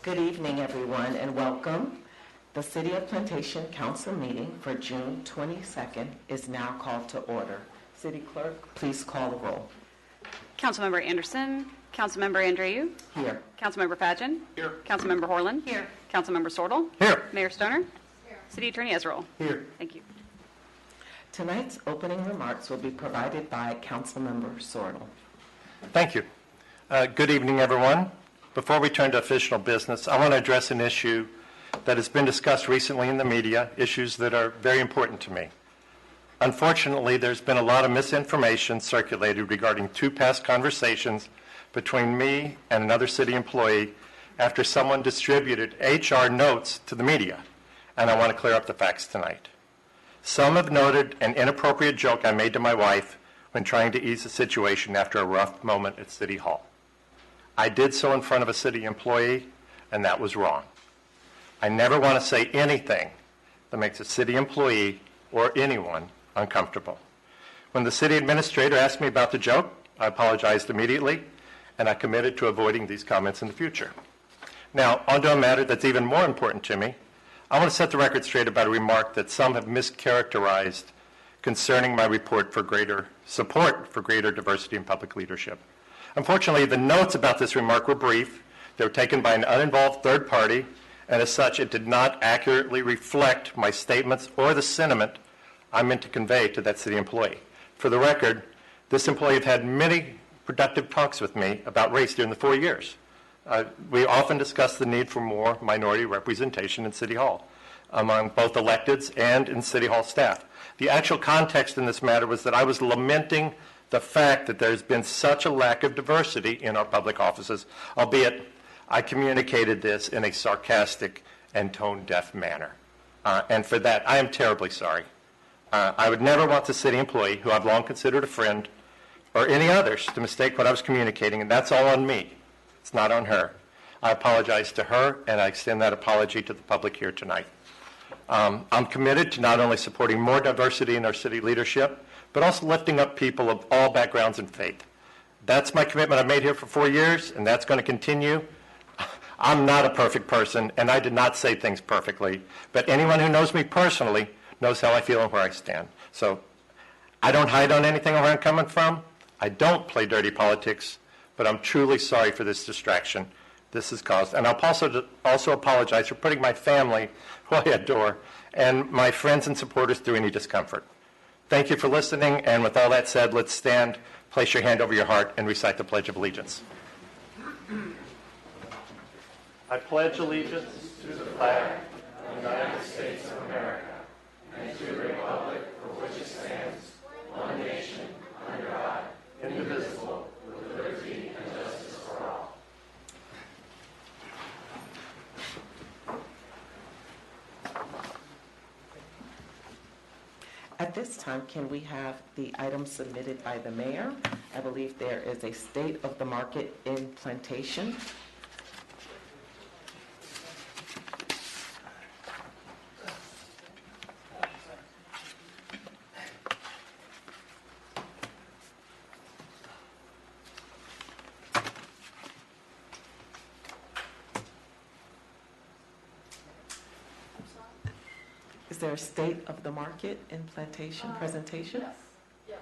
Good evening, everyone, and welcome. The City of Plantation Council meeting for June 22nd is now called to order. City Clerk, please call the roll. Councilmember Anderson. Councilmember Andreu. Here. Councilmember Fadgen. Here. Councilmember Horland. Here. Councilmember Sortel. Here. Mayor Stoner. Here. City Attorney Ezrall. Here. Thank you. Tonight's opening remarks will be provided by Councilmember Sortel. Thank you. Good evening, everyone. Before we turn to official business, I want to address an issue that has been discussed recently in the media, issues that are very important to me. Unfortunately, there's been a lot of misinformation circulated regarding two past conversations between me and another city employee after someone distributed HR notes to the media, and I want to clear up the facts tonight. Some have noted an inappropriate joke I made to my wife when trying to ease the situation after a rough moment at City Hall. I did so in front of a city employee, and that was wrong. I never want to say anything that makes a city employee or anyone uncomfortable. When the city administrator asked me about the joke, I apologized immediately, and I committed to avoiding these comments in the future. Now, on to a matter that's even more important to me. I want to set the record straight about a remark that some have mischaracterized concerning my report for greater support for greater diversity in public leadership. Unfortunately, the notes about this remark were brief. They were taken by an uninvolved third party, and as such, it did not accurately reflect my statements or the sentiment I meant to convey to that city employee. For the record, this employee had had many productive talks with me about race during the 4 years. We often discuss the need for more minority representation in City Hall, among both electeds and in City Hall staff. The actual context in this matter was that I was lamenting the fact that there's been such a lack of diversity in our public offices, albeit I communicated this in a sarcastic and tone-deaf manner. And for that, I am terribly sorry. I would never want the city employee, who I've long considered a friend, or any others, to mistake what I was communicating, and that's all on me. It's not on her. I apologize to her, and I extend that apology to the public here tonight. I'm committed to not only supporting more diversity in our city leadership, but also lifting up people of all backgrounds and faith. That's my commitment I've made here for 4 years, and that's going to continue. I'm not a perfect person, and I did not say things perfectly, but anyone who knows me personally knows how I feel and where I stand. So I don't hide on anything or where I'm coming from. I don't play dirty politics, but I'm truly sorry for this distraction this has caused. And I'll also apologize for putting my family, who I adore, and my friends and supporters through any discomfort. Thank you for listening, and with all that said, let's stand, place your hand over your heart, and recite the Pledge of Allegiance. I pledge allegiance to the flag of the United States of America and to the republic for which it stands, one nation, under God, indivisible, with liberty and justice for all. At this time, can we have the item submitted by the mayor? I believe there is a state of the market in Plantation. Is there a state of the market in Plantation presentation? Yes. Yes.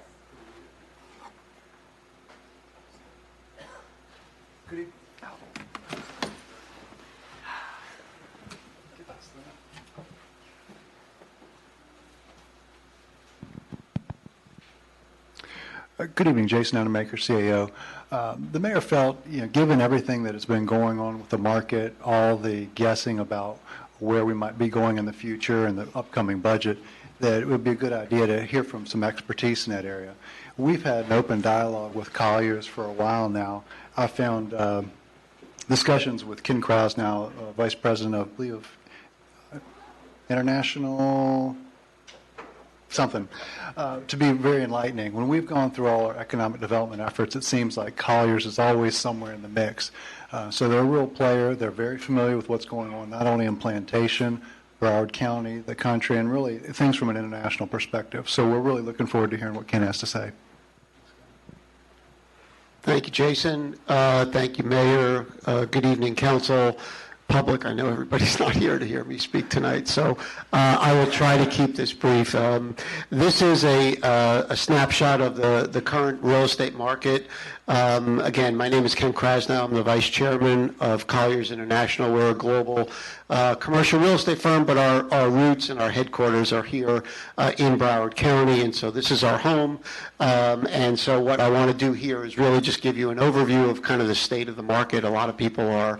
Good evening. Good evening, Jason Anamaker, CAO. The mayor felt, given everything that has been going on with the market, all the guessing about where we might be going in the future and the upcoming budget, that it would be a good idea to hear from some expertise in that area. We've had an open dialogue with Colliers for a while now. I found discussions with Ken Krause, now Vice President of, I believe, International something, to be very enlightening. When we've gone through all our economic development efforts, it seems like Colliers is always somewhere in the mix. So they're a real player. They're very familiar with what's going on, not only in Plantation, Broward County, the country, and really things from an international perspective. So we're really looking forward to hearing what Ken has to say. Thank you, Jason. Thank you, Mayor. Good evening, Council. public. I know everybody's not here to hear me speak tonight, so I will try to keep this brief. This is a snapshot of the current real estate market. Again, my name is Ken Krasnow. I'm the vice chairman of Colliers International. We're a global commercial real estate firm, but our roots and our headquarters are here in Broward County, and so this is our home. And so what I want to do here is really just give you an overview of kind of the state of the market. A lot of people are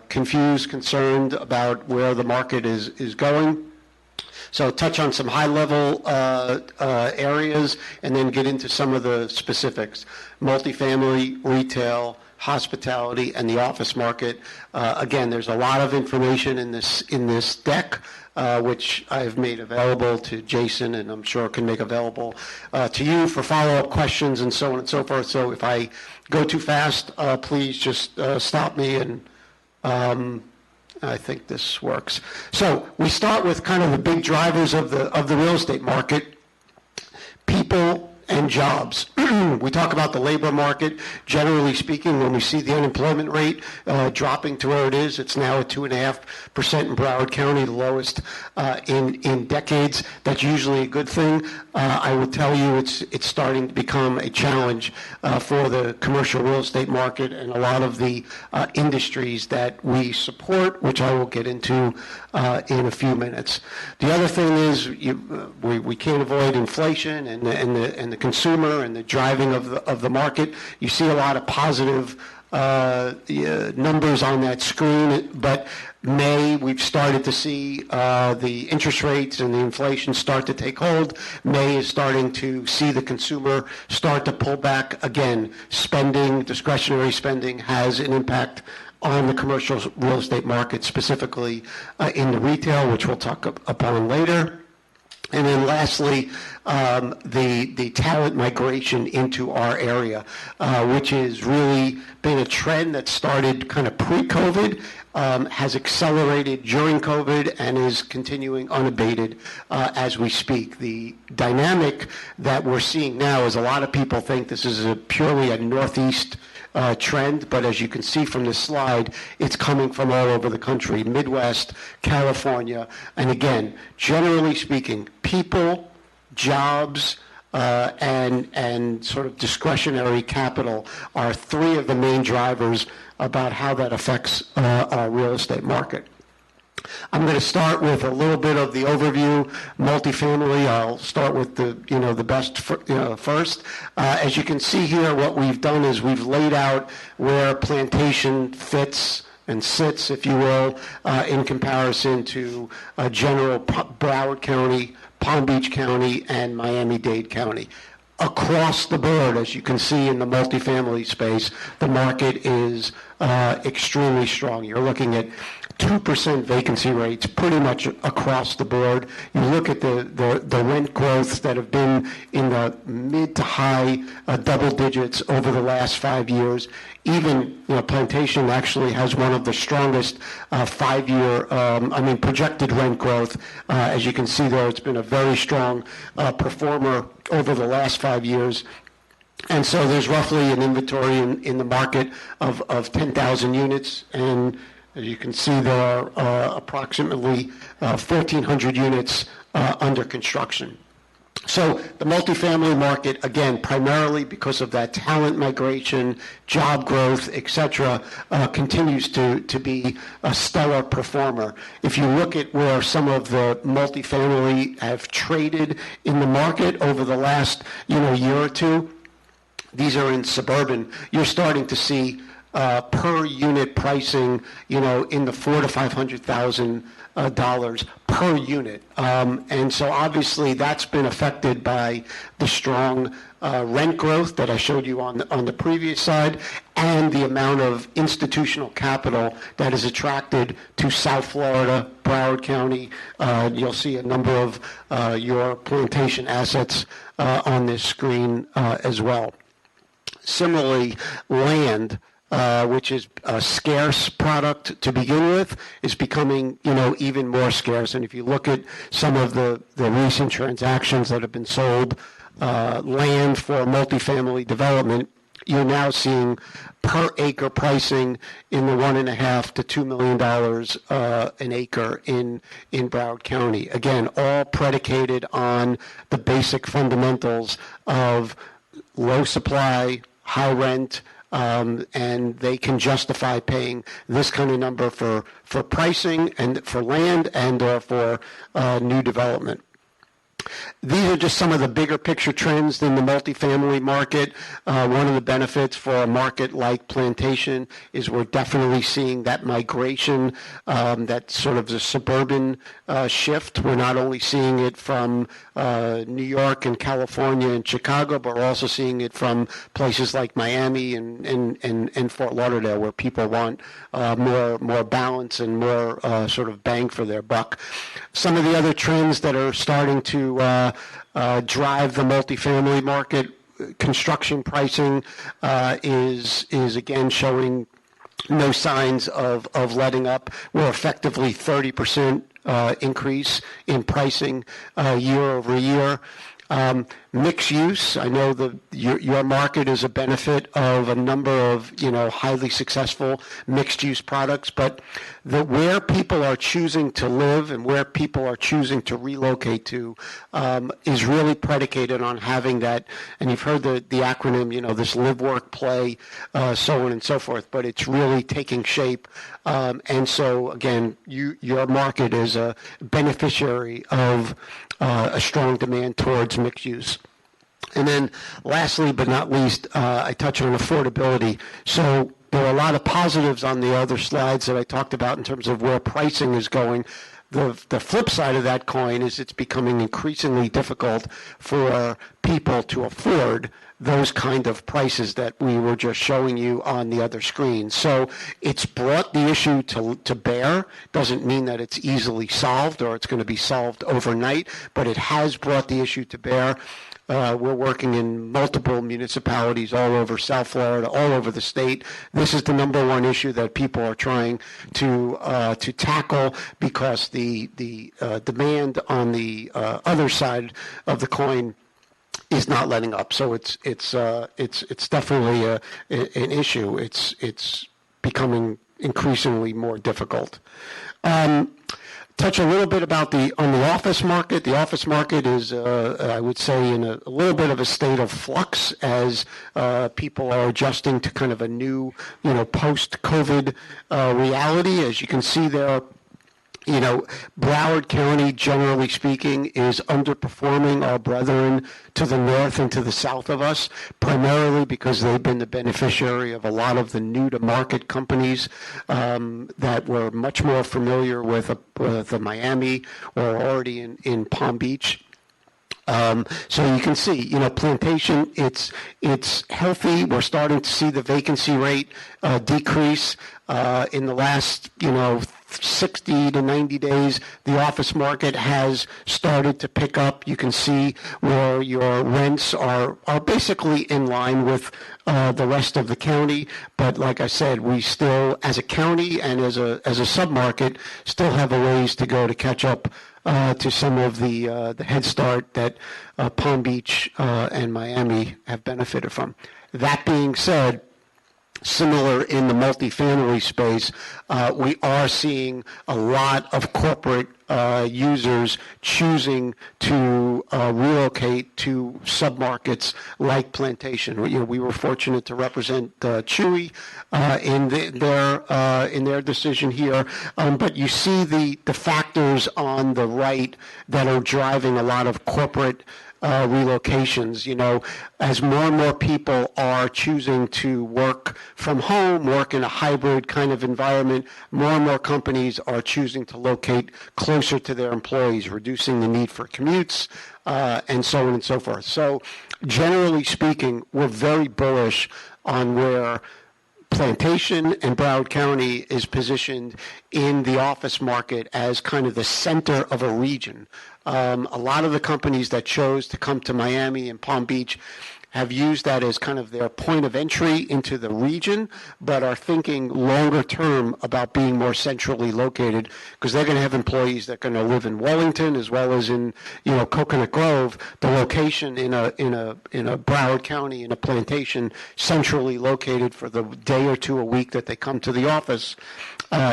confused, concerned about where the market is going. So touch on some high-level areas and then get into some of the specifics. Multifamily, retail, hospitality, and the office market. Again, there's a lot of information in this deck, which I've made available to Jason, and I'm sure can make available to you for follow-up questions and so on and so forth. So if I go too fast, please just stop me, and I think this works. So we start with kind of the big drivers of the real estate market: people and jobs. We talk about the labor market. Generally speaking, when we see the unemployment rate dropping to where it is, it's now at 2.5% in Broward County, the lowest in decades. That's usually a good thing. I will tell you it's starting to become a challenge for the commercial real estate market and a lot of the industries that we support, which I will get into in a few minutes. The other thing is we can't avoid inflation and the consumer and the driving of the market. You see a lot of positive numbers on that screen, but we've started to see the interest rates and the inflation start to take hold. May is starting to see the consumer start to pull back again. Discretionary spending has an impact on the commercial real estate market, specifically in the retail, which we'll talk upon later. And then lastly, the talent migration into our area, which has really been a trend that started kind of pre-COVID, has accelerated during COVID, and is continuing unabated as we speak. The dynamic that we're seeing now is a lot of people think this is purely a Northeast trend, but as you can see from this slide, it's coming from all over the country: Midwest, California, and again, generally speaking, people, jobs, and sort of discretionary capital are three of the main drivers about how that affects our real estate market. I'm going to start with a little bit of the overview. Multifamily, I'll start with the best first. As you can see here, what we've done is we've laid out where Plantation fits and sits, if you will, in comparison to general Broward County, Palm Beach County, and Miami-Dade County. Across the board, as you can see in the multifamily space, the market is extremely strong. You're looking at 2% vacancy rates pretty much across the board. You look at the rent growths that have been in the mid to high double digits over the last 5 years. Even Plantation actually has one of the strongest 5-year, projected rent growth. As you can see there, it's been a very strong performer over the last 5 years. And so there's roughly an inventory in the market of 10,000 units, and as you can see, there are approximately 1,400 units under construction. So the multifamily market, again, primarily because of that talent migration, job growth, et cetera, continues to be a stellar performer. If you look at where some of the multifamily have traded in the market over the last year or two, these are in suburban. You're starting to see per unit pricing, in the $400,000 to $500,000 per unit, and so obviously that's been affected by the strong rent growth that I showed you on the previous slide, and the amount of institutional capital that is attracted to South Florida, Broward County. You'll see a number of your Plantation assets on this screen as well. Similarly, land, which is a scarce product to begin with, is becoming, even more scarce. And if you look at some of the recent transactions that have been sold, land for multifamily development you're now seeing per acre pricing in the $1.5 to $2 million an acre in Broward County. Again, all predicated on the basic fundamentals of low supply, high rent, and they can justify paying this kind of number for pricing and for land and or for new development. These are just some of the bigger picture trends in the multifamily market. One of the benefits for a market like Plantation is we're definitely seeing that migration, that sort of the suburban shift. We're not only seeing it from New York and California and Chicago, but we're also seeing it from places like Miami and Fort Lauderdale, where people want more balance and more sort of bang for their buck. Some of the other trends that are starting to drive the multifamily market, construction pricing is again showing no signs of letting up. We're effectively 30% increase in pricing year over year. Mixed use, I know your market is a benefit of a number of highly successful mixed use products, but where people are choosing to live and where people are choosing to relocate to is really predicated on having that, and you've heard the acronym, this live, work, play, so on and so forth, but it's really taking shape. And so again, your market is a beneficiary of a strong demand towards mixed use. And then lastly, but not least, I touch on affordability. So there are a lot of positives on the other slides that I talked about in terms of where pricing is going. The flip side of that coin is it's becoming increasingly difficult for people to afford those kind of prices that we were just showing you on the other screen. So it's brought the issue to bear. Doesn't mean that it's easily solved or it's going to be solved overnight, but it has brought the issue to bear. We're working in multiple municipalities all over South Florida, all over the state. This is the number one issue that people are trying to tackle because the demand on the other side of the coin is not letting up. So it's definitely an issue. It's becoming increasingly more difficult. Touch a little bit about on the office market. The office market is, I would say, in a little bit of a state of flux as people are adjusting to kind of a new, post-COVID reality. As you can see there, Broward County, generally speaking, is underperforming our brethren to the north and to the south of us, primarily because they've been the beneficiary of a lot of the new-to-market companies that were much more familiar with Miami or already in Palm Beach. So you can see, Plantation, it's healthy. We're starting to see the vacancy rate decrease in the last, 60 to 90 days. The office market has started to pick up. You can see where your rents are basically in line with the rest of the county. But like I said, we still, as a county and as a submarket, still have a ways to go to catch up to some of the head start that Palm Beach and Miami have benefited from. That being said, similar in the multifamily space, we are seeing a lot of corporate users choosing to relocate to submarkets like Plantation. We were fortunate to represent Chewy in their decision here, but you see the factors on the right that are driving a lot of corporate relocations. As more and more people are choosing to work from home, work in a hybrid kind of environment, more and more companies are choosing to locate closer to their employees, reducing the need for commutes, and so on and so forth. So generally speaking, we're very bullish on where Plantation and Broward County is positioned in the office market as kind of the center of a region. A lot of the companies that chose to come to Miami and Palm Beach have used that as kind of their point of entry into the region, but are thinking longer term about being more centrally located, because they're going to have employees that are going to live in Wellington as well as in, Coconut Grove. The location in a Broward County, in a Plantation, centrally located for the day or two a week that they come to the office,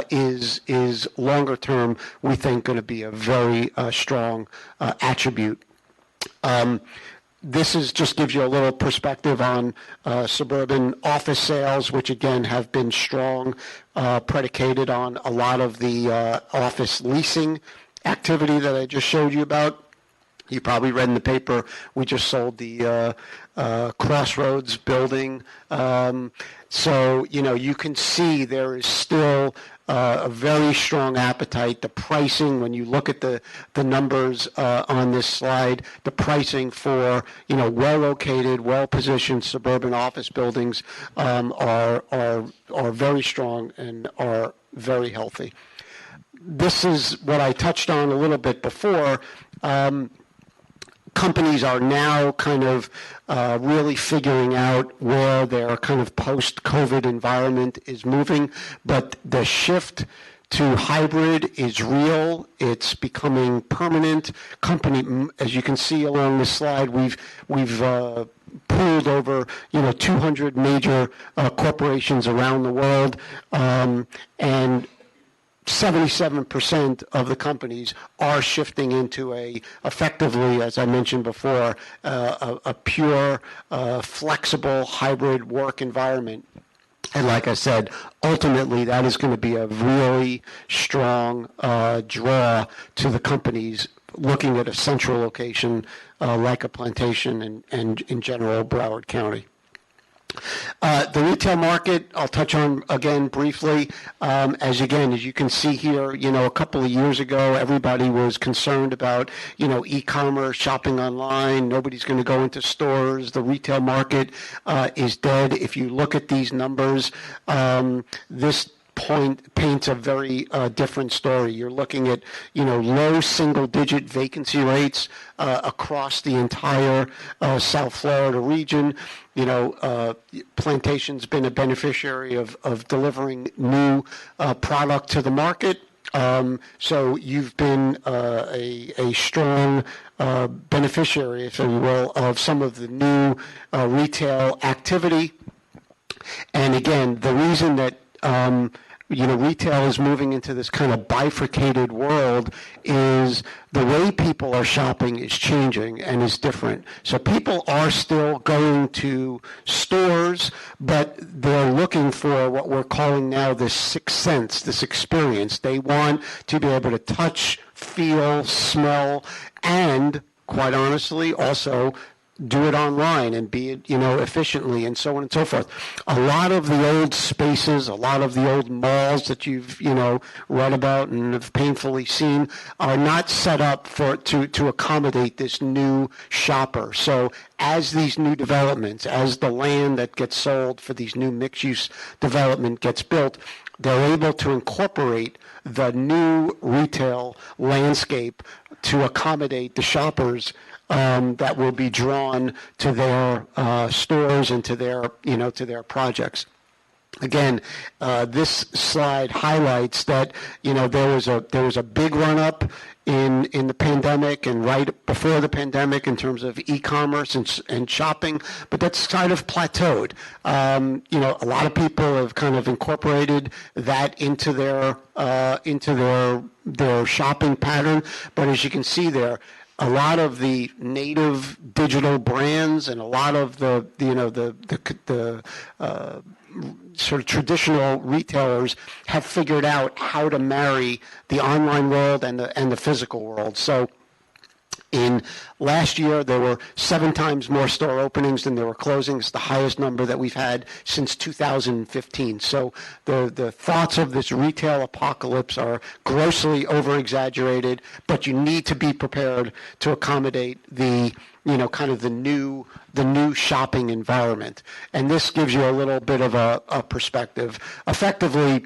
is longer term, we think, going to be a very strong attribute. This just gives you a little perspective on suburban office sales, which again have been strong, predicated on a lot of the office leasing activity that I just showed you about. You probably read in the paper, we just sold the Crossroads building. So, you can see there is still a very strong appetite. The pricing, when you look at the numbers on this slide, the pricing for, well-located, well-positioned suburban office buildings are very strong and are very healthy. This is what I touched on a little bit before. Companies are now kind of really figuring out where their kind of post-COVID environment is moving, but the shift to hybrid is real. It's becoming permanent. As you can see along this slide, we've pooled over 200 major corporations around the world, and 77% of the companies are shifting into effectively, as I mentioned before, a pure, flexible, hybrid work environment. And like I said, ultimately that is going to be a really strong draw to the companies looking at a central location like a Plantation and in general Broward County. The retail market, I'll touch on again briefly. As you can see here, a couple of years ago, everybody was concerned about, e-commerce, shopping online. Nobody's going to go into stores. The retail market is dead. If you look at these numbers, this point paints a very different story. You're looking at, low single-digit vacancy rates across the entire South Florida region. Plantation's been a beneficiary of delivering new product to the market. So you've been a strong beneficiary, if you will, of some of the new retail activity. And again, the reason that retail is moving into this kind of bifurcated world is the way people are shopping is changing and is different. So people are still going to stores, but they're looking for what we're calling now this sixth sense, this experience. They want to be able to touch, feel, smell, and quite honestly, also do it online and be it, efficiently and so on and so forth. A lot of the old spaces, a lot of the old malls that you've, read about and have painfully seen are not set up to accommodate this new shopper. So as these new developments, as the land that gets sold for these new mixed-use development gets built, they're able to incorporate the new retail landscape to accommodate the shoppers that will be drawn to their stores and to their projects. Again, this slide highlights that there was a big run up in the pandemic and right before the pandemic in terms of e-commerce and shopping, but that's kind of plateaued. A lot of people have kind of incorporated that into their shopping pattern, but as you can see there, a lot of the native digital brands and a lot of the sort of traditional retailers have figured out how to marry the online world and the physical world. So in last year, there were 7 times more store openings than there were closings, the highest number that we've had since 2015. So the thoughts of this retail apocalypse are grossly over-exaggerated, but you need to be prepared to accommodate the kind of the new shopping environment. And this gives you a little bit of a perspective. Effectively,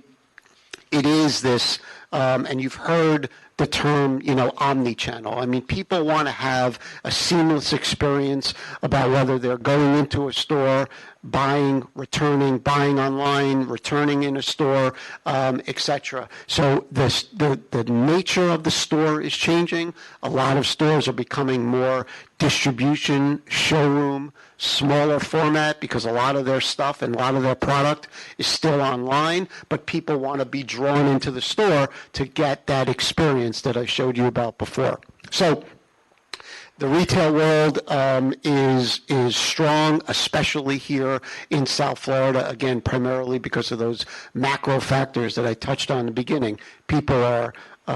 it is this, and you've heard the term, omni-channel. I mean, people want to have a seamless experience about whether they're going into a store, buying, returning, buying online, returning in a store, etc. So the nature of the store is changing. A lot of stores are becoming more distribution, showroom, smaller format, because a lot of their stuff and a lot of their product is still online, but people want to be drawn into the store to get that experience that I showed you about before. So the retail world is strong, especially here in South Florida, again, primarily because of those macro factors that I touched on in the beginning. People are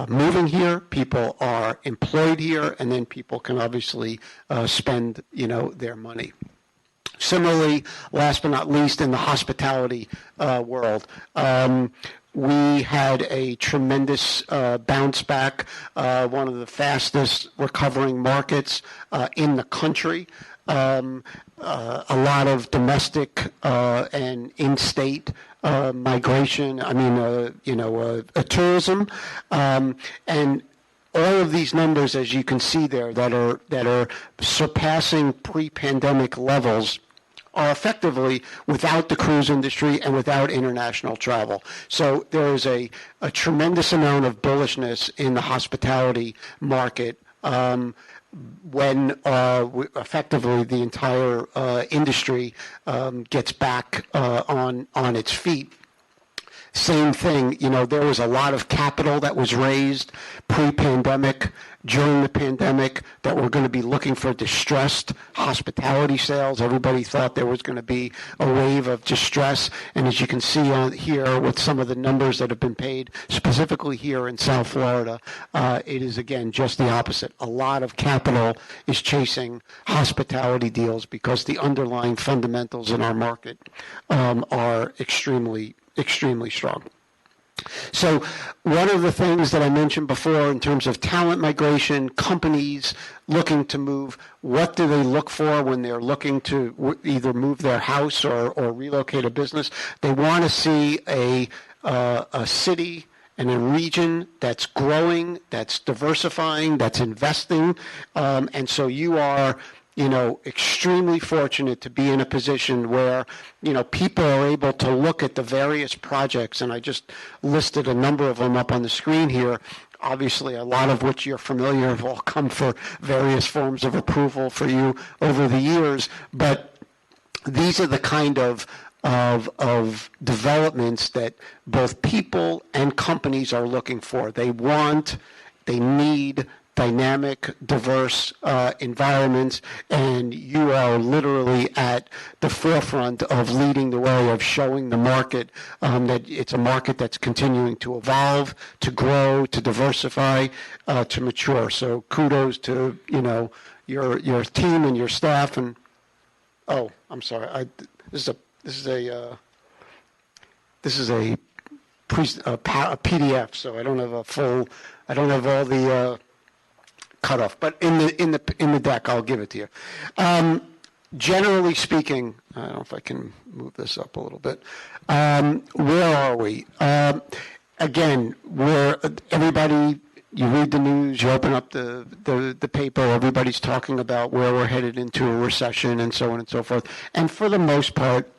moving here, people are employed here, and then people can obviously spend, their money. Similarly, last but not least, in the hospitality world, we had a tremendous bounce back, one of the fastest recovering markets in the country. A lot of domestic and in-state migration, tourism, and all of these numbers, as you can see there, that are surpassing pre-pandemic levels, are effectively without the cruise industry and without international travel. So there is a tremendous amount of bullishness in the hospitality market when effectively the entire industry gets back on its feet. Same thing, there was a lot of capital that was raised pre-pandemic, during the pandemic, that we're going to be looking for distressed hospitality sales. Everybody thought there was going to be a wave of distress, and as you can see on here with some of the numbers that have been paid, specifically here in South Florida, it is, again, just the opposite. A lot of capital is chasing hospitality deals because the underlying fundamentals in our market are extremely strong. So one of the things that I mentioned before in terms of talent migration, companies looking to move, what do they look for when they're looking to either move their house or relocate a business? They want to see a city and a region that's growing, that's diversifying, that's investing, and so you are extremely fortunate to be in a position where, people are able to look at the various projects, and I just listed a number of them up on the screen here. Obviously, a lot of which you're familiar have all come for various forms of approval for you over the years, but these are the kind of developments that both people and companies are looking for. They need dynamic, diverse environments, and you are literally at the forefront of leading the way, of showing the market that it's a market that's continuing to evolve, to grow, to diversify, to mature. So kudos to your team and your staff. And I'm sorry, this is a PDF, so I don't have all the cutoff, but in the deck, I'll give it to you. Generally speaking, I don't know if I can move this up a little bit. Where are we? Again, everybody. You read the news, you open up the paper. Everybody's talking about where we're headed into a recession and so on and so forth. And for the most part,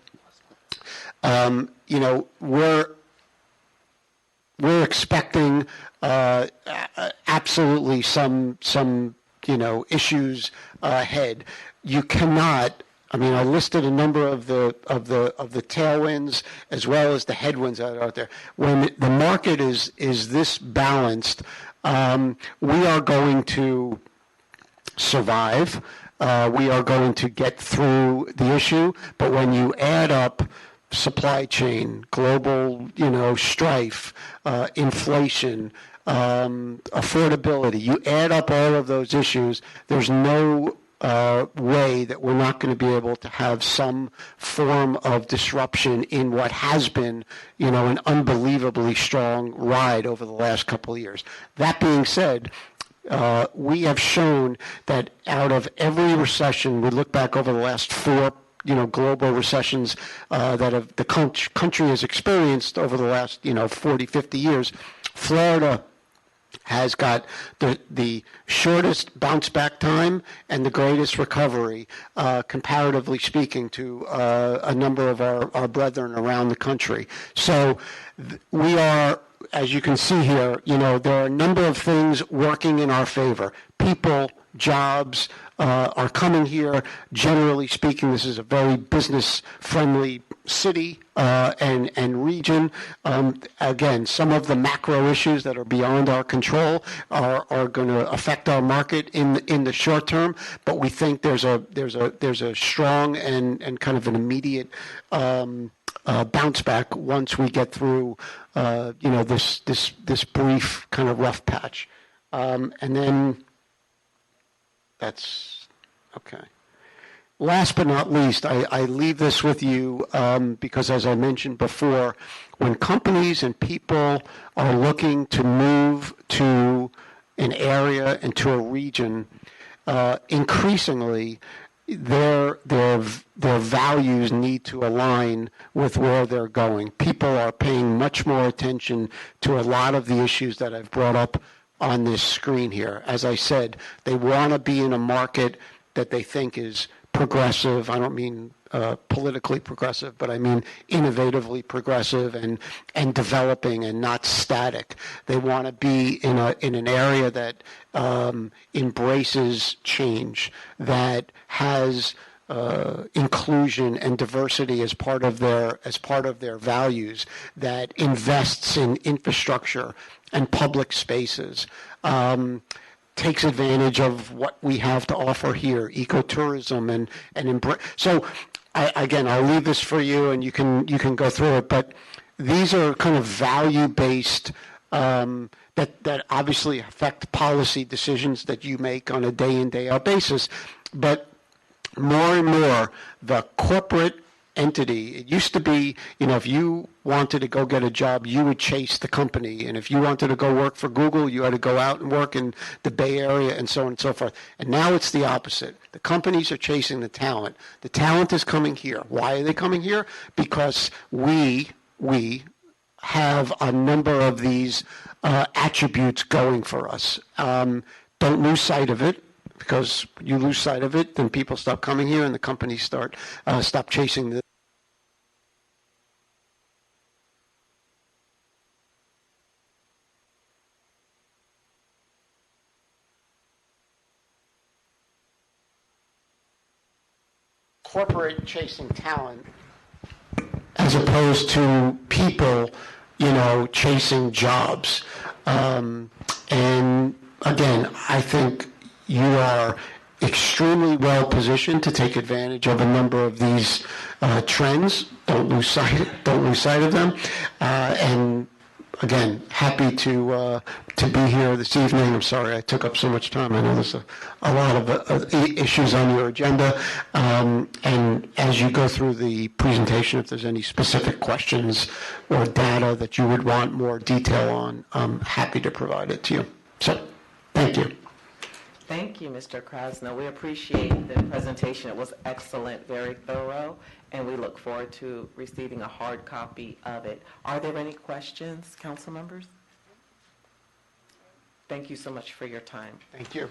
we're expecting absolutely some issues ahead. You cannot. I listed a number of the tailwinds as well as the headwinds that are out there. When the market is this balanced, we are going to survive. We are going to get through the issue. But when you add up supply chain, global, strife, inflation, affordability, you add up all of those issues, there's no way that we're not going to be able to have some form of disruption in what has been, an unbelievably strong ride over the last couple of years. That being said, we have shown that out of every recession, we look back over the last four global recessions that the country has experienced over the last 40, 50 years, Florida has got the shortest bounce back time and the greatest recovery, comparatively speaking, to a number of our brethren around the country. So we are, as you can see here, there are a number of things working in our favor. People, jobs are coming here. Generally speaking, this is a very business-friendly city and region. Again, some of the macro issues that are beyond our control are going to affect our market in the short term, but we think there's a strong and kind of an immediate bounce back once we get through this brief kind of rough patch, and then that's okay. Last but not least, I leave this with you because, as I mentioned before, when companies and people are looking to move to an area and to a region, increasingly their values need to align with where they're going. People are paying much more attention to a lot of the issues that I've brought up on this screen here. As I said, they want to be in a market that they think is progressive. I don't mean politically progressive, but I mean innovatively progressive and developing and not static. They want to be in an area that embraces change, that has inclusion and diversity as part of their values, that invests in infrastructure and public spaces, takes advantage of what we have to offer here, ecotourism and so I'll leave this for you and you can go through it, but these are kind of value-based that obviously affect policy decisions that you make on a day in, day out basis, but more and more the corporate entity, it used to be, if you wanted to go get a job, you would chase the company. And if you wanted to go work for Google, you had to go out and work in the Bay Area and so on and so forth. And now it's the opposite. The companies are chasing the talent. The talent is coming here. Why are they coming here? Because we have a number of these attributes going for us. Don't lose sight of it. Because you lose sight of it, then people stop coming here and the companies stop chasing the corporate chasing talent as opposed to people, chasing jobs. And again, I think you are extremely well positioned to take advantage of a number of these trends. Don't lose sight of them. And again, happy to be here this evening. I'm sorry I took up so much time. I know there's a lot of issues on your agenda. And as you go through the presentation, if there's any specific questions or data that you would want more detail on, I'm happy to provide it to you. So, thank you. Thank you, Mr. Krasno. We appreciate the presentation. It was excellent, very thorough, and we look forward to receiving a hard copy of it. Are there any questions, council members? Thank you so much for your time. Thank you.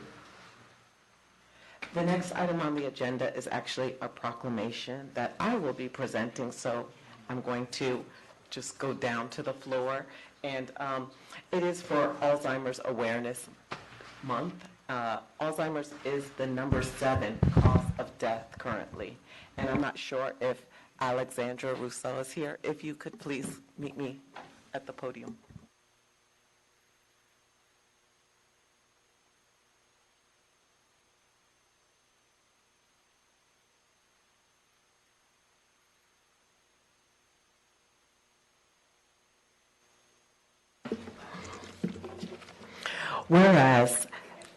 The next item on the agenda is actually a proclamation that I will be presenting, so I'm going to just go down to the floor. And it is for Alzheimer's Awareness Month. Alzheimer's is the number 7 cause of death currently. And I'm not sure if Alexandra Rousseau is here. If you could please meet me at the podium. Whereas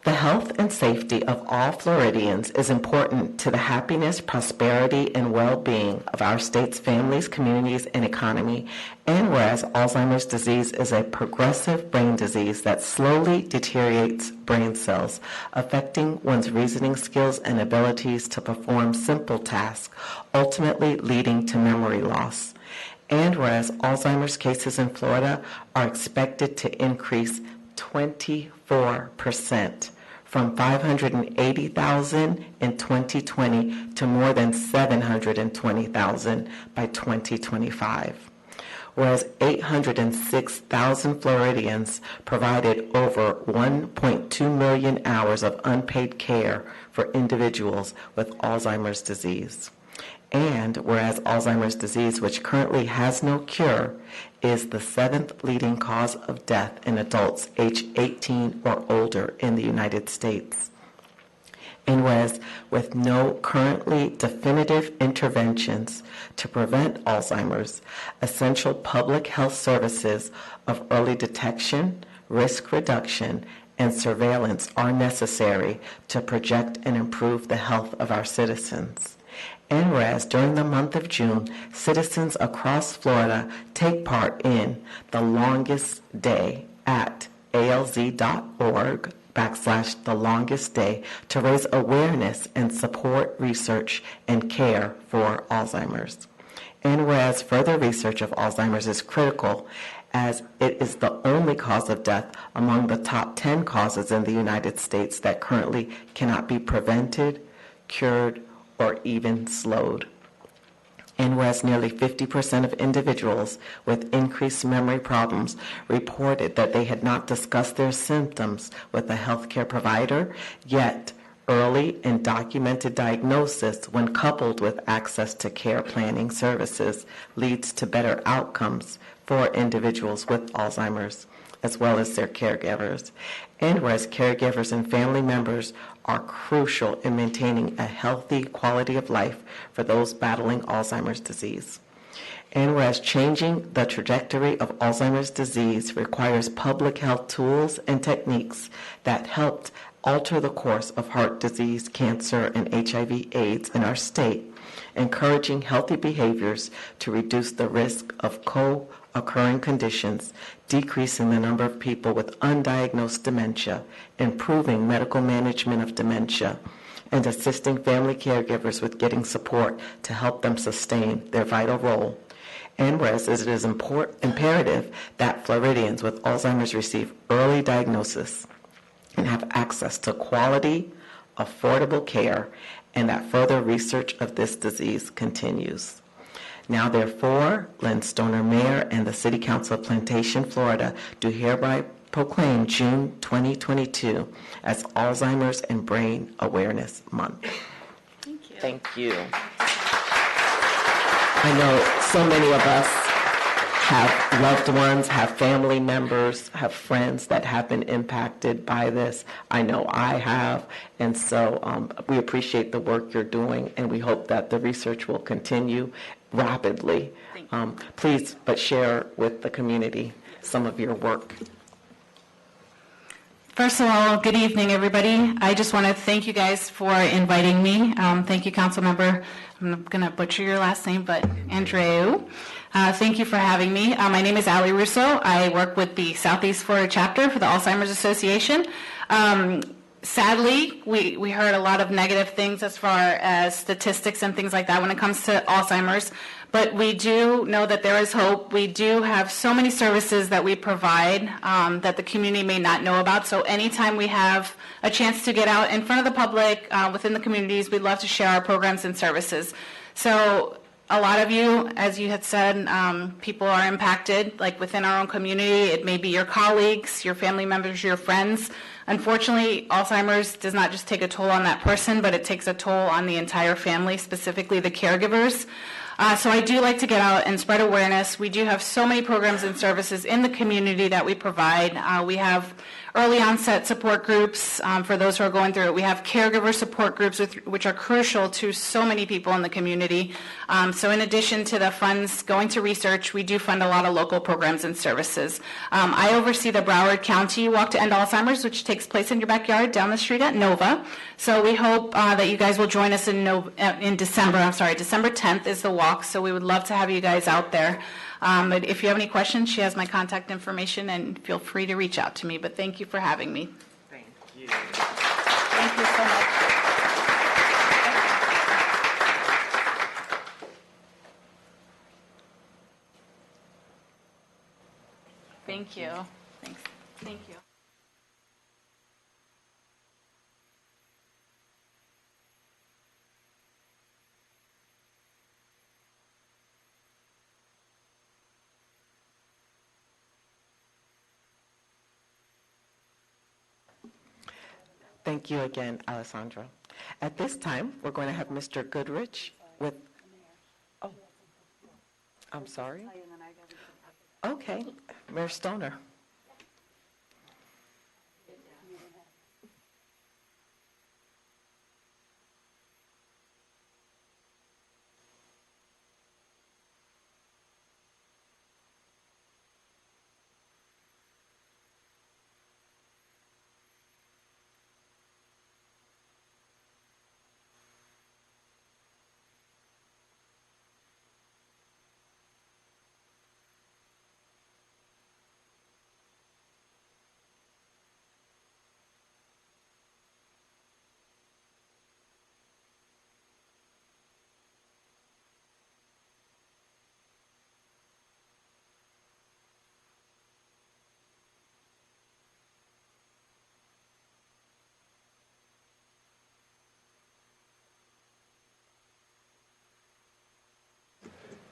the health and safety of all Floridians is important to the happiness, prosperity, and well-being of our state's families, communities, and economy. And whereas Alzheimer's disease is a progressive brain disease that slowly deteriorates brain cells, affecting one's reasoning skills and abilities to perform simple tasks, ultimately leading to memory loss. And whereas Alzheimer's cases in Florida are expected to increase 24%, from 580,000 in 2020 to more than 720,000 by 2025. Whereas 806,000 Floridians provided over 1.2 million hours of unpaid care for individuals with Alzheimer's disease. And whereas Alzheimer's disease, which currently has no cure, is the 7th leading cause of death in adults age 18 or older in the United States. And whereas with no currently definitive interventions to prevent Alzheimer's, essential public health services of early detection, risk reduction, and surveillance are necessary to project and improve the health of our citizens. And whereas during the month of June, citizens across Florida take part in the longest day at alz.org/the longest day to raise awareness and support research and care for Alzheimer's. And whereas further research of Alzheimer's is critical, as it is the only cause of death among the top 10 causes in the United States that currently cannot be prevented, cured, or even slowed. And whereas nearly 50% of individuals with increased memory problems reported that they had not discussed their symptoms with a healthcare provider, yet early and documented diagnosis, when coupled with access to care planning services, leads to better outcomes for individuals with Alzheimer's, as well as their caregivers. And whereas caregivers and family members are crucial in maintaining a healthy quality of life for those battling Alzheimer's disease. And whereas changing the trajectory of Alzheimer's disease requires public health tools and techniques that helped alter the course of heart disease, cancer, and HIV/AIDS in our state, encouraging healthy behaviors to reduce the risk of co-occurring conditions, decreasing the number of people with undiagnosed dementia, improving medical management of dementia, and assisting family caregivers with getting support to help them sustain their vital role. And whereas it is imperative that Floridians with Alzheimer's receive early diagnosis and have access to quality, affordable care, and that further research of this disease continues. Now, therefore, Lynn Stoner, Mayor, and the City Council of Plantation, Florida, do hereby proclaim June 2022 as Alzheimer's and Brain Awareness Month. Thank you. Thank you. I know so many of us have loved ones, have family members, have friends that have been impacted by this. I know I have, and so we appreciate the work you're doing, and we hope that the research will continue rapidly. Please, but share with the community some of your work. First of all, good evening, everybody. I just want to thank you guys for inviting me. Thank you, council member. I'm going to butcher your last name, but Andreu. Thank you for having me. My name is Allie Russo. I work with the Southeast Florida chapter for the Alzheimer's Association. Sadly, we heard a lot of negative things as far as statistics and things like that when it comes to Alzheimer's, but we do know that there is hope. We do have so many services that we provide that the community may not know about, so anytime we have a chance to get out in front of the public within the communities, we'd love to share our programs and services. So a lot of you, as you had said, people are impacted, like within our own community. It may be your colleagues, your family members, your friends. Unfortunately, Alzheimer's does not just take a toll on that person, but it takes a toll on the entire family, specifically the caregivers. So I do like to get out and spread awareness. We do have so many programs and services in the community that we provide. We have early onset support groups for those who are going through it. We have caregiver support groups which are crucial to so many people in the community. So in addition to the funds going to research, we do fund a lot of local programs and services. I oversee the Broward County Walk to End Alzheimer's, which takes place in your backyard down the street at Nova. So we hope that you guys will join us in December. December 10th is the walk, so we would love to have you guys out there. But if you have any questions, she has my contact information, and feel free to reach out to me. But thank you for having me. Thank you. Thank you so much. Thank you. Thanks. Thank you. Thank you again, Alessandro. At this time, we're going to have Mr. Goodrich with, oh, I'm sorry. Okay, Mayor Stoner.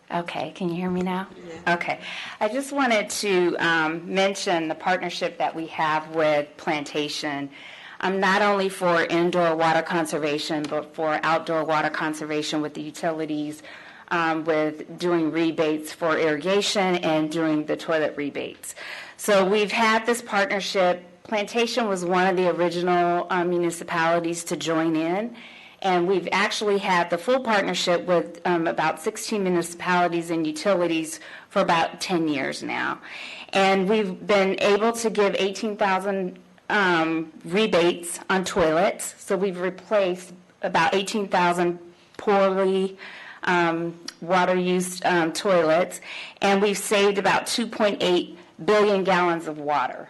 Okay, can you hear me now? Yeah. Okay. I just wanted to mention the partnership that we have with Plantation, not only for indoor water conservation, but for outdoor water conservation with the utilities, with doing rebates for irrigation and doing the toilet rebates. So we've had this partnership. Plantation was one of the original municipalities to join in. And we've actually had the full partnership with about 16 municipalities and utilities for about 10 years now. And we've been able to give 18,000 rebates on toilets. So we've replaced about 18,000 poorly water-used toilets. And we've saved about 2.8 billion gallons of water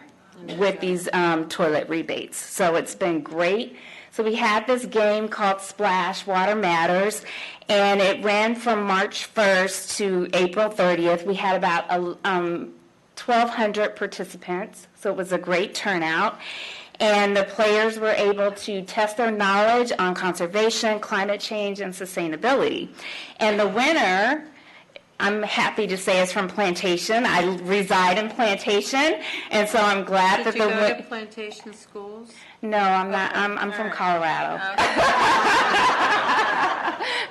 with these toilet rebates. So it's been great. So we had this game called Splash, Water Matters, and it ran from March 1st to April 30th. We had about 1,200 participants, so it was a great turnout. And the players were able to test their knowledge on conservation, climate change, and sustainability. And the winner, I'm happy to say, is from Plantation. I reside in Plantation, and so I'm glad that Did you go to Plantation schools? No, I'm not. I'm from Colorado.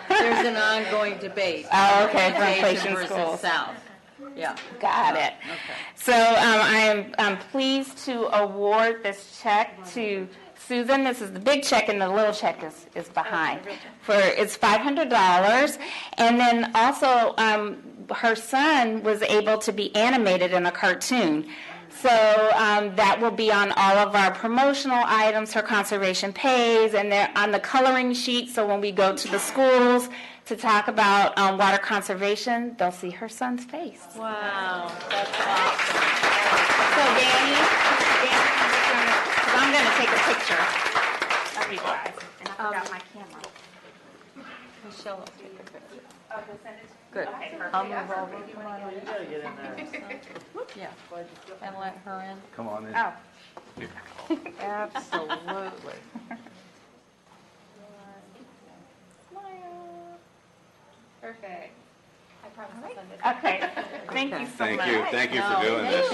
There's an ongoing debate. Oh, okay, from Plantation Plantation versus schools. South. Yeah. Got it. Okay. So I'm pleased to award this check to Susan. This is the big check, and the little check is behind. It's $500, and then also her son was able to be animated in a cartoon. So that will be on all of our promotional items, her conservation pays, and they're on the coloring sheet. So when we go to the schools to talk about water conservation, they'll see her son's face. Wow, that's awesome. So Danny, I'm going to take a picture of you guys. And I forgot my camera. Michelle will take a picture. Oh, you'll send it to me? Good. Okay, perfect. I'll move over. Come on over. Yeah, and let her in. Come on in. Oh. Absolutely. Perfect. I promise I'll send it. Okay, thank you so much. Thank you for doing this.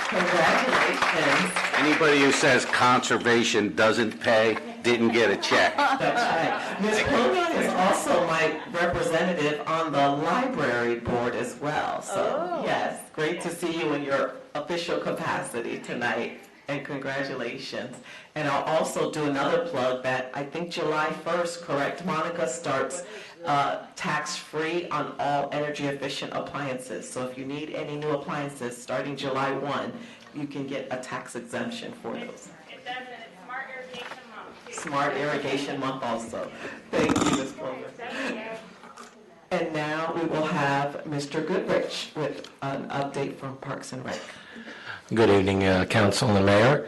Congratulations. Anybody who says conservation doesn't pay didn't get a check. That's right. Ms. Pena is also my representative on the library board as well. So, yes, great to see you in your official capacity tonight, and congratulations. And I'll also do another plug that I think July 1st, correct, Monica, starts tax-free on all energy-efficient appliances. So if you need any new appliances, starting July 1, you can get a tax exemption for those. It does, and it's Smart Irrigation Month, too. Smart Irrigation Month also. Thank you, Ms. Pullman. And now we will have Mr. Goodrich with an update from Parks and Rec. Good evening, Council and the Mayor.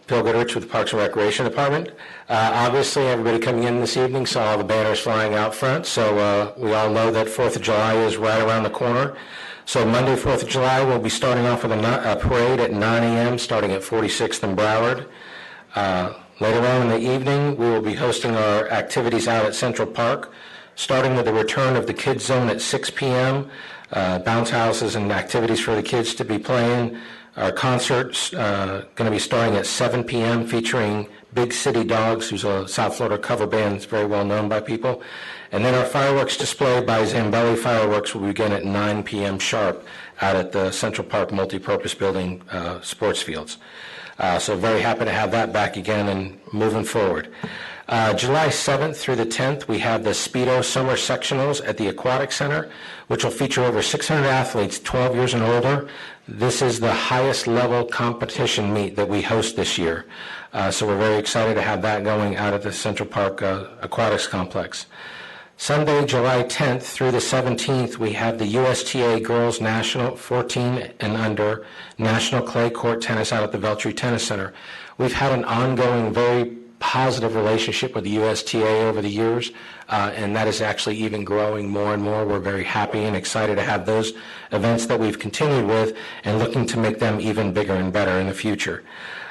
Bill Goodrich with the Parks and Recreation Department. Obviously, everybody coming in this evening saw all the banners flying out front, so we all know that 4th of July is right around the corner. So Monday, 4th of July, we'll be starting off with a parade at 9 a.m., starting at 46th and Broward. Later on in the evening, we will be hosting our activities out at Central Park, starting with the return of the Kids Zone at 6 p.m., bounce houses and activities for the kids to be playing. Our concert's going to be starting at 7 p.m. featuring Big City Dogs, who's a South Florida cover band that's very well known by people. And then our fireworks display by Zambelli Fireworks will begin at 9 p.m. sharp out at the Central Park Multipurpose Building sports fields. So very happy to have that back again and moving forward. July 7th through the 10th, we have the Speedo Summer Sectionals at the Aquatic Center, which will feature over 600 athletes 12 years and older. This is the highest level competition meet that we host this year. So we're very excited to have that going out at the Central Park Aquatics Complex. Sunday, July 10th through the 17th, we have the USTA Girls National 14 and Under National Clay Court Tennis out at the Veltri Tennis Center. We've had an ongoing, very positive relationship with the USTA over the years, and that is actually even growing more and more. We're very happy and excited to have those events that we've continued with and looking to make them even bigger and better in the future.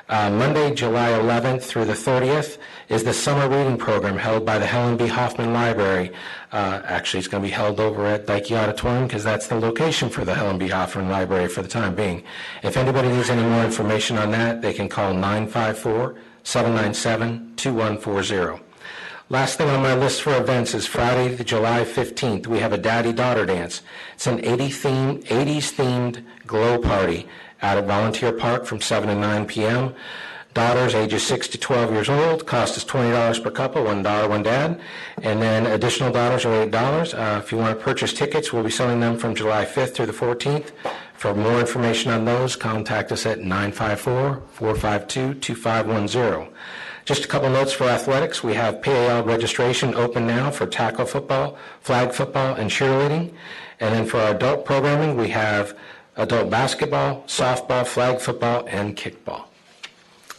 Monday, July 11th through the 30th is the summer reading program held by the Helen B. Hoffman Library. Actually, it's going to be held over at Dike Auditorium because that's the location for the Helen B. Hoffman Library for the time being. If anybody needs any more information on that, they can call 954-797-2140. Last thing on my list for events is Friday, July 15th. We have a daddy-daughter dance. It's an 80s-themed glow party out at Volunteer Park from 7 to 9 p.m. Daughters ages 6 to 12 years old. Cost is $20 per couple, $1 one dad. And then additional daughters are $8. If you want to purchase tickets, we'll be selling them from July 5th through the 14th. For more information on those, contact us at 954-452-2510. Just a couple notes for athletics. We have PAL registration open now for tackle football, flag football, and cheerleading. And then for our adult programming, we have adult basketball, softball, flag football, and kickball.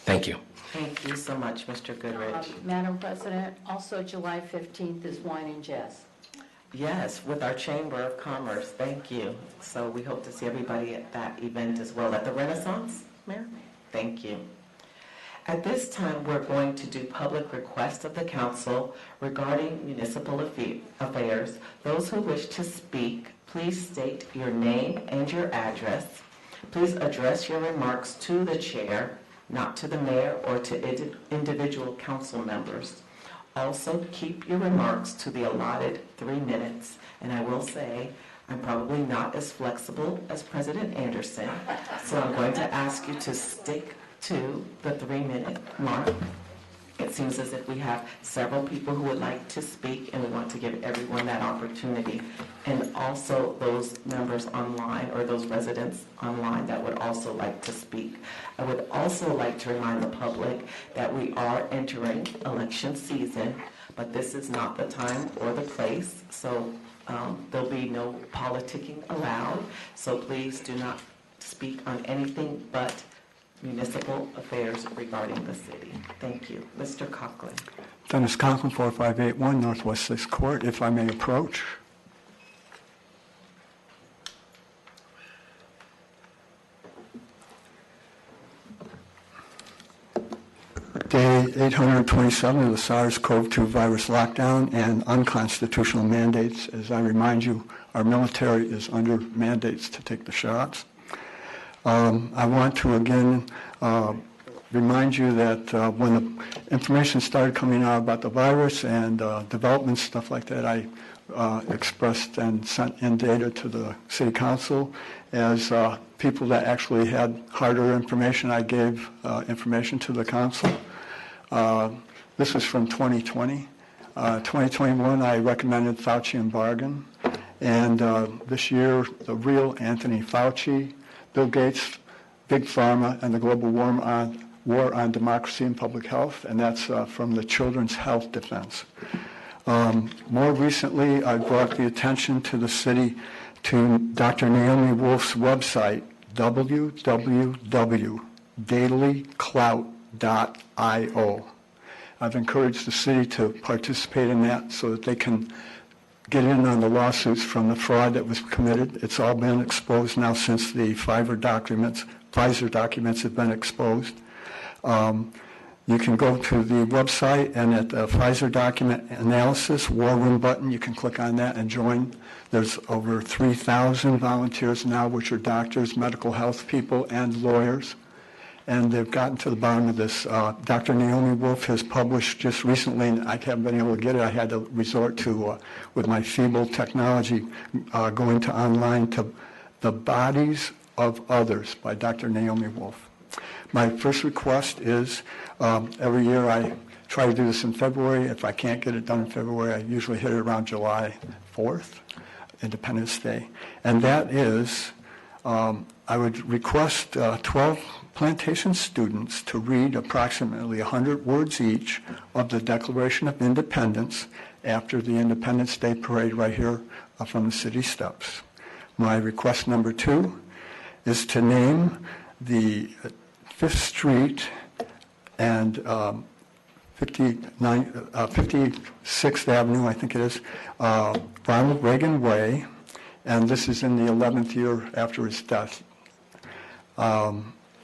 Thank you. Thank you so much, Mr. Goodrich. Madam President, also July 15th is Wine and Jazz. Yes, with our Chamber of Commerce. Thank you. So we hope to see everybody at that event as well. At the Renaissance, Mayor? Thank you. At this time, we're going to do public requests of the council regarding municipal affairs. Those who wish to speak, please state your name and your address. Please address your remarks to the chair, not to the mayor or to individual council members. Also, keep your remarks to the allotted 3 minutes. And I will say, I'm probably not as flexible as President Anderson, so I'm going to ask you to stick to the 3-minute mark. It seems as if we have several people who would like to speak, and we want to give everyone that opportunity. And also those members online or those residents online that would also like to speak. I would also like to remind the public that we are entering election season, but this is not the time or the place, so there'll be no politicking allowed. So please do not speak on anything but municipal affairs regarding the city. Thank you. Mr. Coughlin. Dennis Conklin, 4581 Northwest 6th Court, if I may approach. Day 827 of the SARS-CoV-2 virus lockdown and unconstitutional mandates. As I remind you, our military is under mandates to take the shots. I want to again remind you that when the information started coming out about the virus and development, stuff like that, I expressed and sent in data to the City Council. As people that actually had harder information, I gave information to the Council. This is from 2020. 2021, I recommended Fauci and Bargan. And this year, the real Anthony Fauci, Bill Gates, Big Pharma, and the global war on democracy and public health, and that's from the Children's Health Defense. More recently, I brought the attention to the city to Dr. Naomi Wolf's website, www.dailyclout.io. I've encouraged the city to participate in that so that they can get in on the lawsuits from the fraud that was committed. It's all been exposed now since the Pfizer documents have been exposed. You can go to the website, and at the Pfizer document analysis war room button, you can click on that and join. There's over 3,000 volunteers now, which are doctors, medical health people, and lawyers. And they've gotten to the bottom of this. Dr. Naomi Wolf has published just recently, and I haven't been able to get it. I had to resort to, with my feeble technology, going to online to The Bodies of Others by Dr. Naomi Wolf. My first request is every year I try to do this in February. If I can't get it done in February, I usually hit it around July 4th, Independence Day. And that is, I would request 12 Plantation students to read approximately 100 words each of the Declaration of Independence after the Independence Day parade right here from the city steps. My request number 2 is to name the 5th Street and 56th Avenue, I think it is, Ronald Reagan Way, and this is in the 11th year after his death.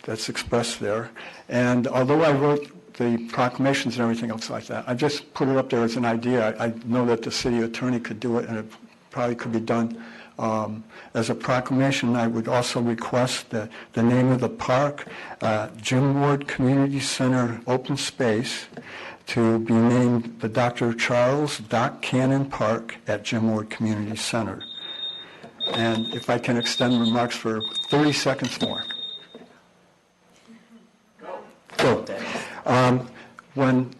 That's expressed there. And although I wrote the proclamations and everything else like that, I just put it up there as an idea. I know that the city attorney could do it, and it probably could be done as a proclamation. I would also request that the name of the park, Jim Ward Community Center Open Space, to be named the Dr. Charles Doc Cannon Park at Jim Ward Community Center. And if I can extend remarks for 30 seconds more. So, when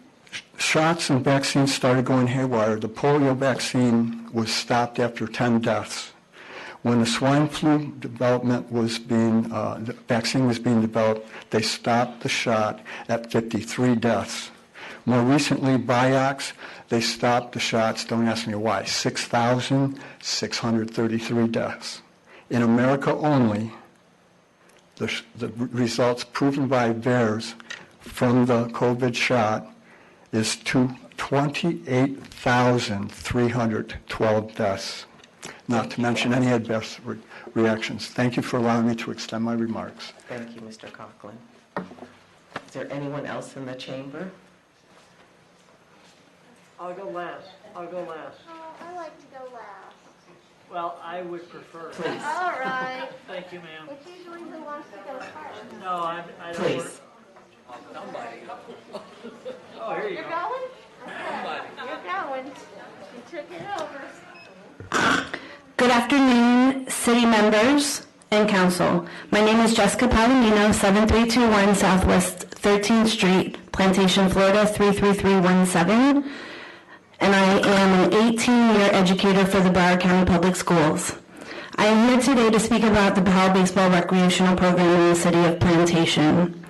shots and vaccines started going haywire, the polio vaccine was stopped after 10 deaths. When the swine flu development was the vaccine was being developed, they stopped the shot at 53 deaths. More recently, Vioxx, they stopped the shots, don't ask me why, 6,633 deaths. In America only, the results proven by VAERS from the COVID shot is 28,312 deaths, not to mention any adverse reactions. Thank you for allowing me to extend my remarks. Thank you, Mr. Coughlin. Is there anyone else in the chamber? I'll go last. Oh, I like to go last. Well, I would prefer. Please. All right. Thank you, ma'am. It's usually who wants to go first. No, I don't. Please. Oh, here you You're go. going? Okay. You're going. You took it over. Good afternoon, city members and council. My name is Jessica Palomino, 7321 Southwest 13th Street, Plantation, Florida 33317. And I am an 18-year educator for the Broward County Public Schools. I am here today to speak about the Powell Baseball Recreational Program in the city of Plantation.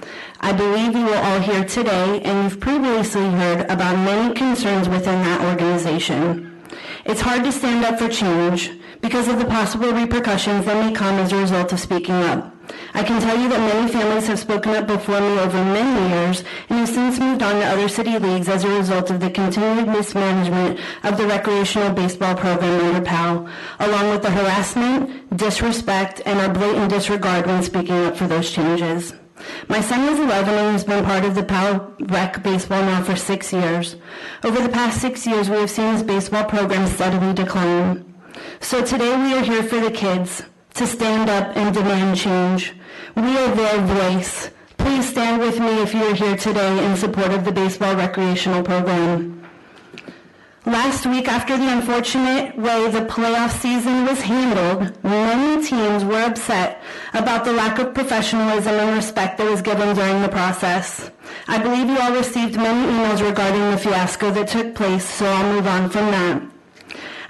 I believe you will all hear today, and you've previously heard about many concerns within that organization. It's hard to stand up for change because of the possible repercussions that may come as a result of speaking up. I can tell you that many families have spoken up before me over many years and have since moved on to other city leagues as a result of the continued mismanagement of the recreational baseball program under Powell, along with the harassment, disrespect, and our blatant disregard when speaking up for those changes. My son is 11 and has been part of the Powell Rec baseball now for 6 years. Over the past 6 years, we have seen his baseball program steadily decline. So today we are here for the kids, to stand up and demand change. We are their voice. Please stand with me if you are here today in support of the baseball recreational program. Last week, after the unfortunate way the playoff season was handled, many teams were upset about the lack of professionalism and respect that was given during the process. I believe you all received many emails regarding the fiasco that took place, so I'll move on from that.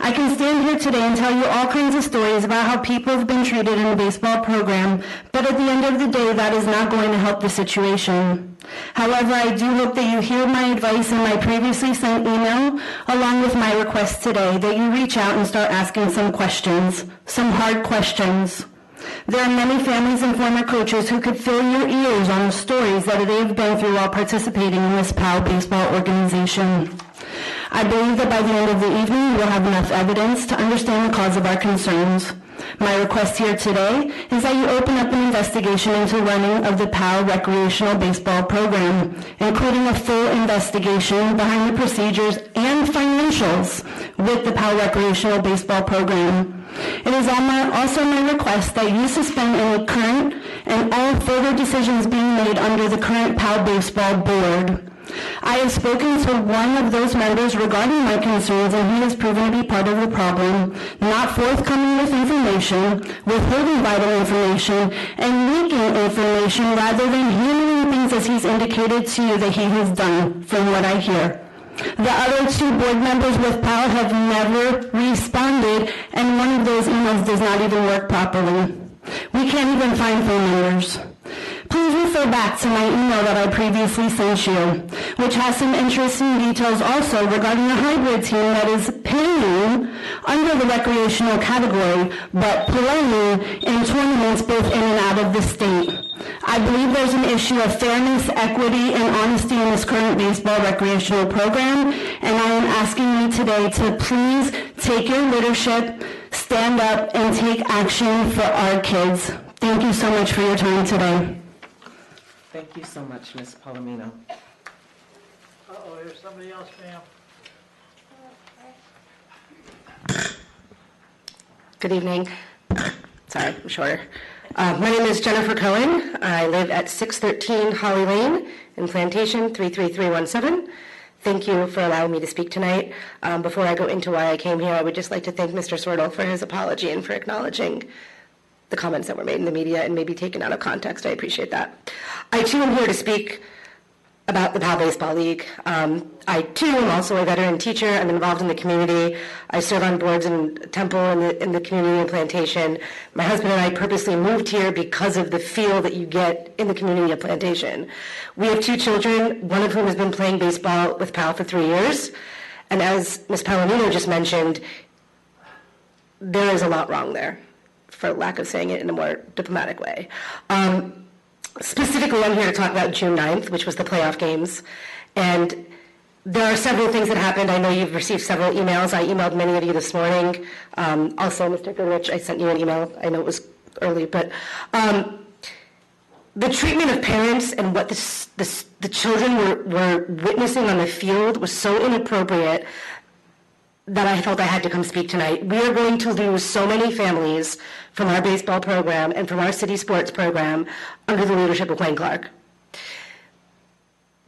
I can stand here today and tell you all kinds of stories about how people have been treated in the baseball program, but at the end of the day, that is not going to help the situation. However, I do hope that you hear my advice in my previously sent email, along with my request today, that you reach out and start asking some questions, some hard questions. There are many families and former coaches who could fill your ears on the stories that they have been through while participating in this Powell baseball organization. I believe that by the end of the evening, you will have enough evidence to understand the cause of our concerns. My request here today is that you open up an investigation into running of the PAL recreational baseball program, including a full investigation behind the procedures and financials with the PAL recreational baseball program. It is also my request that you suspend any current and all further decisions being made under the current PAL baseball board. I have spoken to one of those members regarding my concerns, and he has proven to be part of the problem, not forthcoming with information, withholding vital information, and leaking information rather than handling things as he's indicated to you that he has done, from what I hear. The other two board members with PAL have never responded, and one of those emails does not even work properly. We can't even find phone numbers. Please refer back to my email that I previously sent you, which has some interesting details also regarding a hybrid team that is paying under the recreational category, but playing in tournaments both in and out of the state. I believe there's an issue of fairness, equity, and honesty in this current baseball recreational program, and I am asking you today to please take your leadership, stand up, and take action for our kids. Thank you so much for your time today. Thank you so much, Ms. Palomino. Uh-oh, there's somebody else, ma'am. Good evening. Sorry, I'm shorter. My name is Jennifer Cohen. I live at 613 Holly Lane in Plantation, 33317. Thank you for allowing me to speak tonight. Before I go into why I came here, I would just like to thank Mr. Swerdle for his apology and for acknowledging the comments that were made in the media and maybe taken out of context. I appreciate that. I too am here to speak about the PAL Baseball League. I too am also a veteran teacher. I'm involved in the community. I serve on boards in Temple in the community and Plantation. My husband and I purposely moved here because of the feel that you get in the community of Plantation. We have two children, one of whom has been playing baseball with PAL for 3 years. And as Ms. Palomino just mentioned, there is a lot wrong there, for lack of saying it in a more diplomatic way. Specifically, I'm here to talk about June 9th, which was the playoff games. And there are several things that happened. I know you've received several emails. I emailed many of you this morning. Also, Mr. Goodrich, I sent you an email. I know it was early, but the treatment of parents and what the children were witnessing on the field was so inappropriate that I felt I had to come speak tonight. We are going to lose so many families from our baseball program and from our city sports program under the leadership of Wayne Clark.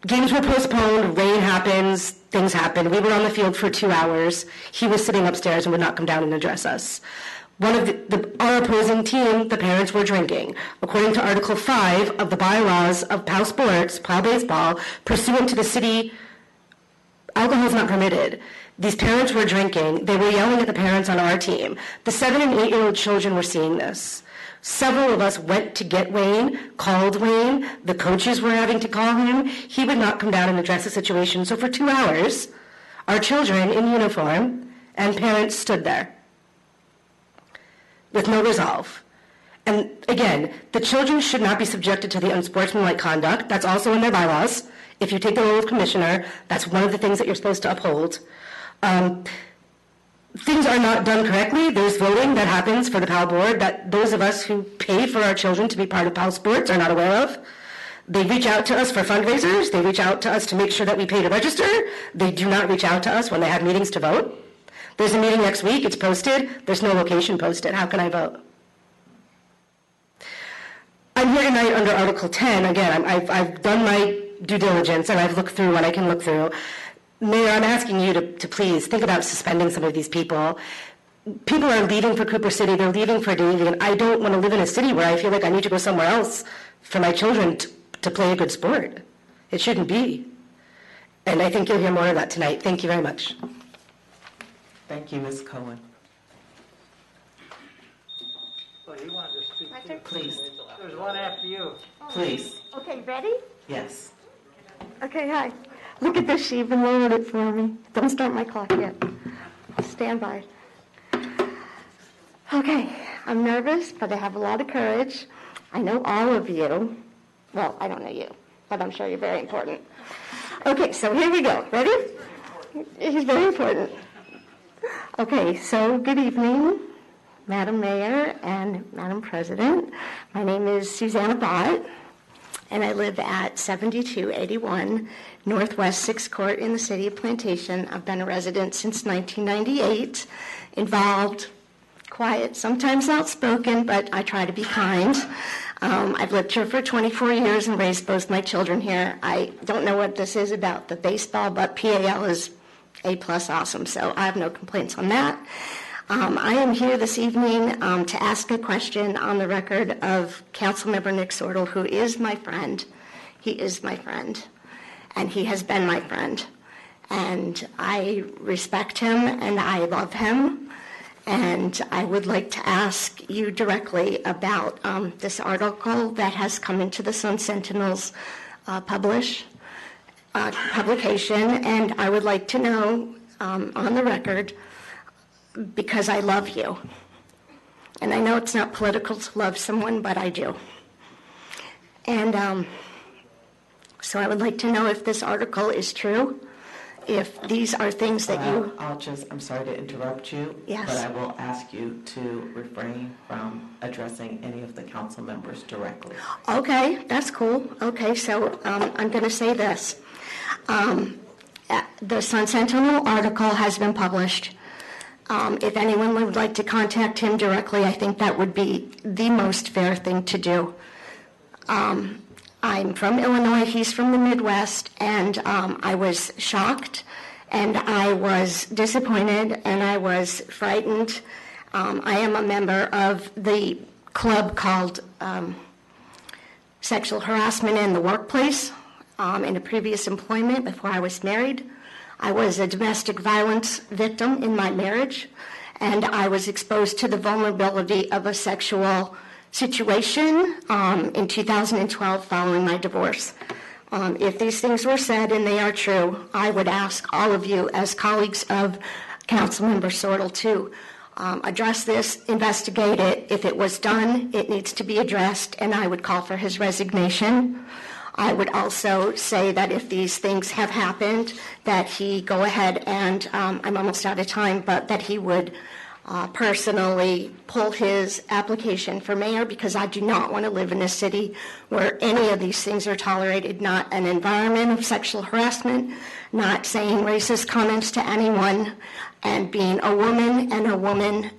Games were postponed, rain happens, things happen. We were on the field for 2 hours. He was sitting upstairs and would not come down and address us. One of our opposing team, the parents were drinking. According to Article 5 of the bylaws of PAL Sports, PAL Baseball, pursuant to the city, alcohol is not permitted. These parents were drinking. They were yelling at the parents on our team. The 7 and 8-year-old children were seeing this. Several of us went to get Wayne, called Wayne. The coaches were having to call him. He would not come down and address the situation. So for 2 hours, our children in uniform and parents stood there with no resolve. And again, the children should not be subjected to the unsportsmanlike conduct. That's also in their bylaws. If you take the role of commissioner, that's one of the things that you're supposed to uphold. Things are not done correctly. There's voting that happens for the PAL board that those of us who pay for our children to be part of PAL sports are not aware of. They reach out to us for fundraisers. They reach out to us to make sure that we pay to register. They do not reach out to us when they have meetings to vote. There's a meeting next week. It's posted. There's no location posted. How can I vote? I'm here tonight under Article 10. Again, I've done my due diligence and I've looked through what I can look through. Mayor, I'm asking you to please think about suspending some of these people. People are leaving for Cooper City. They're leaving for Davie, and I don't want to live in a city where I feel like I need to go somewhere else for my children to play a good sport. It shouldn't be. And I think you'll hear more of that tonight. Thank you very much. Thank you, Ms. Cohen. Well, you wanted to speak too. Please. There's one after you. Please. Okay, ready? Yes. Okay, hi. Look at this, she even lowered it for me. Don't start my clock yet. Stand by. Okay, I'm nervous, but I have a lot of courage. I know all of you. Well, I don't know you, but I'm sure you're very important. Okay, so here we go. Ready? He's very important. Okay, so good evening. Madam Mayor and Madam President. My name is Susanna Bott, and I live at 7281 Northwest 6th Court in the city of Plantation. I've been a resident since 1998, involved, quiet, sometimes outspoken, but I try to be kind. I've lived here for 24 years and raised both my children here. I don't know what this is about the baseball, but PAL is A+ awesome, so I have no complaints on that. I am here this evening to ask a question on the record of Councilmember Nick Sortel, who is my friend. He is my friend, and he has been my friend. And I respect him, and I love him. And I would like to ask you directly about this article that has come into the Sun Sentinel's publication. And I would like to know on the record, because I love you. And I know it's not political to love someone, but I do. And so I would like to know if this article is true, if these are things that you... I'm sorry to interrupt you. Yes. But I will ask you to refrain from addressing any of the council members directly. Okay, that's cool. Okay, so I'm going to say this. The Sun Sentinel article has been published. If anyone would like to contact him directly, I think that would be the most fair thing to do. I'm from Illinois, he's from the Midwest, and I was shocked, and I was disappointed, and I was frightened. I am a member of the club called Sexual Harassment in the Workplace in a previous employment before I was married. I was a domestic violence victim in my marriage, and I was exposed to the vulnerability of a sexual situation in 2012 following my divorce. If these things were said and they are true, I would ask all of you as colleagues of Councilmember Sortel to address this, investigate it. If it was done, it needs to be addressed, and I would call for his resignation. I would also say that if these things have happened, that he go ahead and, I'm almost out of time, but that he would personally pull his application for mayor, because I do not want to live in a city where any of these things are tolerated, not an environment of sexual harassment, not saying racist comments to anyone, and being a woman and a woman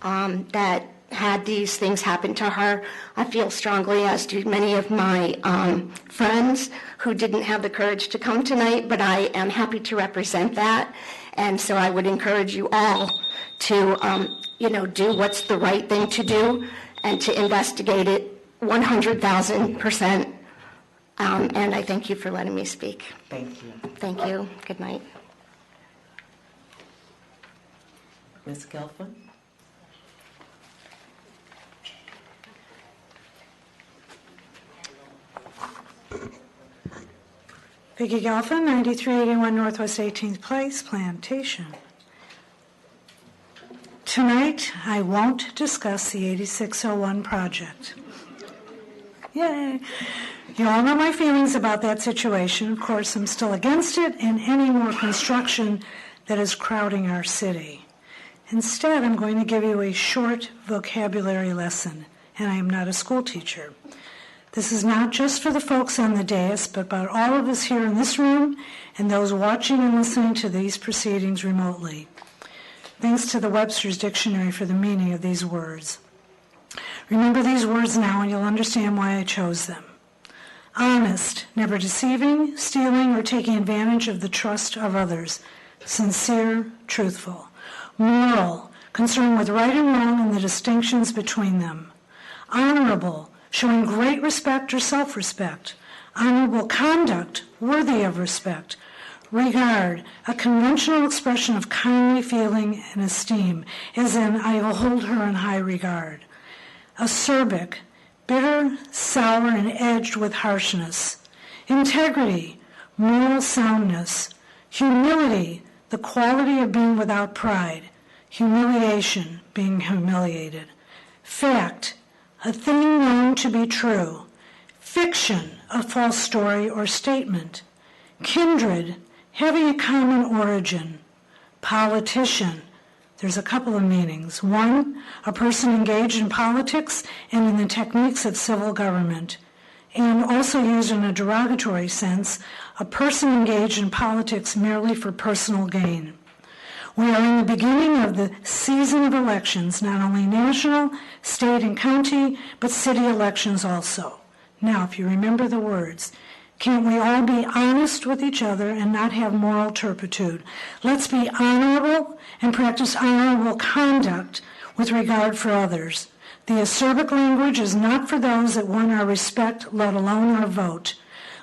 that had these things happen to her. I feel strongly, as do many of my friends who didn't have the courage to come tonight, but I am happy to represent that. And so I would encourage you all to do what's the right thing to do and to investigate it 100,000%. And I thank you for letting me speak. Thank you. Thank you. Good night. Ms. Gelfand? Vicki Gelfand, 9381 Northwest 18th Place, Plantation. Tonight, I won't discuss the 8601 project. Yay! You all know my feelings about that situation. Of course, I'm still against it and any more construction that is crowding our city. Instead, I'm going to give you a short vocabulary lesson, and I am not a school teacher. This is not just for the folks on the dais, but about all of us here in this room and those watching and listening to these proceedings remotely. Thanks to the Webster's Dictionary for the meaning of these words. Remember these words now and you'll understand why I chose them. Honest, never deceiving, stealing, or taking advantage of the trust of others. Sincere, truthful. Moral, concerned with right and wrong and the distinctions between them. Honorable, showing great respect or self-respect. Honorable conduct, worthy of respect. Regard, a conventional expression of kindly feeling and esteem, as in, I will hold her in high regard. Acerbic, bitter, sour, and edged with harshness. Integrity, moral soundness. Humility, the quality of being without pride. Humiliation, being humiliated. Fact, a thing known to be true. Fiction, a false story or statement. Kindred, having a common origin. Politician, There's a couple of meanings. One, a person engaged in politics and in the techniques of civil government. And also used in a derogatory sense, a person engaged in politics merely for personal gain. We are in the beginning of the season of elections, not only national, state, and county, but city elections also. Now, if you remember the words, can't we all be honest with each other and not have moral turpitude? Let's be honorable and practice honorable conduct with regard for others. The acerbic language is not for those that won our respect, let alone our vote.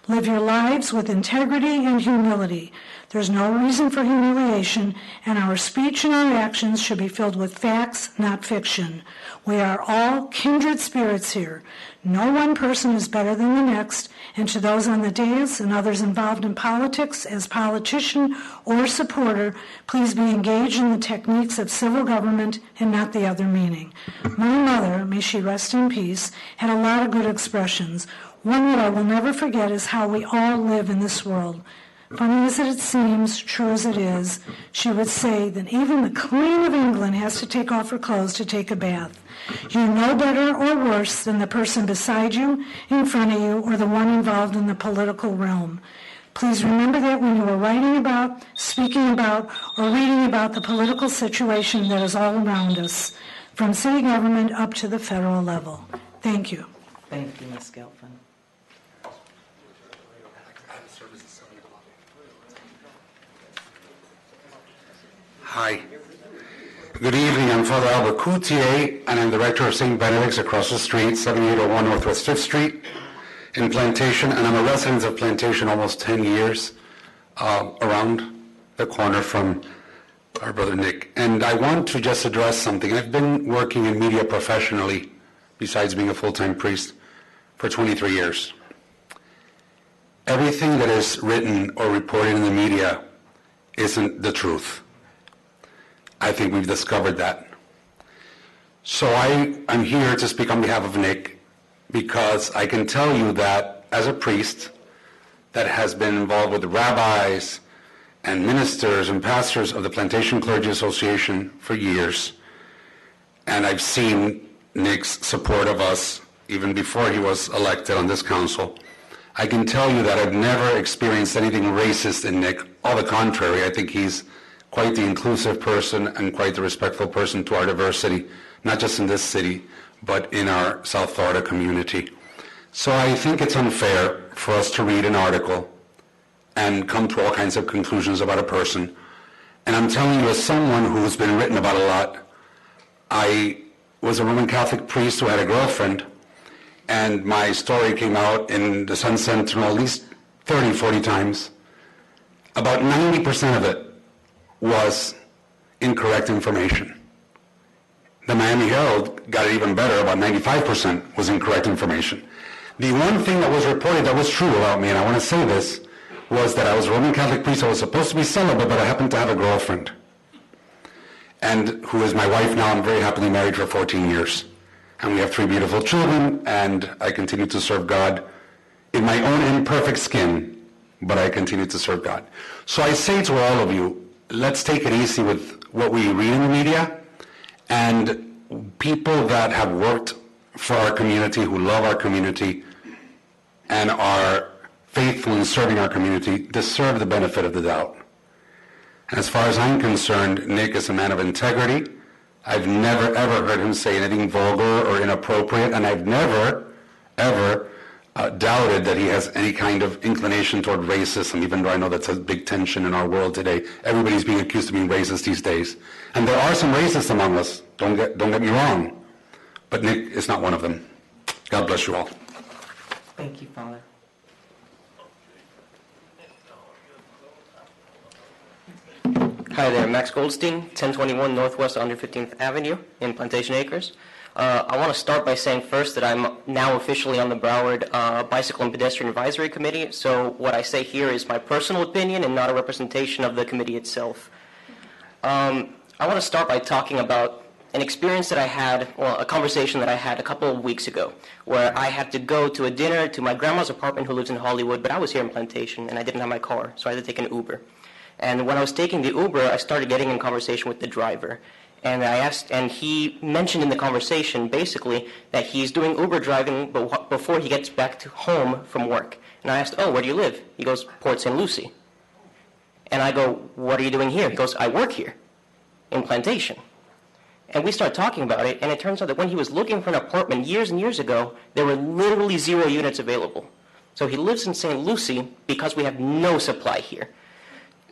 Live your lives with integrity and humility. There's no reason for humiliation, and our speech and our actions should be filled with facts, not fiction. We are all kindred spirits here. No one person is better than the next, and to those on the dais and others involved in politics as politician or supporter, please be engaged in the techniques of civil government and not the other meaning. My mother, may she rest in peace, had a lot of good expressions. One that I will never forget is how we all live in this world. Funny as it seems, true as it is, she would say that even the Queen of England has to take off her clothes to take a bath. You're no better or worse than the person beside you, in front of you, or the one involved in the political realm. Please remember that when you are writing about, speaking about, or reading about the political situation that is all around us, from city government up to the federal level. Thank you. Thank you, Ms. Gelfand. Hi. Good evening. I'm Father Albert Coutier, and I'm the rector of St. Benedict's across the street, 7801 Northwest 5th Street in Plantation, and I'm a resident of Plantation almost 10 years, around the corner from our brother Nick. And I want to just address something. I've been working in media professionally, besides being a full-time priest, for 23 years. Everything that is written or reported in the media isn't the truth. I think we've discovered that. So I'm here to speak on behalf of Nick because I can tell you that as a priest that has been involved with the rabbis and ministers and pastors of the Plantation Clergy Association for years, and I've seen Nick's support of us even before he was elected on this council, I can tell you that I've never experienced anything racist in Nick. All the contrary, I think he's quite the inclusive person and quite the respectful person to our diversity, not just in this city, but in our South Florida community. So I think it's unfair for us to read an article and come to all kinds of conclusions about a person. And I'm telling you, as someone who's been written about a lot, I was a Roman Catholic priest who had a girlfriend, and my story came out in the Sun Sentinel at least 30, 40 times. About 90% of it was incorrect information. The Miami Herald got it even better, about 95% was incorrect information. The one thing that was reported that was true about me, and I want to say this, was that I was a Roman Catholic priest. I was supposed to be celibate, but I happened to have a girlfriend, and who is my wife now. I'm very happily married for 14 years. And we have 3 beautiful children, and I continue to serve God in my own imperfect skin, but I continue to serve God. So I say to all of you, let's take it easy with what we read in the media, and people that have worked for our community, who love our community, and are faithful in serving our community, deserve the benefit of the doubt. And as far as I'm concerned, Nick is a man of integrity. I've never, ever heard him say anything vulgar or inappropriate, and I've never, ever doubted that he has any kind of inclination toward racism, even though I know that's a big tension in our world today. Everybody's being accused of being racist these days. And there are some racists among us, don't get me wrong, but Nick is not one of them. God bless you all. Thank you, Father. Hi there, Max Goldstein, 1021 Northwest 115th Avenue in Plantation Acres. I want to start by saying first that I'm now officially on the Broward Bicycle and Pedestrian Advisory Committee, so what I say here is my personal opinion and not a representation of the committee itself. I want to start by talking about an experience that I had, well, a conversation that I had a couple of weeks ago, where I had to go to a dinner to my grandma's apartment who lives in Hollywood, but I was here in Plantation and I didn't have my car, so I had to take an Uber. And when I was taking the Uber, I started getting in conversation with the driver. And I asked, and he mentioned in the conversation basically that he's doing Uber driving before he gets back to home from work. And I asked, oh, where do you live? He goes, Port St. Lucie. And I go, what are you doing here? He goes, I work here in Plantation. And we start talking about it, and it turns out that when he was looking for an apartment years and years ago, there were literally 0 units available. So he lives in St. Lucie because we have no supply here.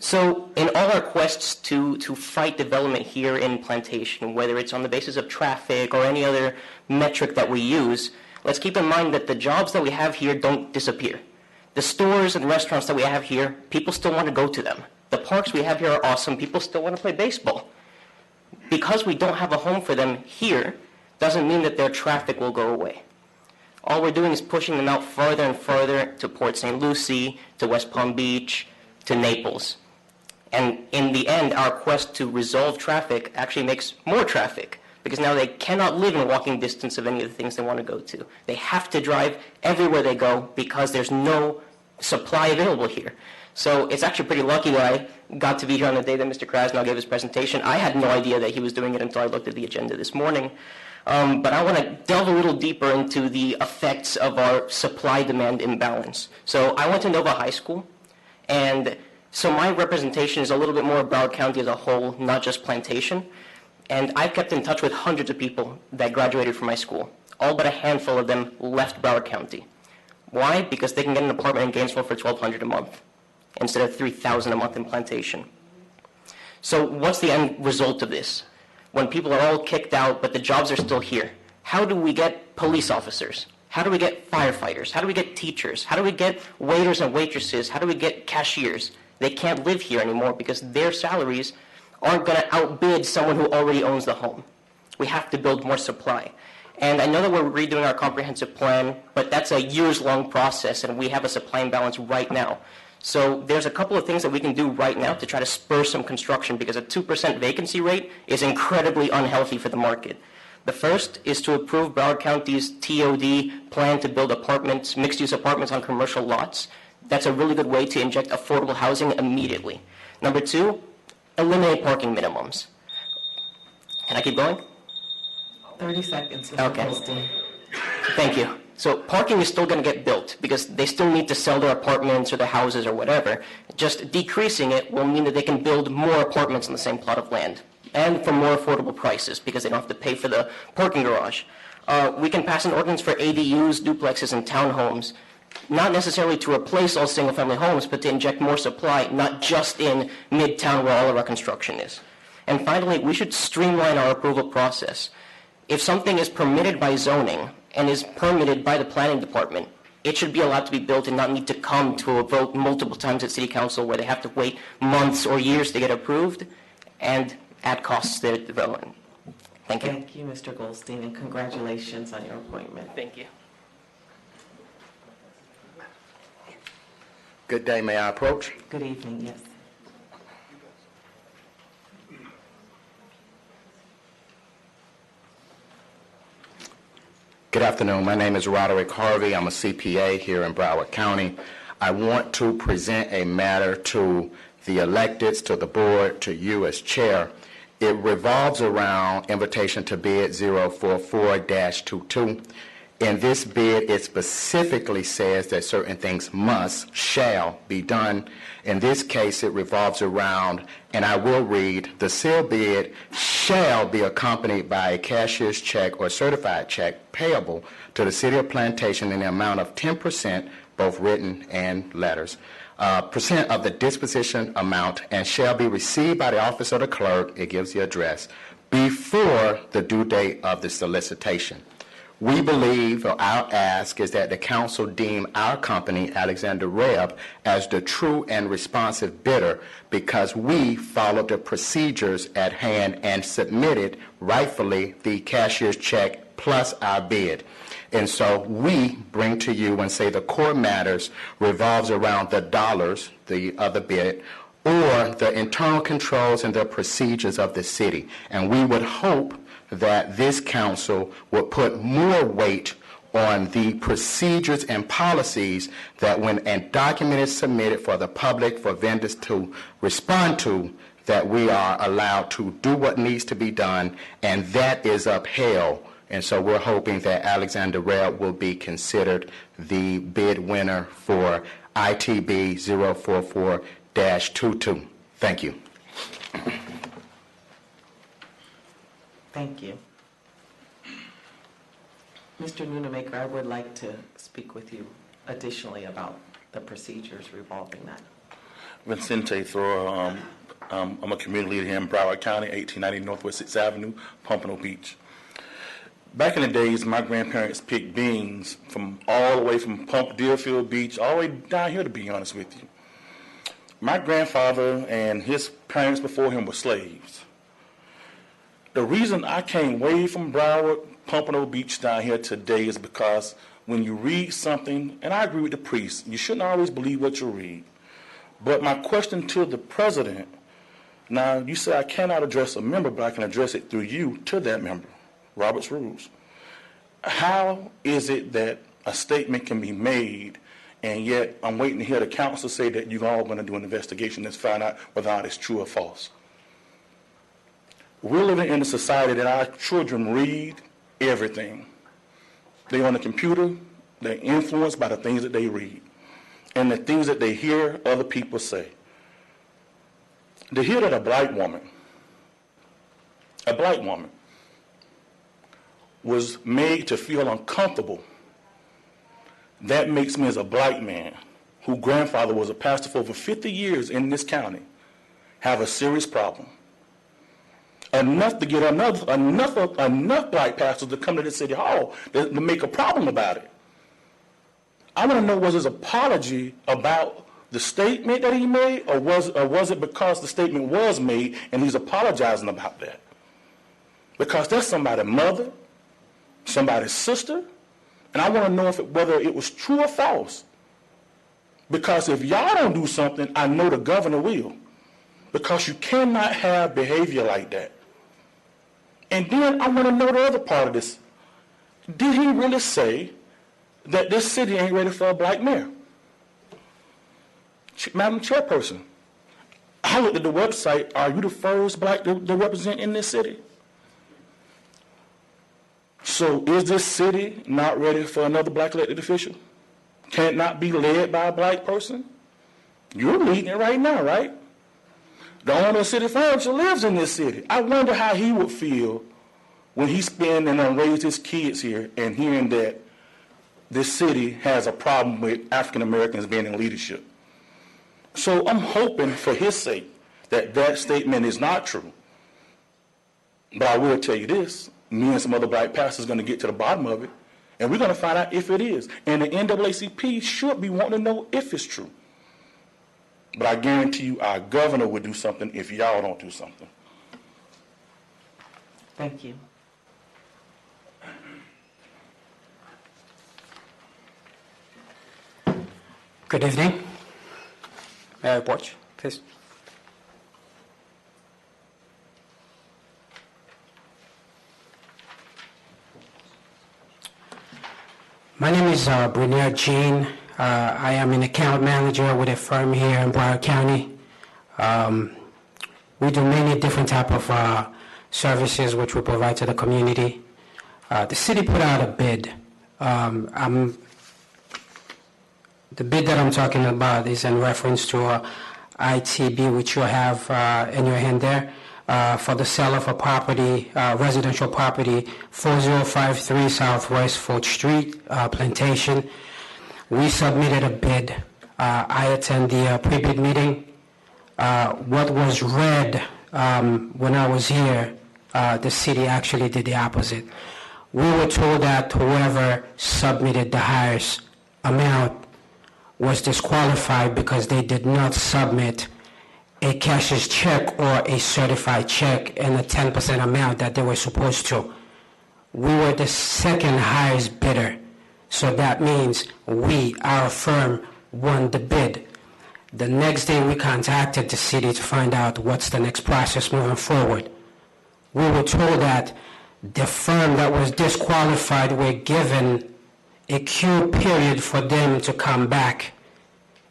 So in all our quests to fight development here in Plantation, whether it's on the basis of traffic or any other metric that we use, let's keep in mind that the jobs that we have here don't disappear. The stores and restaurants that we have here, people still want to go to them. The parks we have here are awesome. People still want to play baseball. Because we don't have a home for them here, doesn't mean that their traffic will go away. All we're doing is pushing them out farther and farther to Port St. Lucie, to West Palm Beach, to Naples. And in the end, our quest to resolve traffic actually makes more traffic, because now they cannot live in walking distance of any of the things they want to go to. They have to drive everywhere they go because there's no supply available here. So it's actually pretty lucky that I got to be here on the day that Mr. Krasnow gave his presentation. I had no idea that he was doing it until I looked at the agenda this morning. But I want to delve a little deeper into the effects of our supply-demand imbalance. So I went to Nova High School, and so my representation is a little bit more of Broward County as a whole, not just Plantation. And I've kept in touch with hundreds of people that graduated from my school. All but a handful of them left Broward County. Why? Because they can get an apartment in Gainesville for $1,200 a month instead of $3,000 a month in Plantation. So what's the end result of this? When people are all kicked out, but the jobs are still here, how do we get police officers? How do we get firefighters? How do we get teachers? How do we get waiters and waitresses? How do we get cashiers? They can't live here anymore because their salaries aren't going to outbid someone who already owns the home. We have to build more supply. And I know that we're redoing our comprehensive plan, but that's a years-long process, and we have a supply imbalance right now. So there's a couple of things that we can do right now to try to spur some construction, because a 2% vacancy rate is incredibly unhealthy for the market. The first is to approve Broward County's TOD plan to build apartments, mixed-use apartments on commercial lots. That's a really good way to inject affordable housing immediately. Number two, eliminate parking minimums. Can I keep going? 30 seconds, Mr. Okay. Goldstein. Thank you. So parking is still going to get built because they still need to sell their apartments or their houses or whatever. Just decreasing it will mean that they can build more apartments on the same plot of land and for more affordable prices because they don't have to pay for the parking garage. We can pass an ordinance for ADUs, duplexes, and townhomes, not necessarily to replace all single-family homes, but to inject more supply, not just in Midtown where all of our construction is. And finally, we should streamline our approval process. If something is permitted by zoning and is permitted by the planning department, it should be allowed to be built and not need to come to a vote multiple times at City Council where they have to wait months or years to get approved and add costs to their development. Thank you. Thank you, Mr. Goldstein, and congratulations on your appointment. Thank you. Good day, may I approach? Good evening, yes. Good afternoon. My name is Roderick Harvey. I'm a CPA here in Broward County. I want to present a matter to the electeds, to the board, to you as chair. It revolves around invitation to bid 044-22. In this bid, it specifically says that certain things shall be done. In this case, it revolves around, and I will read, the sealed bid shall be accompanied by a cashier's check or certified check payable to the City of Plantation in the amount of 10%, both written and letters, percent of the disposition amount, and shall be received by the office of the clerk, it gives the address, before the due date of the solicitation. We believe, or our ask, is that the council deem our company, Alexander Reb, as the true and responsive bidder because we followed the procedures at hand and submitted, rightfully, the cashier's check plus our bid. And so we bring to you and say the core matters revolves around the dollars, the other bid, or the internal controls and the procedures of the city. And we would hope that this council would put more weight on the procedures and policies that when a document is submitted for the public, for vendors to respond to, that we are allowed to do what needs to be done, and that is upheld. And so we're hoping that Alexander Rail will be considered the bid winner for ITB 044-22. Thank you. Thank you. Mr. Nunemaker, I would like to speak with you additionally about the procedures revolving that. Vincente Thrower, I'm a community leader here in Broward County, 1890 Northwest 6th Avenue, Pompano Beach. Back in the days, my grandparents picked beans from all the way from Deerfield Beach all the way down here, to be honest with you. My grandfather and his parents before him were slaves. The reason I came way from Broward, Pompano Beach down here today is because when you read something, and I agree with the priest, you shouldn't always believe what you read. But my question to the president, now you say I cannot address a member, but I can address it through you to that member. Robert's rules. How is it that a statement can be made, and yet I'm waiting to hear the council say that you're all going to do an investigation to find out whether or not it's true or false? We're living in a society that our children read everything. They're on the computer, they're influenced by the things that they read and the things that they hear other people say. To hear that a black woman was made to feel uncomfortable, that makes me, as a black man whose grandfather was a pastor for over 50 years in this county, have a serious problem. Enough to get enough black pastors to come to the city hall to make a problem about it. I want to know, was his apology about the statement that he made, or was it because the statement was made and he's apologizing about that? Because that's somebody's mother, somebody's sister, and I want to know whether it was true or false. Because if y'all don't do something, I know the governor will. Because you cannot have behavior like that. And then I want to know the other part of this. Did he really say that this city ain't ready for a black mayor? Madam Chairperson, I looked at the website. Are you the first black to represent in this city? So is this city not ready for another black elected official? Can it not be led by a black person? You're leading it right now, right? The owner of City Furniture lives in this city. I wonder how he would feel when he's spent and raised his kids here and hearing that this city has a problem with African Americans being in leadership. So I'm hoping for his sake that that statement is not true. But I will tell you this, me and some other black pastors are going to get to the bottom of it, and we're going to find out if it is. And the NAACP should be wanting to know if it's true. But I guarantee you our governor would do something if y'all don't do something. Thank you. Good evening. May I report, please? My name is Brunier Jean. I am an account manager with a firm here in Broward County. We do many different type of services which we provide to the community. The city put out a bid. The bid that I'm talking about is in reference to ITB, which you have in your hand there, for the sale of a property, residential property, 4053 Southwest 4th Street, Plantation. We submitted a bid. I attend the pre-bid meeting. What was read when I was here, the city actually did the opposite. We were told that whoever submitted the highest amount was disqualified because they did not submit a cashier's check or a certified check in the 10% amount that they were supposed to. We were the second highest bidder. So that means we, our firm, won the bid. The next day we contacted the city to find out what's the next process moving forward. We were told that the firm that was disqualified were given a queue period for them to come back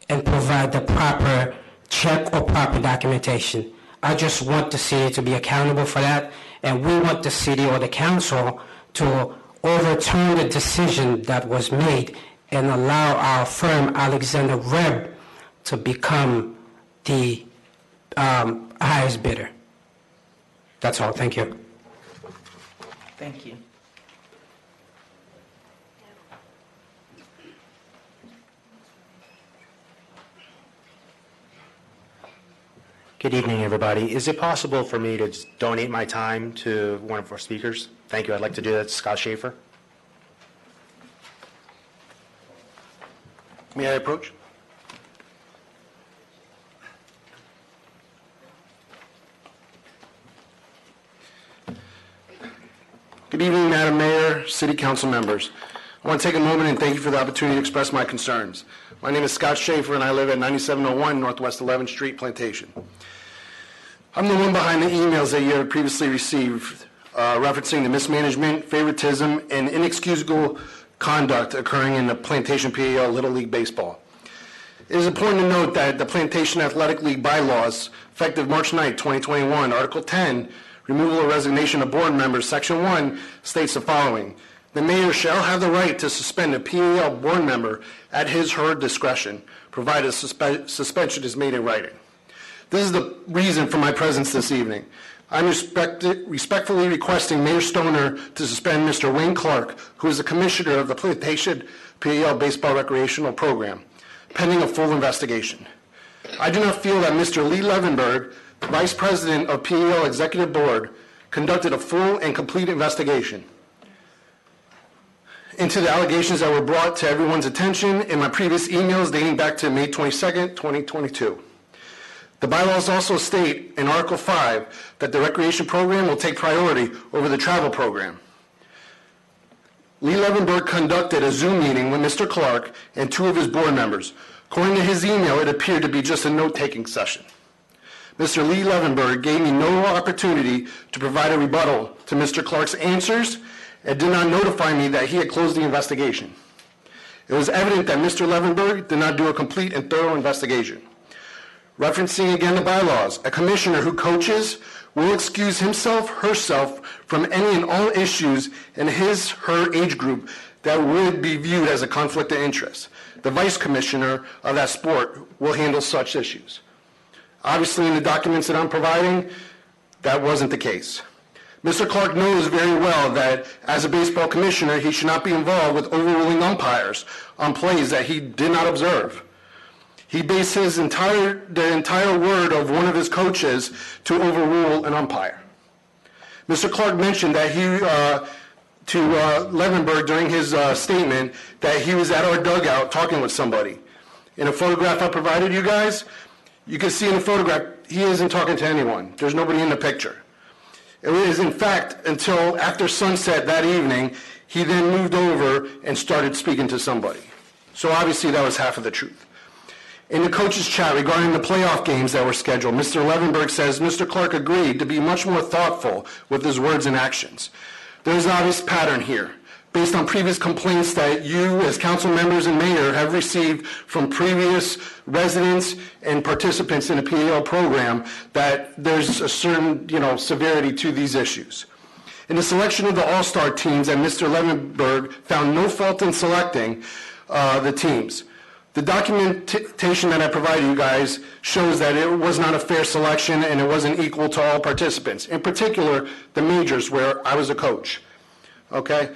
and provide the proper check or proper documentation. I just want the city to be accountable for that, and we want the city or the council to overturn the decision that was made and allow our firm, Alexander Webb, to become the highest bidder. That's all. Thank you. Thank you. Good evening, everybody. Is it possible for me to just donate my time to one of our speakers? Thank you. I'd like to do that to Scott Schaefer. May I approach? Good evening, Madam Mayor, City Council members. I want to take a moment and thank you for the opportunity to express my concerns. My name is Scott Schaefer, and I live at 9701 Northwest 11th Street, Plantation. I'm the one behind the emails that you have previously received referencing the mismanagement, favoritism, and inexcusable conduct occurring in the Plantation PAL Little League Baseball. It is important to note that the Plantation Athletic League bylaws, effective March 9, 2021, Article 10, removal or resignation of board members, Section 1, states the following. The mayor shall have the right to suspend a PAL board member at his or her discretion, provided suspension is made in writing. This is the reason for my presence this evening. I'm respectfully requesting Mayor Stoner to suspend Mr. Wayne Clark, who is the commissioner of the Plantation PAL Baseball Recreational Program, pending a full investigation. I do not feel that Mr. Lee Levenberg, Vice President of PAL Executive Board, conducted a full and complete investigation into the allegations that were brought to everyone's attention in my previous emails dating back to May 22nd, 2022. The bylaws also state in Article 5 that the recreation program will take priority over the travel program. Lee Levenberg conducted a Zoom meeting with Mr. Clark and two of his board members. According to his email, it appeared to be just a note-taking session. Mr. Lee Levenberg gave me no opportunity to provide a rebuttal to Mr. Clark's answers and did not notify me that he had closed the investigation. It was evident that Mr. Levenberg did not do a complete and thorough investigation. Referencing again the bylaws, a commissioner who coaches will excuse himself, herself from any and all issues in his, her age group that would be viewed as a conflict of interest. The vice commissioner of that sport will handle such issues. Obviously, in the documents that I'm providing, that wasn't the case. Mr. Clark knows very well that as a baseball commissioner, he should not be involved with overruling umpires on plays that he did not observe. He based the entire word of one of his coaches to overrule an umpire. Mr. Clark mentioned that to Levenberg during his statement that he was at our dugout talking with somebody. In a photograph I provided you guys, you can see in the photograph he isn't talking to anyone. There's nobody in the picture. It was, in fact, until after sunset that evening, he then moved over and started speaking to somebody. So obviously that was half of the truth. In the coaches' chat regarding the playoff games that were scheduled, Mr. Levenberg says Mr. Clark agreed to be much more thoughtful with his words and actions. There is an obvious pattern here, based on previous complaints that you as council members and mayor have received from previous residents and participants in the PAL program, that there's a certain, severity to these issues. In the selection of the all-star teams, that Mr. Levenberg found no fault in selecting the teams. The documentation that I provided you guys shows that it was not a fair selection and it wasn't equal to all participants. In particular, the majors where I was a coach. Okay?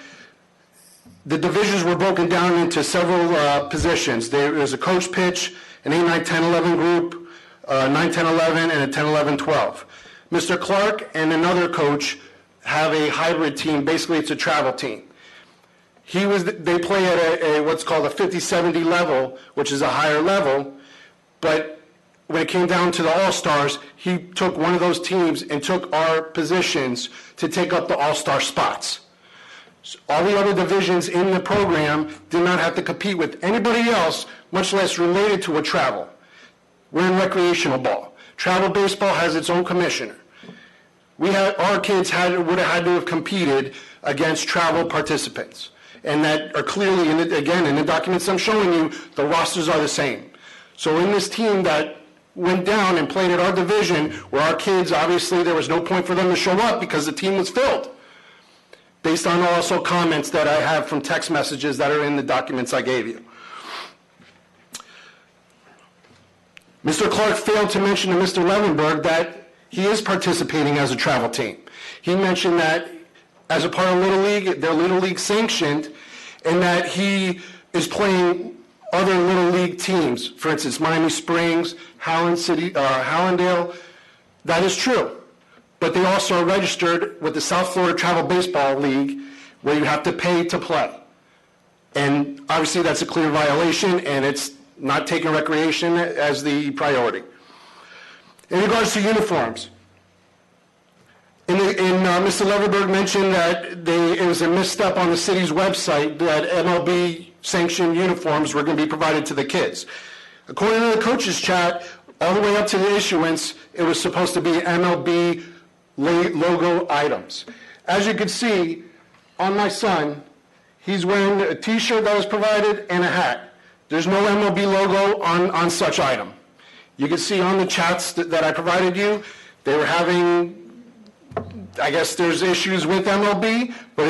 The divisions were broken down into several positions. There was a coach pitch, an 8, 9, 10, 11 group, 9, 10, 11, and a 10, 11, 12. Mr. Clark and another coach have a hybrid team. Basically, it's a travel team. They play at a what's called a 50-70 level, which is a higher level, but when it came down to the All-Stars, he took one of those teams and took our positions to take up the All-Star spots. So all the other divisions in the program did not have to compete with anybody else, much less related to a travel. We're in recreational ball. Travel baseball has its own commissioner. Our kids would have had to have competed against travel participants. And that are clearly, in the documents I'm showing you, the rosters are the same. So in this team that went down and played at our division, where our kids, obviously, there was no point for them to show up because the team was filled, based on also comments that I have from text messages that are in the documents I gave you. Mr. Clark failed to mention to Mr. Levenberg that he is participating as a travel team. He mentioned that as a part of Little League, they're Little League sanctioned, and that he is playing other Little League teams. For instance, Miami Springs, Hallandale. That is true. But they also are registered with the South Florida Travel Baseball League, where you have to pay to play. And obviously that's a clear violation, and it's not taking recreation as the priority. In regards to uniforms, Mr. Leverberg mentioned that it was a misstep on the city's website that MLB-sanctioned uniforms were going to be provided to the kids. According to the coaches' chat, all the way up to the issuance, it was supposed to be MLB logo items. As you can see, on my son, he's wearing a T-shirt that was provided and a hat. There's no MLB logo on such item. You can see on the chats that I provided you, they were having, I guess there's issues with MLB, but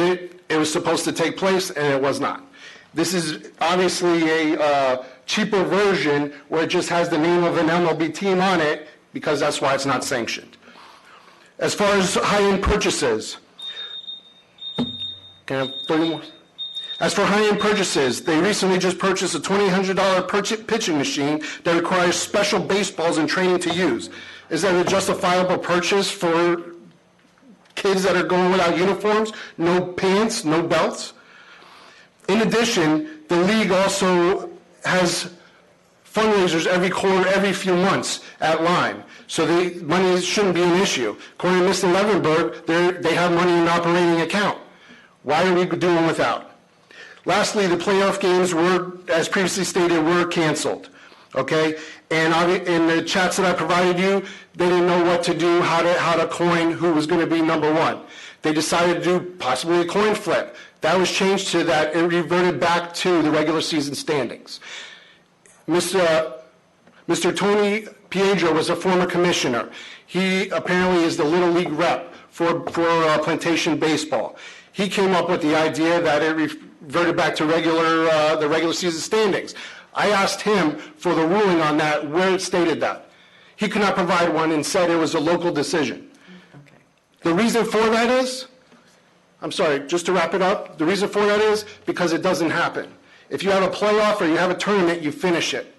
it was supposed to take place and it was not. This is obviously a cheaper version where it just has the name of an MLB team on it, because that's why it's not sanctioned. As far as high-end purchases, can I have 30 more? As for high-end purchases, they recently just purchased a $2,800 pitching machine that requires special baseballs and training to use. Is that a justifiable purchase for kids that are going without uniforms? No pants, no belts? In addition, the league also has fundraisers every quarter, every few months at Lime. So the money shouldn't be an issue. According to Mr. Levenberg, they have money in an operating account. Why are we doing without? Lastly, the playoff games were, as previously stated, were canceled. Okay? And in the chats that I provided you, they didn't know what to do, how to coin who was going to be number one. They decided to do possibly a coin flip. That was changed to that. It reverted back to the regular season standings. Mr. Tony Piedro was a former commissioner. He apparently is the Little League rep for Plantation Baseball. He came up with the idea that it reverted back to the regular season standings. I asked him for the ruling on that, where it stated that. He could not provide one and said it was a local decision. Okay. The reason for that is, I'm sorry, just to wrap it up, the reason for that is because it doesn't happen. If you have a playoff or you have a tournament, you finish it.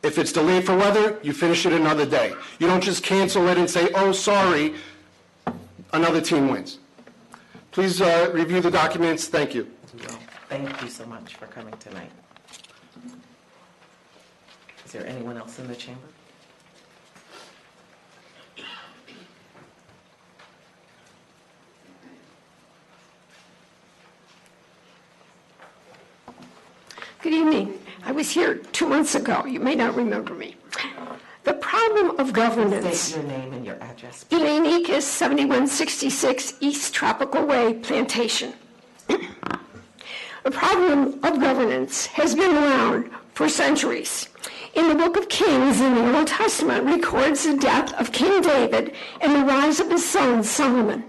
If it's delayed for weather, you finish it another day. You don't just cancel it and say, oh, sorry, another team wins. Please review the documents. Thank you. Well, thank you so much for coming tonight. Is there anyone else in the chamber? Good evening. I was here 2 months ago. You may not remember me. The problem of governance. State your name and your address. Elaine Ekus, 7166 East Tropical Way, Plantation. The problem of governance has been around for centuries. In the book of Kings in the Old Testament records the death of King David and the rise of his son Solomon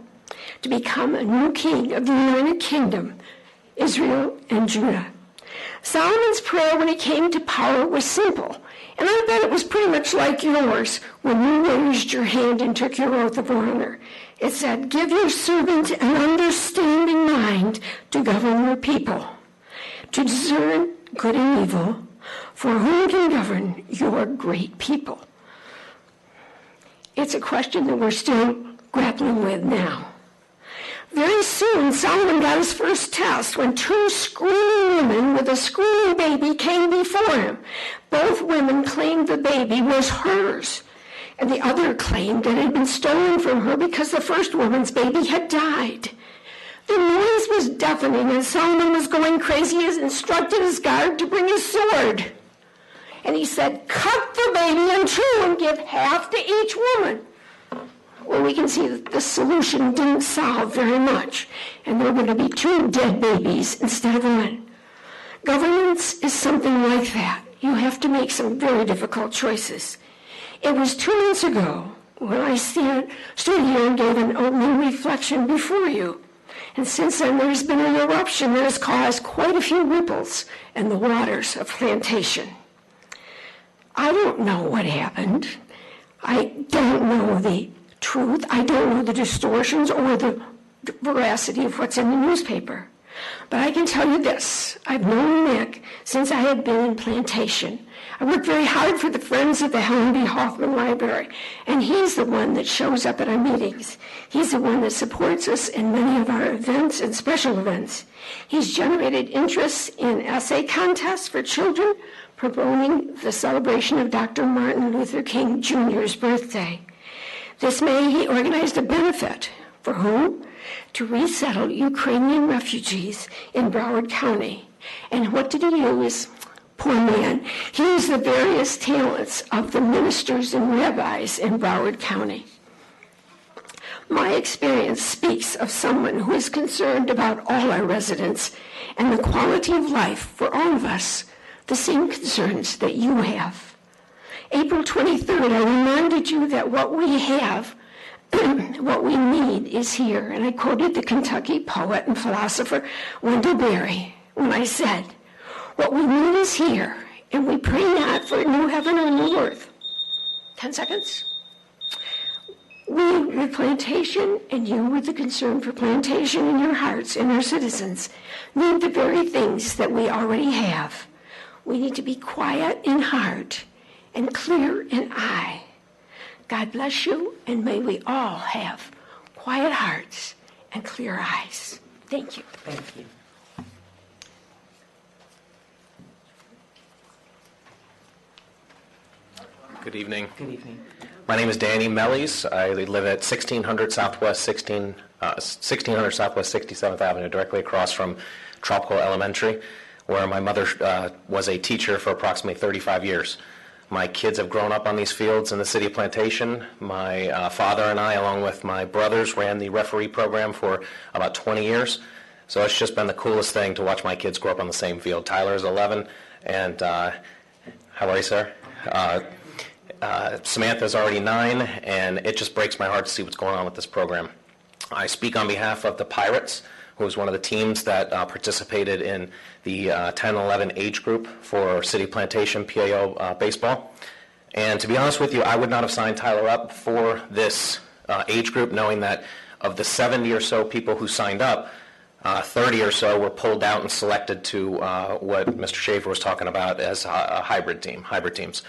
to become a new king of the United Kingdom, Israel and Judah. Solomon's prayer when he came to power was simple, and I bet it was pretty much like yours when you raised your hand and took your oath of honor. It said, give your servant an understanding mind to govern your people, to discern good and evil, for whom can govern your great people? It's a question that we're still grappling with now. Very soon, Solomon got his first test when 2 screaming women with a screaming baby came before him. Both women claimed the baby was hers, and the other claimed it had been stolen from her because the first woman's baby had died. The noise was deafening, and Solomon was going crazy. He instructed his guard to bring his sword. And he said, cut the baby in 2 and give half to each woman. Well, we can see that the solution didn't solve very much, and there were going to be 2 dead babies instead of 1. Governance is something like that. You have to make some very difficult choices. It was 2 months ago when I stood here and gave an opening reflection before you. And since then, there's been an eruption that has caused quite a few ripples in the waters of Plantation. I don't know what happened. I don't know the truth. I don't know the distortions or the veracity of what's in the newspaper. But I can tell you this. I've known Nick since I have been in Plantation. I work very hard for the Friends of the Helen B. Hoffman Library, and he's the one that shows up at our meetings. He's the one that supports us in many of our events and special events. He's generated interest in essay contests for children, promoting the celebration of Dr. Martin Luther King Jr.'s birthday. This May, he organized a benefit. For whom? To resettle Ukrainian refugees in Broward County. And what did he use? Poor man. He used the various talents of the ministers and rabbis in Broward County. My experience speaks of someone who is concerned about all our residents and the quality of life for all of us, the same concerns that you have. April 23rd, I reminded you that what we have, what we need is here. And I quoted the Kentucky poet and philosopher Wendell Berry when I said, what we need is here, and we pray not for a new heaven or new earth. 10 seconds. We, with Plantation, and you with the concern for Plantation in your hearts and our citizens, need the very things that we already have. We need to be quiet in heart and clear in eye. God bless you, and may we all have quiet hearts and clear eyes. Thank you. Thank you. Good evening. Good evening. My name is Danny Mellies. I live at 1600 Southwest 67th Avenue, directly across from Tropical Elementary, where my mother was a teacher for approximately 35 years. My kids have grown up on these fields in the city of Plantation. My father and I, along with my brothers, ran the referee program for about 20 years. So it's just been the coolest thing to watch my kids grow up on the same field. Tyler is 11, and how are you, sir? Samantha's already 9, and it just breaks my heart to see what's going on with this program. I speak on behalf of the Pirates, who was one of the teams that participated in the 10-11 age group for City Plantation PAO baseball. And to be honest with you, I would not have signed Tyler up for this age group, knowing that of the 70 or so people who signed up, 30 or so were pulled out and selected to what Mr. Schaefer was talking about as a hybrid teams.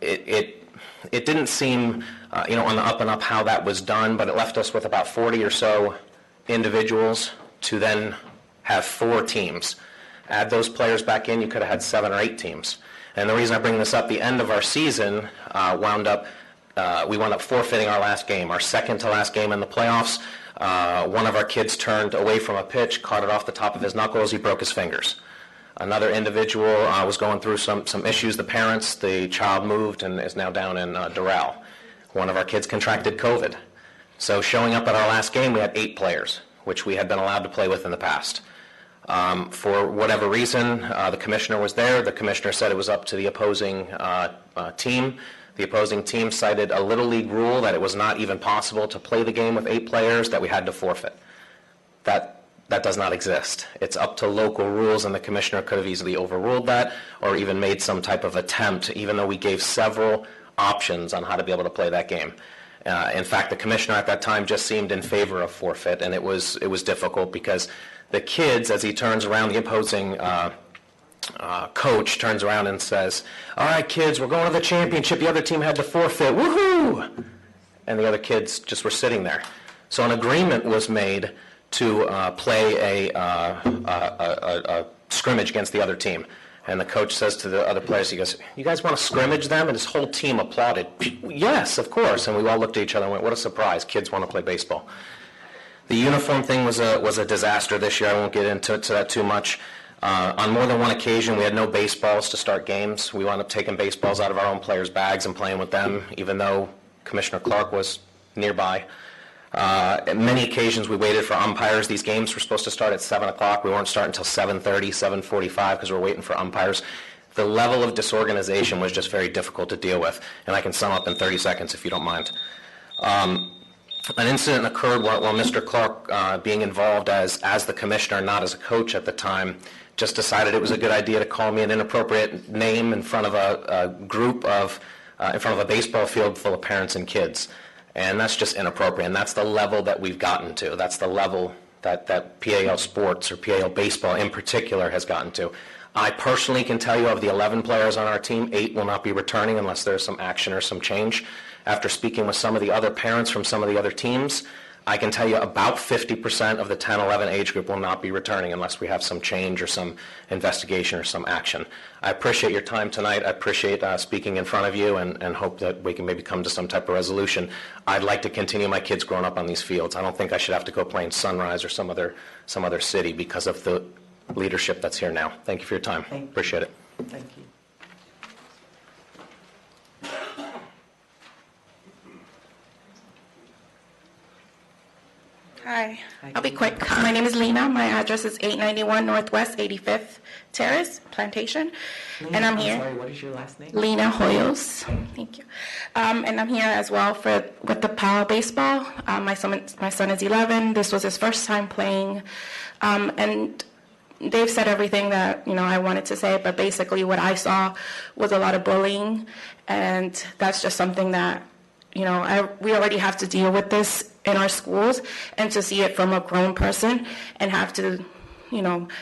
It didn't seem, on the up and up how that was done, but it left us with about 40 or so individuals to then have 4 teams. Add those players back in, you could have had 7 or 8 teams. And the reason I bring this up, the end of our season we wound up forfeiting our last game, our second to last game in the playoffs. One of our kids turned away from a pitch, caught it off the top of his knuckles, he broke his fingers. Another individual was going through some issues. The child moved and is now down in Doral. One of our kids contracted COVID. So showing up at our last game, we had 8 players, which we had been allowed to play with in the past. For whatever reason, the commissioner was there. The commissioner said it was up to the opposing team. The opposing team cited a Little League rule that it was not even possible to play the game with 8 players, that we had to forfeit. That does not exist. It's up to local rules, and the commissioner could have easily overruled that or even made some type of attempt, even though we gave several options on how to be able to play that game. In fact, the commissioner at that time just seemed in favor of forfeit, and it was difficult because the kids, as he turns around, the opposing coach turns around and says, "All right, kids, we're going to the championship. The other team had to forfeit. Woohoo!" And the other kids just were sitting there. So an agreement was made to play a scrimmage against the other team. And the coach says to the other players, he goes, "You guys want to scrimmage them?" And his whole team applauded. "Yes, of course." And we all looked at each other and went, "What a surprise. Kids want to play baseball." The uniform thing was a disaster this year. I won't get into that too much. On more than one occasion, we had no baseballs to start games. We wound up taking baseballs out of our own players' bags and playing with them, even though Commissioner Clark was nearby. At many occasions, we waited for umpires. These games were supposed to start at 7 o'clock. We weren't starting until 7:30, 7:45 because we were waiting for umpires. The level of disorganization was just very difficult to deal with, and I can sum up in 30 seconds if you don't mind. An incident occurred while Mr. Clark, being involved as the commissioner, not as a coach at the time, just decided it was a good idea to call me an inappropriate name in front of in front of a baseball field full of parents and kids. And that's just inappropriate, and that's the level that we've gotten to. That's the level that PAL sports, or PAL baseball in particular, has gotten to. I personally can tell you of the 11 players on our team, 8 will not be returning unless there's some action or some change. After speaking with some of the other parents from some of the other teams, I can tell you about 50% of the 10-11 age group will not be returning unless we have some change or some investigation or some action. I appreciate your time tonight. I appreciate speaking in front of you and hope that we can maybe come to some type of resolution. I'd like to continue my kids growing up on these fields. I don't think I should have to go play in Sunrise or some other city because of the leadership that's here now. Thank you for your time. Appreciate it. Thank you. Hi, I'll be quick. My name is Lena. My address is 891 Northwest 85th Terrace, Plantation. Lena, And I'm here. Sorry, what is your last name? Lena Hoyos. Thank you. And I'm here as well with the PAL baseball. My son is 11. This was his first time playing. And Dave said everything that I wanted to say, but basically what I saw was a lot of bullying, and that's just something that we already have to deal with this in our schools, and to see it from a grown person and have to,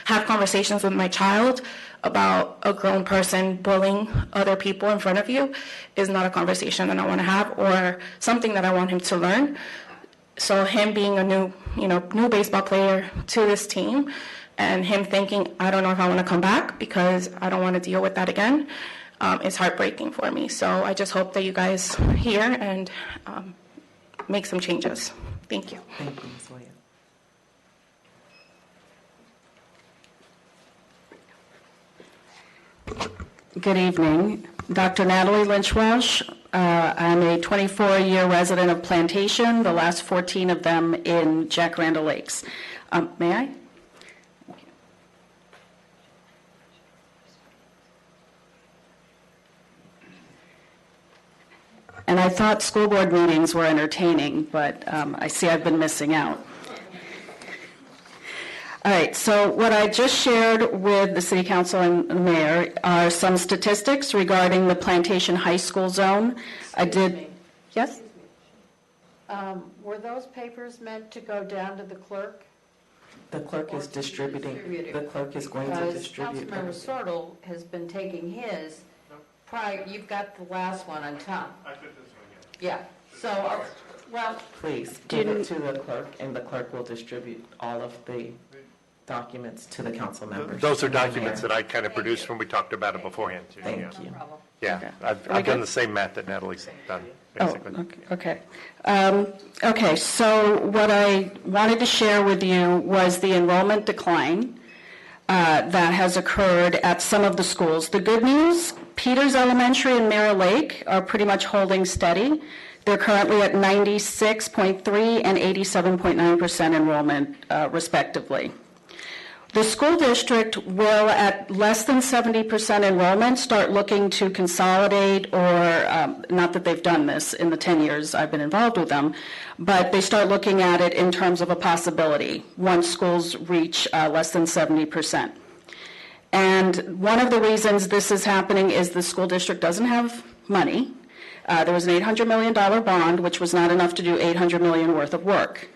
have conversations with my child about a grown person bullying other people in front of you is not a conversation that I want to have or something that I want him to learn. So him being a new baseball player to this team, and him thinking, I don't know if I want to come back because I don't want to deal with that again, is heartbreaking for me. So I just hope that you guys hear and make some changes. Thank you. Thank you, Ms. Williams. Good evening. Dr. Natalie Lynch-Welsh. I'm a 24-year resident of Plantation, the last 14 of them in Jacaranda Lakes. May I? And I thought school board meetings were entertaining, but I see I've been missing out. All right, so what I just shared with the City Council and the Mayor are some statistics regarding the Plantation High School zone. I did, yes? Were those papers meant to go down to the clerk? The clerk is distributing. The clerk is going to distribute. Councilmember Sortle has been taking his prior. You've got the last one on top. I took this one, yeah. Yeah. So, well, Please give it to the clerk, and the clerk will distribute all of the documents to the council members. Those are documents that I kind of produced when we talked about it beforehand, too. Thank Yeah. you. Yeah, I've done the same math that Natalie's done, basically. Oh, okay. Okay, so what I wanted to share with you was the enrollment decline that has occurred at some of the schools. The good news, Peters Elementary and Mirror Lake are pretty much holding steady. They're currently at 96.3 and 87.9% enrollment, respectively. The school district will, at less than 70% enrollment, start looking to consolidate, or not that they've done this in the 10 years I've been involved with them, but they start looking at it in terms of a possibility once schools reach less than 70%. And one of the reasons this is happening is the school district doesn't have money. There was an $800 million bond, which was not enough to do $800 million worth of work.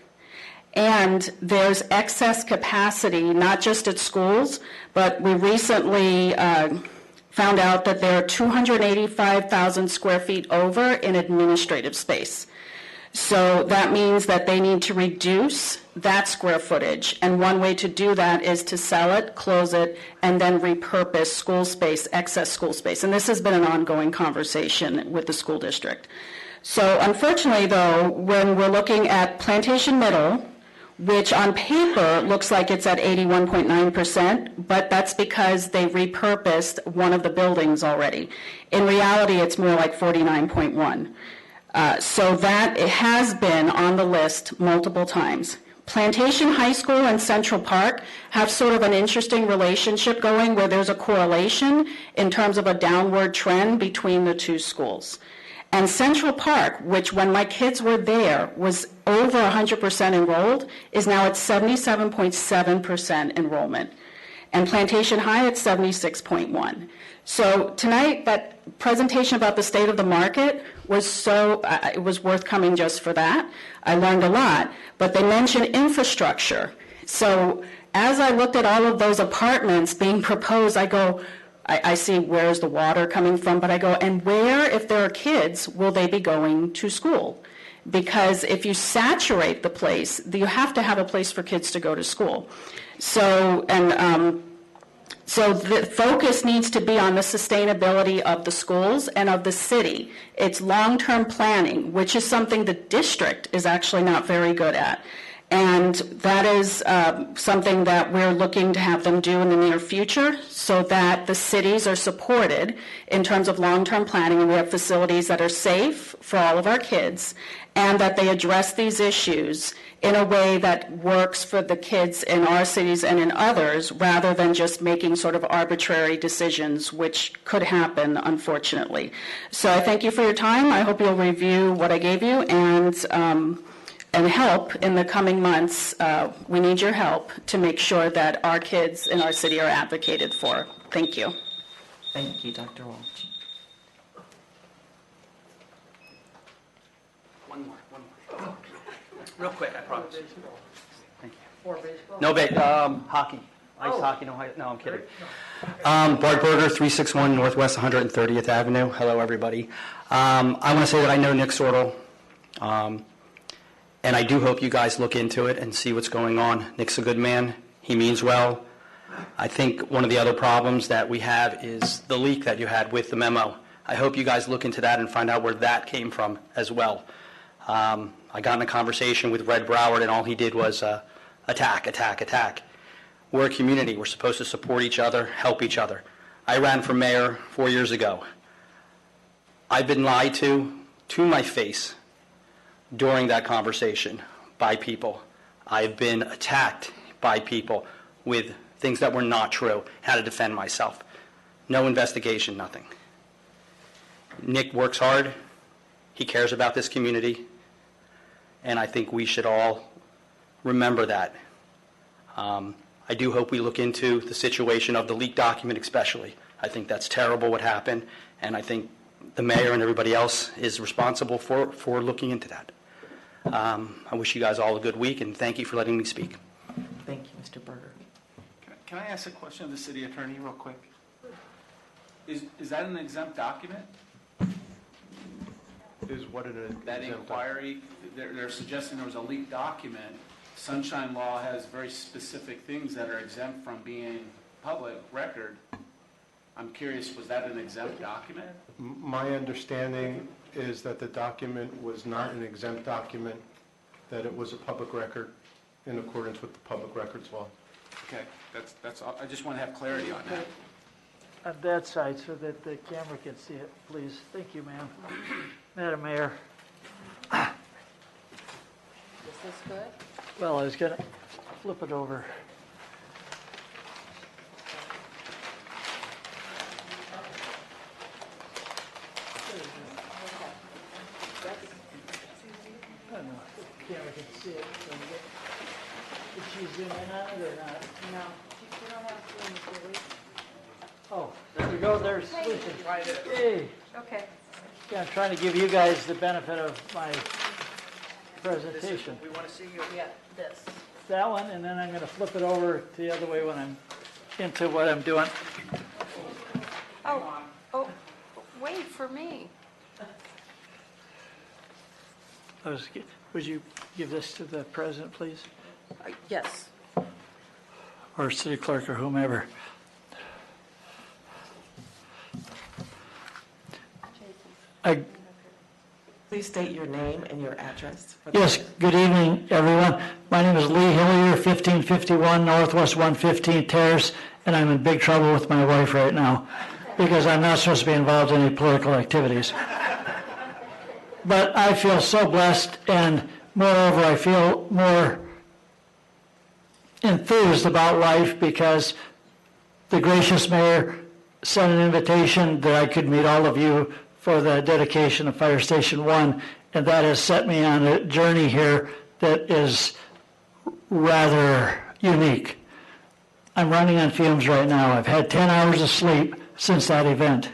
And there's excess capacity, not just at schools, but we recently found out that there are 285,000 square feet over in administrative space. So that means that they need to reduce that square footage. And one way to do that is to sell it, close it, and then repurpose school space, excess school space. And this has been an ongoing conversation with the school district. So unfortunately, though, when we're looking at Plantation Middle, which on paper looks like it's at 81.9%, but that's because they repurposed one of the buildings already. In reality, it's more like 49.1. So that it has been on the list multiple times. Plantation High School and Central Park have sort of an interesting relationship going where there's a correlation in terms of a downward trend between the two schools. And Central Park, which when my kids were there was over 100% enrolled, is now at 77.7% enrollment. And Plantation High at 76.1. So tonight, that presentation about the state of the market was it was worth coming just for that. I learned a lot, but they mentioned infrastructure. So as I looked at all of those apartments being proposed, I see where's the water coming from, but I go, and where, if there are kids, will they be going to school? Because if you saturate the place, you have to have a place for kids to go to school. So the focus needs to be on the sustainability of the schools and of the city. It's long-term planning, which is something the district is actually not very good at. And that is something that we're looking to have them do in the near future so that the cities are supported in terms of long-term planning and we have facilities that are safe for all of our kids and that they address these issues in a way that works for the kids in our cities and in others rather than just making sort of arbitrary decisions, which could happen, unfortunately. So I thank you for your time. I hope you'll review what I gave you and help in the coming months. We need your help to make sure that our kids in our city are advocated for. Thank you. Thank you, Dr. Walsh. One more. Real quick, I promise. Thank you. Hockey. Ice hockey, no, I'm kidding. Bart Berger, 361 Northwest 130th Avenue. Hello, everybody. I want to say that I know Nick Sortle, and I do hope you guys look into it and see what's going on. Nick's a good man. He means well. I think one of the other problems that we have is the leak that you had with the memo. I hope you guys look into that and find out where that came from as well. I got in a conversation with Red Broward, and all he did was attack. We're a community. We're supposed to support each other, help each other. I ran for mayor 4 years ago. I've been lied to my face during that conversation by people. I've been attacked by people with things that were not true, how to defend myself. No investigation, nothing. Nick works hard. He cares about this community. And I think we should all remember that. I do hope we look into the situation of the leaked document especially. I think that's terrible what happened, and I think the mayor and everybody else is responsible for looking into that. I wish you guys all a good week, and thank you for letting me speak. Thank you, Mr. Berger. Can I ask a question of the city attorney real quick? Is that an exempt document? Is what it is. That inquiry, they're suggesting there was a leaked document. Sunshine Law has very specific things that are exempt from being public record. I'm curious, was that an exempt document? My understanding is that the document was not an exempt document, that it was a public record in accordance with the public records law. Okay, that's all. I just want to have clarity on that. On that side so that the camera can see it, please. Thank you, ma'am. Madam Mayor. Is this good? Well, I was going to flip it over. I don't know if the camera can see it. Did she zoom in on it or not? No. You don't have to zoom, do we? Oh, there we go. There's the solution. Hey. Okay. Yeah, I'm trying to give you guys the benefit of my presentation. We want to see you. Yeah, this. That one, and then I'm going to flip it over the other way when I'm into what I'm doing. Oh, wait for me. Would you give this to the president, please? Yes. Or city clerk or whomever. Please state your name and your address. Yes, good evening, everyone. My name is Lee Hillier, 1551 Northwest 115th Terrace, and I'm in big trouble with my wife right now because I'm not supposed to be involved in any political activities. But I feel so blessed, and moreover, I feel more enthused about life because the gracious mayor sent an invitation that I could meet all of you for the dedication of Fire Station 1, and that has set me on a journey here that is rather unique. I'm running on fumes right now. I've had 10 hours of sleep since that event.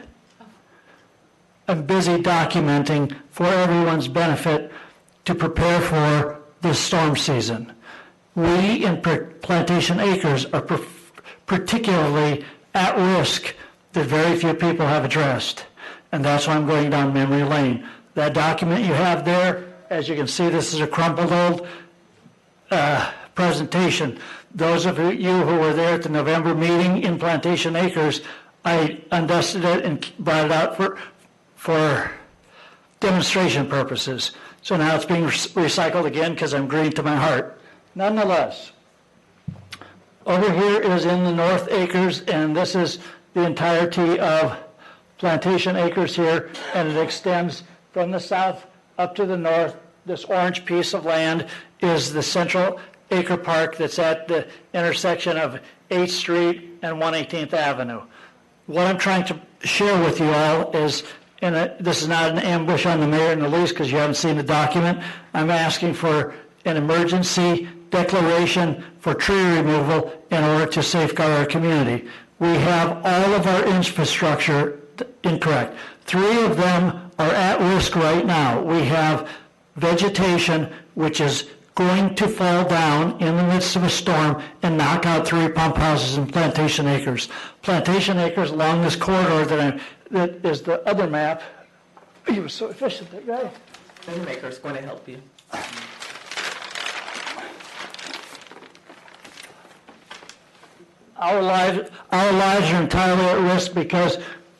I'm busy documenting for everyone's benefit to prepare for this storm season. We in Plantation Acres are particularly at risk that very few people have addressed. And that's why I'm going down memory lane. That document you have there, as you can see, this is a crumpled old presentation. Those of you who were there at the November meeting in Plantation Acres, I undusted it and brought it out for demonstration purposes. So now it's being recycled again because I'm grieved to my heart. Nonetheless, over here is in the North Acres, and this is the entirety of Plantation Acres here, and it extends from the south up to the north. This orange piece of land is the Central Acre Park that's at the intersection of 8th Street and 118th Avenue. What I'm trying to share with you all is, and this is not an ambush on the mayor in the least because you haven't seen the document, I'm asking for an emergency declaration for tree removal in order to safeguard our community. We have all of our infrastructure incorrect. 3 of them are at risk right now. We have vegetation which is going to fall down in the midst of a storm and knock out 3 pump houses in Plantation Acres. Plantation Acres along this corridor that is the other map. He was so efficient, that guy. Filmmaker's going to help you. Our lives are entirely at risk because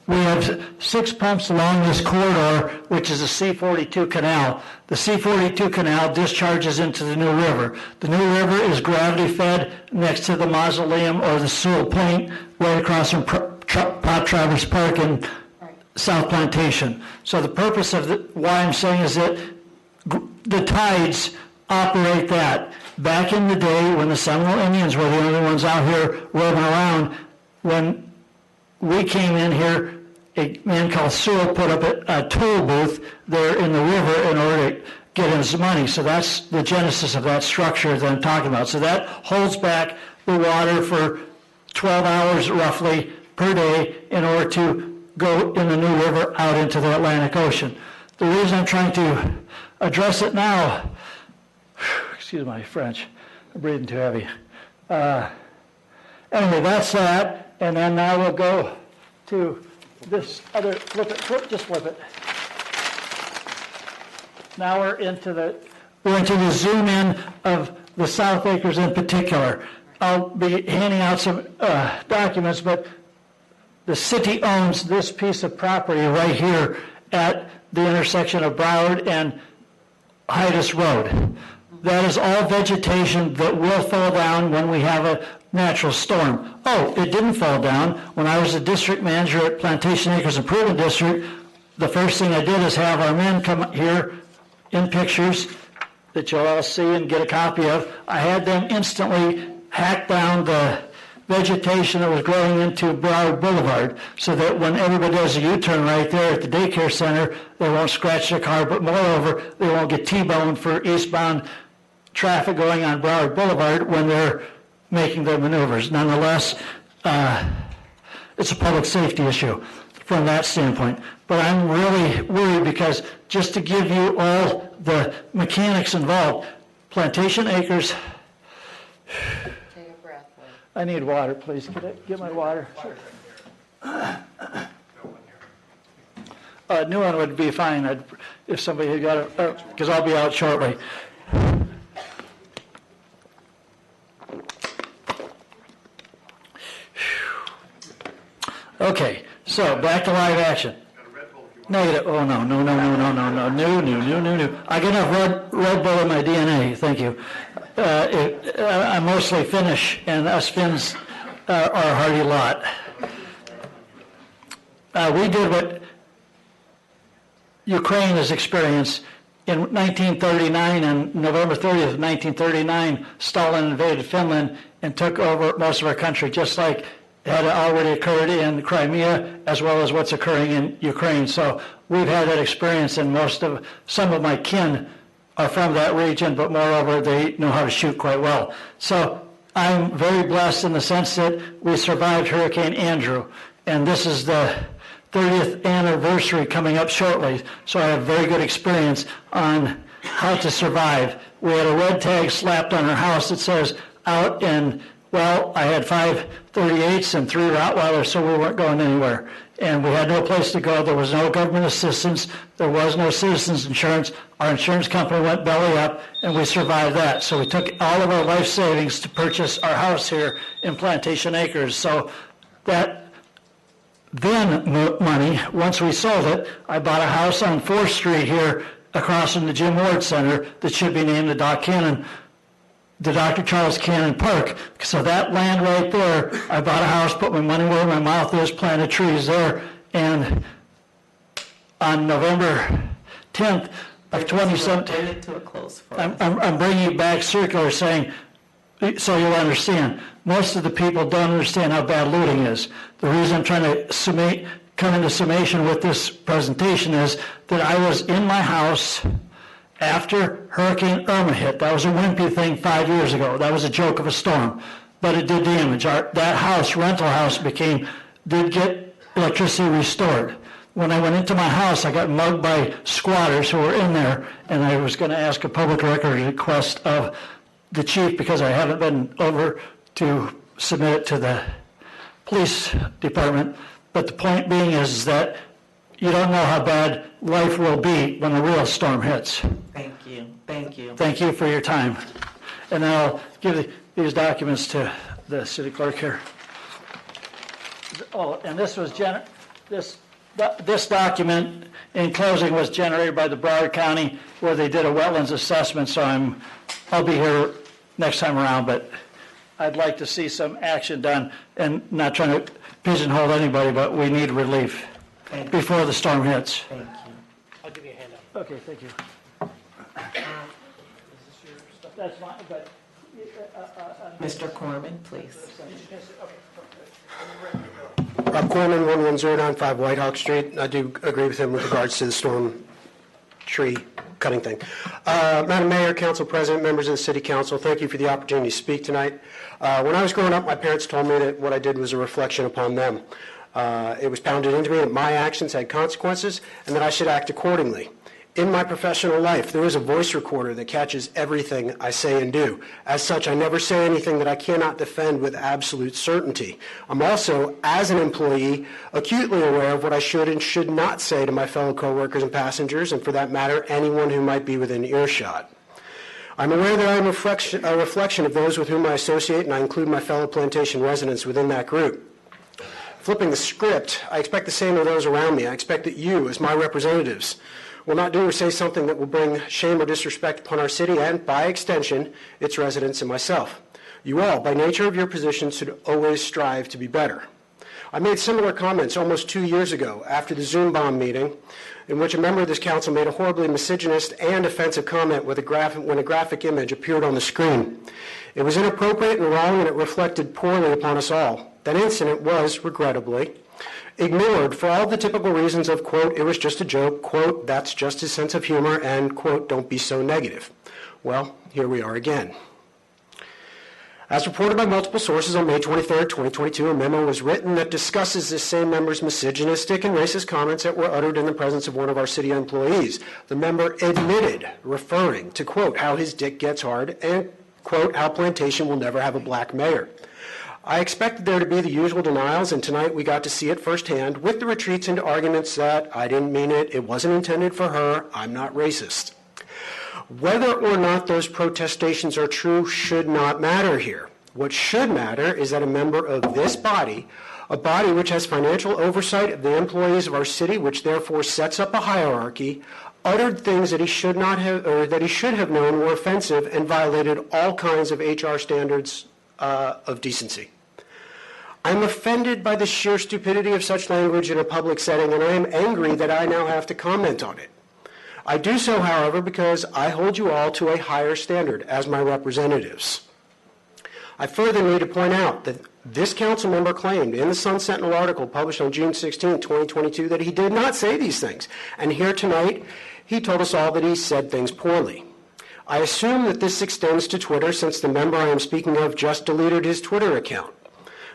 we have 6 pumps along this corridor, which is the C-42 canal. The C-42 canal discharges into the New River. The New River is gravity fed next to the mausoleum or the Sewell Point right across from Pot Travers Park in South Plantation. So the purpose of why I'm saying is that the tides operate that. Back in the day when the Seminole Indians were the only ones out here roaming around, when we came in here, a man called Sewell put up a toll booth there in the river in order to get his money. So that's the genesis of that structure that I'm talking about. So that holds back the water for 12 hours roughly per day in order to go in the New River out into the Atlantic Ocean. The reason I'm trying to address it now, excuse my French, I'm breathing too heavy. Anyway, that's that, and then now we'll go to this other, just flip it. Now we're into the zoom in of the South Acres in particular. I'll be handing out some documents, but the city owns this piece of property right here at the intersection of Broward and Hydas Road. That is all vegetation that will fall down when we have a natural storm. Oh, it didn't fall down. When I was the district manager at Plantation Acres Improvement District, the first thing I did is have our men come here in pictures that you'll all see and get a copy of. I had them instantly hack down the vegetation that was growing into Broward Boulevard so that when everybody does a U-turn right there at the daycare center, they won't scratch their car, but moreover, they won't get T-boned for eastbound traffic going on Broward Boulevard when they're making their maneuvers. Nonetheless, it's a public safety issue from that standpoint. But I'm really worried because just to give you all the mechanics involved, Plantation Acres. Take a breath, Lee. I need water, please. Could I get my water? Sure. A new one would be fine if somebody had got it, because I'll be out shortly. Okay, so back to live action. Negative. Oh, no. New. I get enough Red Bull in my DNA. Thank you. I'm mostly Finnish, and us Finns are a hardy lot. We did what Ukraine has experienced in 1939, on November 30th of 1939, Stalin invaded Finland and took over most of our country, just like had already occurred in Crimea, as well as what's occurring in Ukraine. So we've had that experience, and some of my kin are from that region, but moreover, they know how to shoot quite well. So I'm very blessed in the sense that we survived Hurricane Andrew, and this is the 30th anniversary coming up shortly, so I have very good experience on how to survive. We had a red tag slapped on our house that says out in, well, I had 5 .38s and 3 Rottweilers, so we weren't going anywhere. And we had no place to go. There was no government assistance. There was no citizens insurance. Our insurance company went belly up, and we survived that. So we took all of our life savings to purchase our house here in Plantation Acres. So that then money, once we sold it, I bought a house on 4th Street here across from the Jim Ward Center that should be named the Dr. Charles Cannon Park. So that land right there, I bought a house, put my money where my mouth is, planted trees there, and on November 10th of 2017, Bring it to a close for us. I'm bringing it back circular saying, so you'll understand, most of the people don't understand how bad looting is. The reason I'm trying to come into summation with this presentation is that I was in my house after Hurricane Irma hit. That was a wimpy thing 5 years ago. That was a joke of a storm, but it did damage. That house, rental house, did get electricity restored. When I went into my house, I got mugged by squatters who were in there, and I was going to ask a public record request of the chief because I haven't been over to submit it to the police department. But the point being is that you don't know how bad life will be when a real storm hits. Thank you. Thank you. Thank you for your time. And I'll give these documents to the city clerk here. Oh, and this was this document in closing was generated by the Broward County where they did a wetlands assessment. So I'll be here next time around, but I'd like to see some action done, and not trying to pigeonhole anybody, but we need relief before the storm hits. Thank you. I'll give you a handout. Okay, thank you. That's fine, but... Mr. Corman, please. Rob Corman, 11095 White Hawk Street. I do agree with him with regards to the storm tree cutting thing. Madam Mayor, Council President, members of the City Council, thank you for the opportunity to speak tonight. When I was growing up, my parents told me that what I did was a reflection upon them. It was pounded into me that my actions had consequences and that I should act accordingly. In my professional life, there is a voice recorder that catches everything I say and do. As such, I never say anything that I cannot defend with absolute certainty. I'm also, as an employee, acutely aware of what I should and should not say to my fellow coworkers and passengers, and for that matter, anyone who might be within earshot. I'm aware that I am a reflection of those with whom I associate, and I include my fellow Plantation residents within that group. Flipping the script, I expect the same of those around me. I expect that you, as my representatives, will not do or say something that will bring shame or disrespect upon our city and, by extension, its residents and myself. You all, by nature of your positions, should always strive to be better. I made similar comments almost 2 years ago after the Zoom bomb meeting, in which a member of this council made a horribly misogynist and offensive comment when a graphic image appeared on the screen. It was inappropriate and wrong, and it reflected poorly upon us all. That incident was, regrettably, ignored for all the typical reasons of, quote, it was just a joke, quote, that's just his sense of humor, and, quote, don't be so negative. Well, here we are again. As reported by multiple sources on May 23, 2022, a memo was written that discusses this same member's misogynistic and racist comments that were uttered in the presence of one of our city employees. The member admitted, referring to, quote, how his dick gets hard, and, quote, how Plantation will never have a black mayor. I expected there to be the usual denials, and tonight we got to see it firsthand with the retreats into arguments that I didn't mean it, it wasn't intended for her, I'm not racist. Whether or not those protestations are true should not matter here. What should matter is that a member of this body, a body which has financial oversight of the employees of our city, which therefore sets up a hierarchy, uttered things that he should not have, or that he should have known were offensive and violated all kinds of HR standards of decency. I'm offended by the sheer stupidity of such language in a public setting, and I am angry that I now have to comment on it. I do so, however, because I hold you all to a higher standard as my representatives. I further need to point out that this council member claimed in the Sun Sentinel article published on June 16, 2022, that he did not say these things. And here tonight, he told us all that he said things poorly. I assume that this extends to Twitter, since the member I am speaking of just deleted his Twitter account.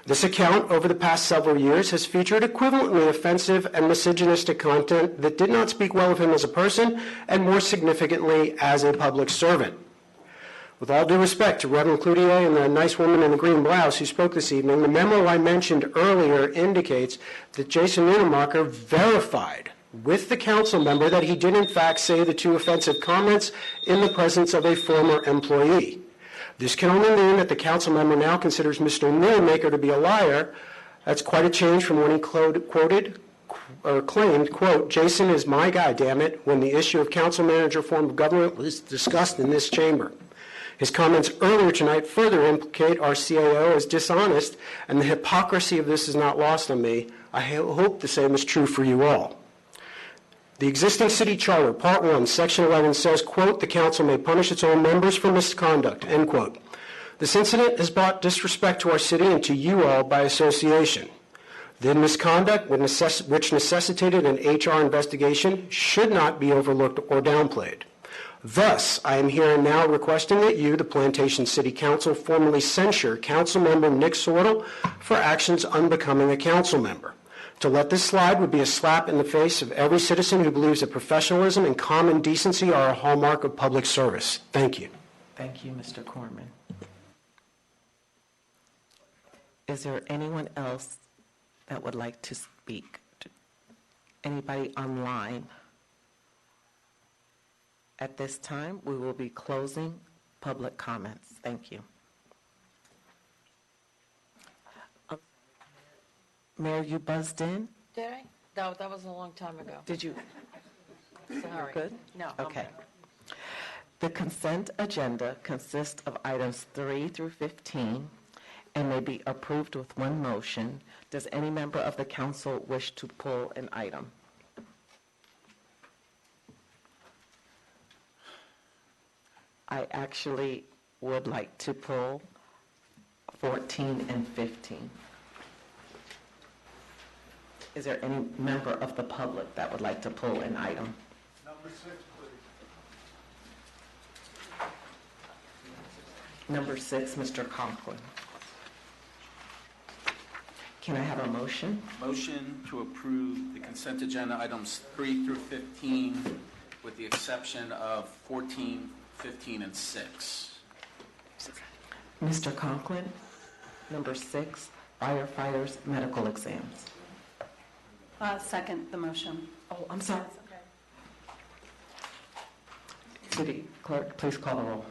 This account, over the past several years, has featured equivalently offensive and misogynistic content that did not speak well of him as a person, and more significantly, as a public servant. With all due respect to Reverend Cloutier and the nice woman in the green blouse who spoke this evening, the memo I mentioned earlier indicates that Jason Nunemacher verified with the council member that he did in fact say the two offensive comments in the presence of a former employee. This can only mean that the council member now considers Mr. Nunemacher to be a liar. That's quite a change from when he claimed, quote, "Jason is my guy, damn it," when the issue of council manager form of government was discussed in this chamber. His comments earlier tonight further implicate our CAO as dishonest, and the hypocrisy of this is not lost on me. I hope the same is true for you all. The existing city charter, Part 1, Section 11 says, quote, "The council may punish its own members for misconduct," end quote. This incident has brought disrespect to our city and to you all by association. The misconduct, which necessitated an HR investigation, should not be overlooked or downplayed. Thus, I am here now requesting that you, the Plantation City Council, formally censure Councilmember Nick Sorrell for actions unbecoming a council member. To let this slide would be a slap in the face of every citizen who believes that professionalism and common decency are a hallmark of public service. Thank you. Thank you, Mr. Corman. Is there anyone else that would like to speak? Anybody online? At this time, we will be closing public comments. Thank you. Mayor, you buzzed in? Did I? No, that was a long time ago. Did you? Sorry. Good? No. Okay. The consent agenda consists of items 3 through 15 and may be approved with one motion. Does any member of the council wish to pull an item? I actually would like to pull 14 and 15. Is there any member of the public that would like to pull an item? Number 6, please. Number 6, Mr. Conklin. Can I have a motion? Motion to approve the consent agenda items 3 through 15 with the exception of 14, 15, and 6. Mr. Conklin. Number 6, firefighters' medical exams. Second the motion. Oh, I'm sorry. City Clerk, please call the roll.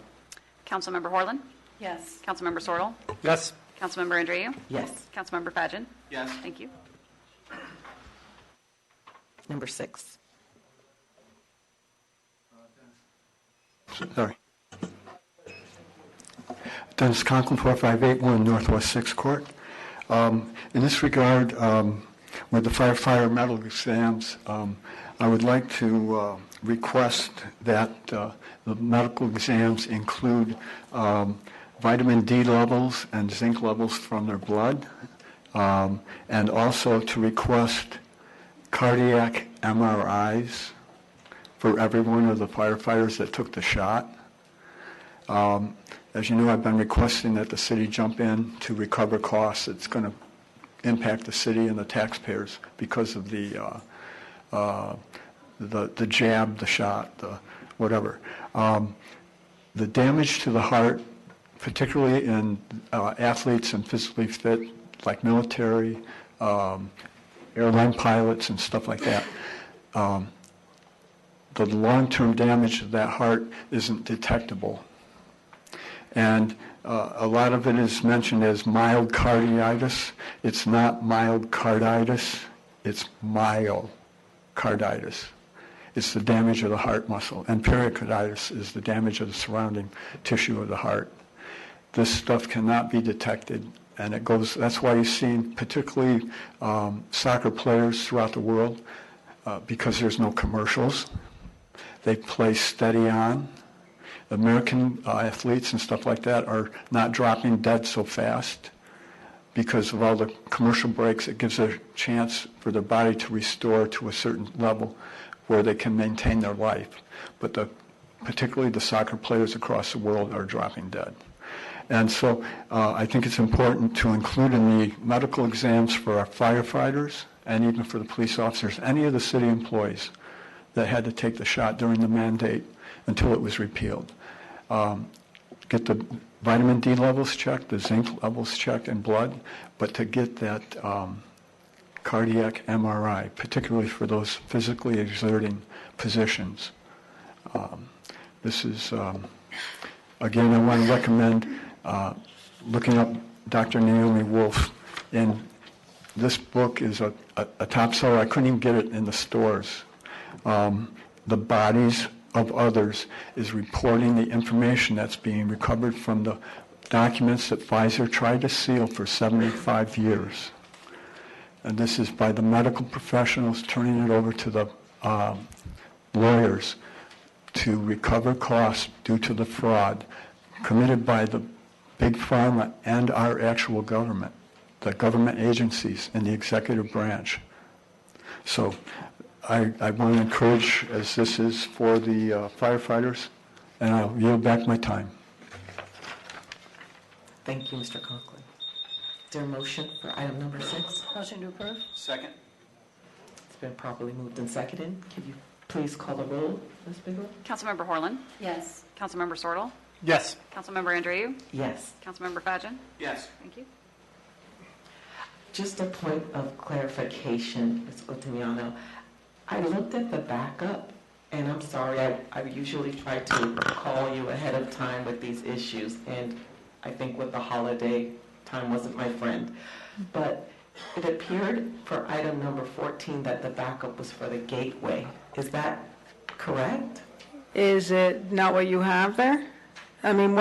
Councilmember Horland? Yes. Councilmember Sorrell? Yes. Councilmember Andreu? Yes. Councilmember Fadgen? Yes. Thank you. Number 6. Sorry. Dennis Conklin, 4581 Northwest 6th Court. In this regard, with the firefighter medical exams, I would like to request that the medical exams include vitamin D levels and zinc levels from their blood, and also to request cardiac MRIs for every one of the firefighters that took the shot. As you know, I've been requesting that the city jump in to recover costs. It's going to impact the city and the taxpayers because of the jab, the shot, the whatever. The damage to the heart, particularly in athletes and physically fit, like military, airline pilots and stuff like that, the long-term damage to that heart isn't detectable. And a lot of it is mentioned as myocarditis. It's not myocarditis, it's myocarditis. It's the damage of the heart muscle. And pericarditis is the damage of the surrounding tissue of the heart. This stuff cannot be detected, and it goes, that's why you've seen particularly soccer players throughout the world, because there's no commercials. they play steady on. American athletes and stuff like that are not dropping dead so fast because of all the commercial breaks. It gives a chance for their body to restore to a certain level where they can maintain their life. But particularly the soccer players across the world are dropping dead. And so I think it's important to include in the medical exams for our firefighters and even for the police officers, any of the city employees that had to take the shot during the mandate until it was repealed. Get the vitamin D levels checked, the zinc levels checked in blood, but to get that cardiac MRI, particularly for those physically exerting positions. This is, again, I want to recommend looking up Dr. Naomi Wolf. And this book is a top seller. I couldn't even get it in the stores. The Bodies of Others is reporting the information that's being recovered from the documents that Pfizer tried to seal for 75 years. And this is by the medical professionals turning it over to the lawyers to recover costs due to the fraud committed by the big pharma and our actual government, the government agencies and the executive branch. So I want to encourage, as this is for the firefighters, and I'll yield back my time. Thank you, Mr. Conklin. Is there a motion for item number 6? Motion to approve? Second? It's been properly moved and seconded. Can you please call the roll, Ms. Bigelow? Councilmember Horland? Yes. Councilmember Sortel? Yes. Councilmember Andreu? Yes. Councilmember Fadgen? Yes. Thank you. Just a point of clarification, Ms. Ottimiano. I looked at the backup, and I'm sorry, I usually try to call you ahead of time with these issues, and I think with the holiday, time wasn't my friend. But it appeared for item number 14 that the backup was for the gateway. Is that correct? Is it not what you have there? I mean,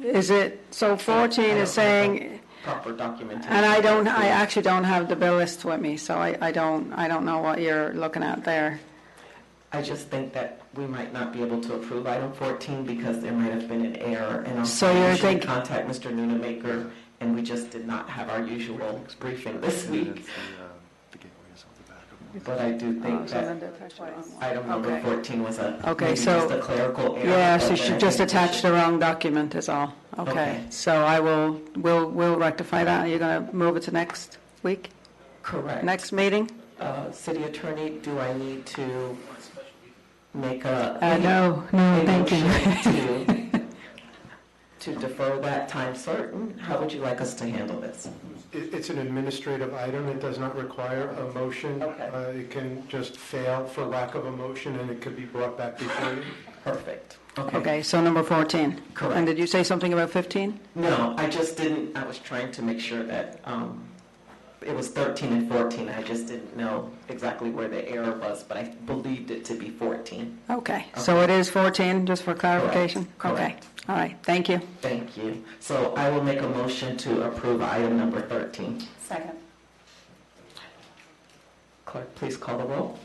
is it, so 14 is saying, Proper documentation. and I actually don't have the bill list with me, so I don't know what you're looking at there. I just think that we might not be able to approve item 14 because there might have been an error. And I'm So you're usually thinking- contact Mr. Nunemaker, and we just did not have our usual briefing this week. But I do think that item number Okay. 14 was Okay, maybe so- just a clerical error. Yeah, so but she then I just think we attached should- the wrong document is all. Okay, Okay. so we'll rectify that. You're going to move it to next week? Correct. Next meeting? City Attorney, do I need to make a? No, thank you. motion to defer that time certain? How would you like us to handle this? It's an administrative item. It does not require a motion. Okay. It can just fail for lack of a motion, and it could be brought back before you. Perfect. Okay, so number 14. Correct. And did you say something about 15? No, I just didn't, I was trying to make sure that it was 13 and 14. I just didn't know exactly where the error was, but I believed it to be 14. Okay, so it is 14, just for clarification? Correct. Okay, all right, thank you. Thank you. So I will make a motion to approve item number 13. Second. Clerk, please call the roll.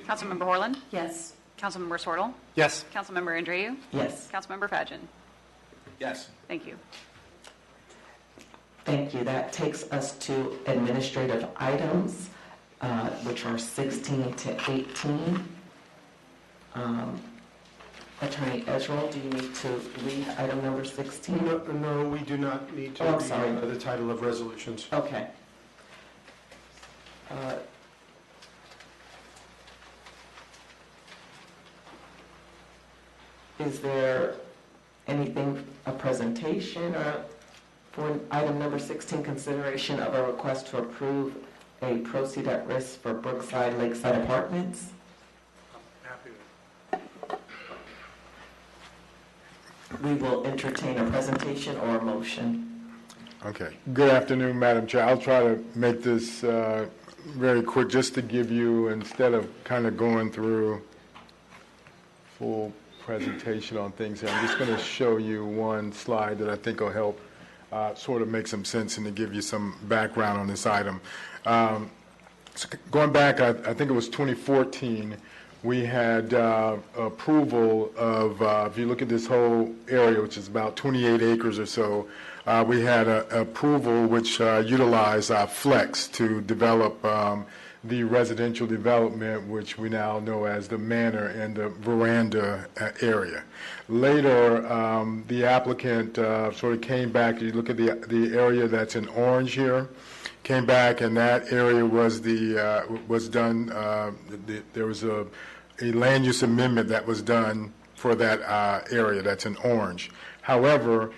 Councilmember Horland? Yes. Councilmember Sortel? Yes. Councilmember Andreu? Yes. Councilmember Fadgen? Yes. Thank you. Thank you. That takes us to administrative items, which are 16 to 18. Attorney Ezra, do you need to read item number 16? No, we do not need to Oh, I'm read sorry. the title of resolutions. Okay. Is there anything, a presentation or for item number 16, consideration of a request to approve a proceed at risk for Brookside Lakeside Apartments? We will entertain a presentation or a motion. Okay. Good afternoon, Madam Chair. I'll try to make this very quick, just to give you, instead of kind of going through full presentation on things here, I'm just going to show you one slide that I think will help sort of make some sense and to give you some background on this item. So going back, I think it was 2014, we had approval of, if you look at this whole area, which is about 28 acres or so, we had approval which utilized flex to develop the residential development, which we now know as the manor and the veranda area. Later, the applicant sort of came back. You look at the area that's in orange here, came back, and that area was done. There was a land use amendment that was done for that area that's in orange. However,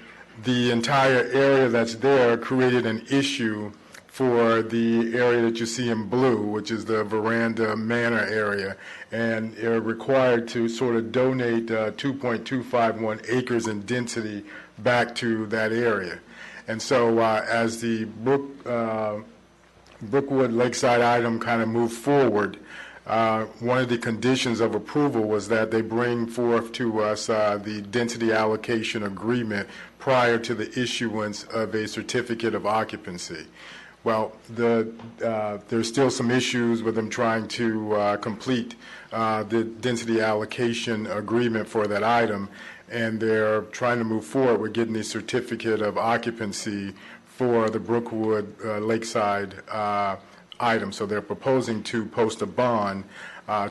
the entire area that's there created an issue for the area that you see in blue, which is the veranda manor area, and they're required to sort of donate 2.251 acres in density back to that area. And so as the Brookwood Lakeside item kind of moved forward, one of the conditions of approval was that they bring forth to us the density allocation agreement prior to the issuance of a certificate of occupancy. Well, there's still some issues with them trying to complete the density allocation agreement for that item, and they're trying to move forward with getting the certificate of occupancy for the Brookwood Lakeside item. So they're proposing to post a bond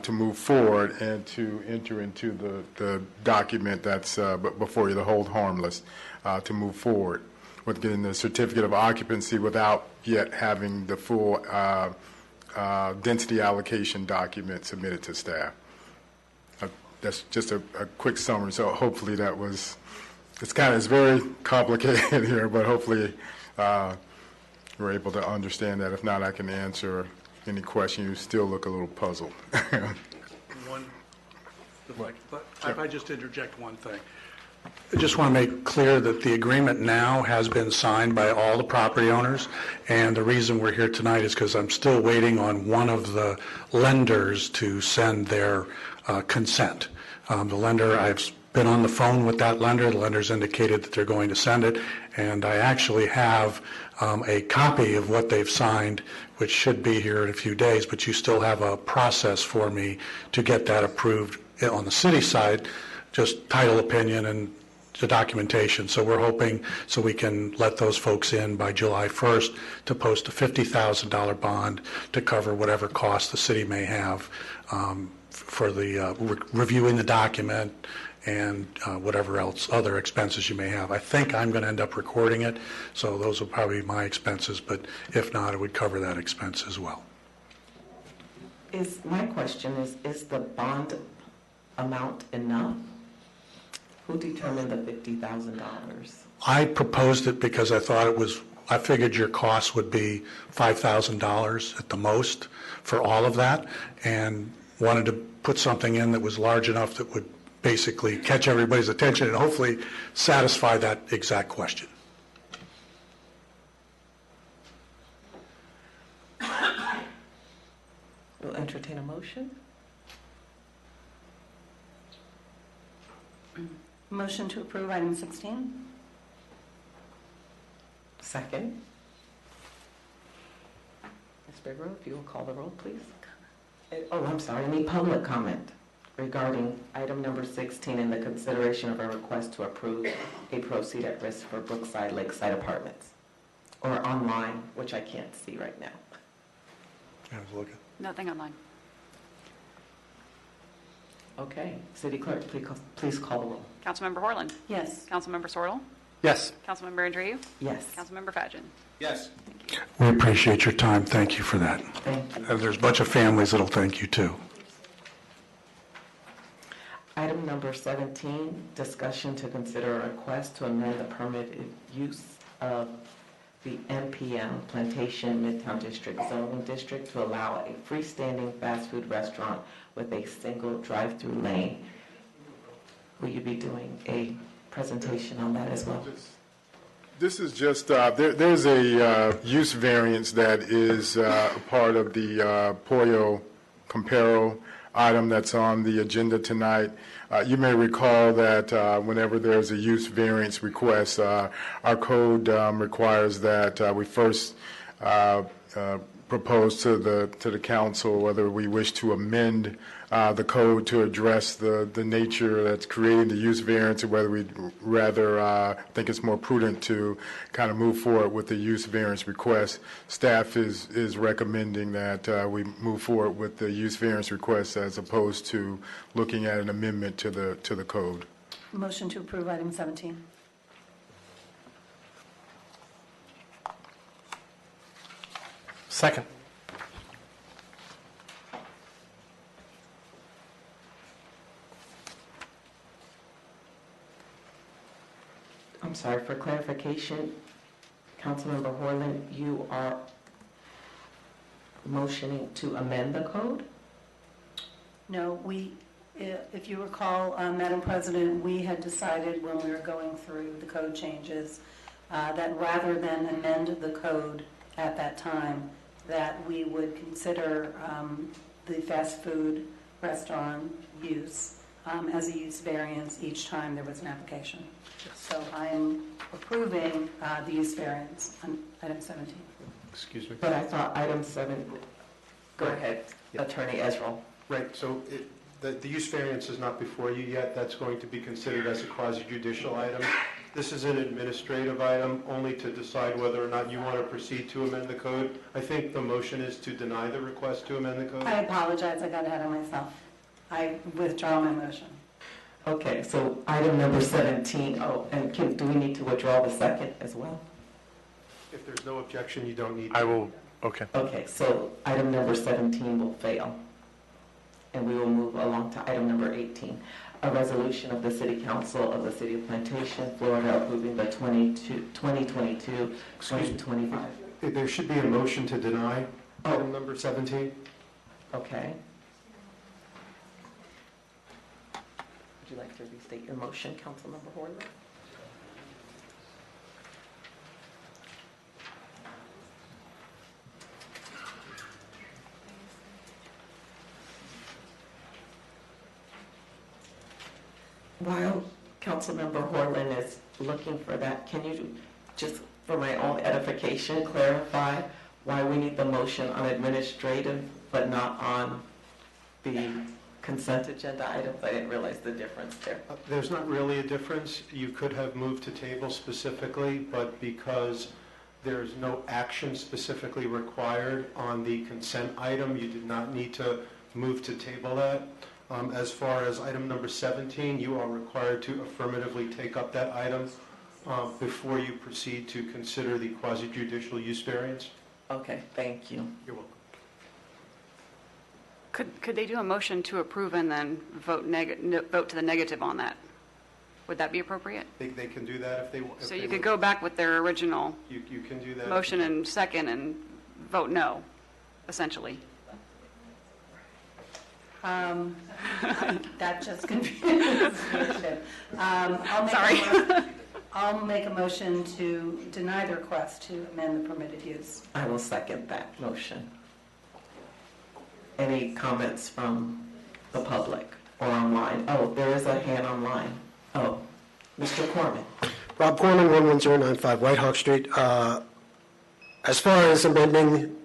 to move forward and to enter into the document that's before you, the hold harmless, to move forward with getting the certificate of occupancy without yet having the full density allocation document submitted to staff. That's just a quick summary. So hopefully that was, it's very complicated here, but hopefully we're able to understand that. If not, I can answer any question. You still look a little puzzled. If I just interject one thing. I just want to make clear that the agreement now has been signed by all the property owners, and the reason we're here tonight is because I'm still waiting on one of the lenders to send their consent. The lender, I've been on the phone with that lender. The lender's indicated that they're going to send it, and I actually have a copy of what they've signed, which should be here in a few days, but you still have a process for me to get that approved on the city side, just title opinion and the documentation. So we're hoping so we can let those folks in by July 1st to post a $50,000 bond to cover whatever costs the city may have for the reviewing the document and whatever else, other expenses you may have. I think I'm going to end up recording it, so those will probably be my expenses, but if not, it would cover that expense as well. My question is the bond amount enough? Who determined the $50,000? I proposed it because I thought I figured your cost would be $5,000 at the most for all of that, and wanted to put something in that was large enough that would basically catch everybody's attention and hopefully satisfy that exact question. We'll entertain a motion. Motion to approve item 16. Second. Ms. Bigro, if you will call the roll, please. Oh, I'm sorry. Any public comment regarding item number 16 and the consideration of a request to approve a proceed at risk for Brookside Lakeside Apartments? Or online, which I can't see right now. I was looking. Nothing online. Okay. City Clerk, please call the roll. Councilmember Horland? Yes. Councilmember Sorrell? Yes. Councilmember Andreu? Yes. Councilmember Fadgen? Yes. We appreciate your time. Thank you for that. Thank you. And there's a bunch of families that'll thank you too. Item number 17, discussion to consider a request to amend the permitted use of the MPM Plantation Midtown District zoning district to allow a freestanding fast food restaurant with a single drive-through lane. Will you be doing a presentation on that as well? This is just, there's a use variance that is a part of the Pollo Comparo item that's on the agenda tonight. You may recall that whenever there's a use variance request, our code requires that we first propose to the council whether we wish to amend the code to address the nature that's creating the use variance, or whether we'd rather think it's more prudent to kind of move forward with the use variance request. Staff is recommending that we move forward with the use variance request as opposed to looking at an amendment to the code. Motion to approve item 17. Second. I'm sorry, for clarification, Councilmember Horland, you are motioning to amend the code? No, if you recall, Madam President, we had decided when we were going through the code changes that rather than amend the code at that time, that we would consider the fast food restaurant use as a use variance each time there was an application. So I am approving the use variance on item 17. Excuse me. But I thought item 7, go ahead, Attorney Ezra. Right, so the use variance is not before you yet. That's going to be considered as a quasi-judicial item. This is an administrative item only to decide whether or not you want to proceed to amend the code. I think the motion is to deny the request to amend the code. I apologize, I got ahead of myself. I withdraw my motion. Okay, so item number 17, and do we need to withdraw the second as well? If there's no objection, you don't need to. I will, okay. Okay, so item number 17 will fail. And we will move along to item number 18, a resolution of the City Council of the City of Plantation, Florida, approving the 2022-2025. There should be a motion to deny item number 17. Okay. Would you like to restate your motion, Councilmember Horland? While Councilmember Horland is looking for that, can you just, for my own edification, clarify why we need the motion on administrative but not on the consent agenda items? I didn't realize the difference there. There's not really a difference. You could have moved to table specifically, but because there's no action specifically required on the consent item, you did not need to move to table that. As far as item number 17, you are required to affirmatively take up that item before you proceed to consider the quasi-judicial use variance. Okay, thank you. You're welcome. Could they do a motion to approve and then vote to the negative on that? Would that be appropriate? They can do that if they want. So you could go back with their original You can do that. motion and second and vote no, essentially. That just confuses me. I'll make a motion to deny the request to amend the permitted use. I will second that motion. Any comments from the public or online? Oh, there is a hand online. Oh, Mr. Corman. Rob Corman, 11095 White Hawk Street. As far as amending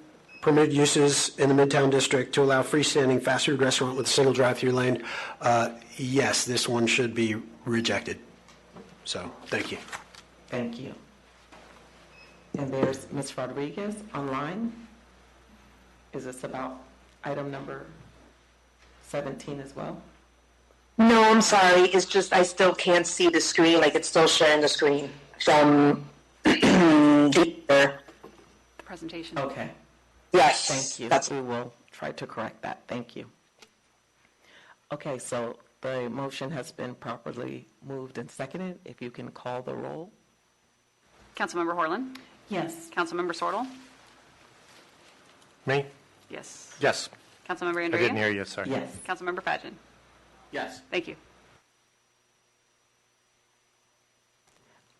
permitted uses in the Midtown District to allow freestanding fast food restaurant with a single drive-through lane, yes, this one should be rejected. So, thank you. Thank you. And there's Ms. Rodriguez online. Is this about item number 17 as well? No, I'm sorry. It's just I still can't see the screen. Like it's still sharing the screen from the presentation. Okay. Yes. Thank you. We will try to correct that. Thank you. Okay, so the motion has been properly moved and seconded. If you can call the roll. Councilmember Horland? Yes. Councilmember Sortel? Me? Yes. Yes. Councilmember I Andrea? didn't hear you, sorry. Yes. Councilmember Pageant? Yes. Thank you.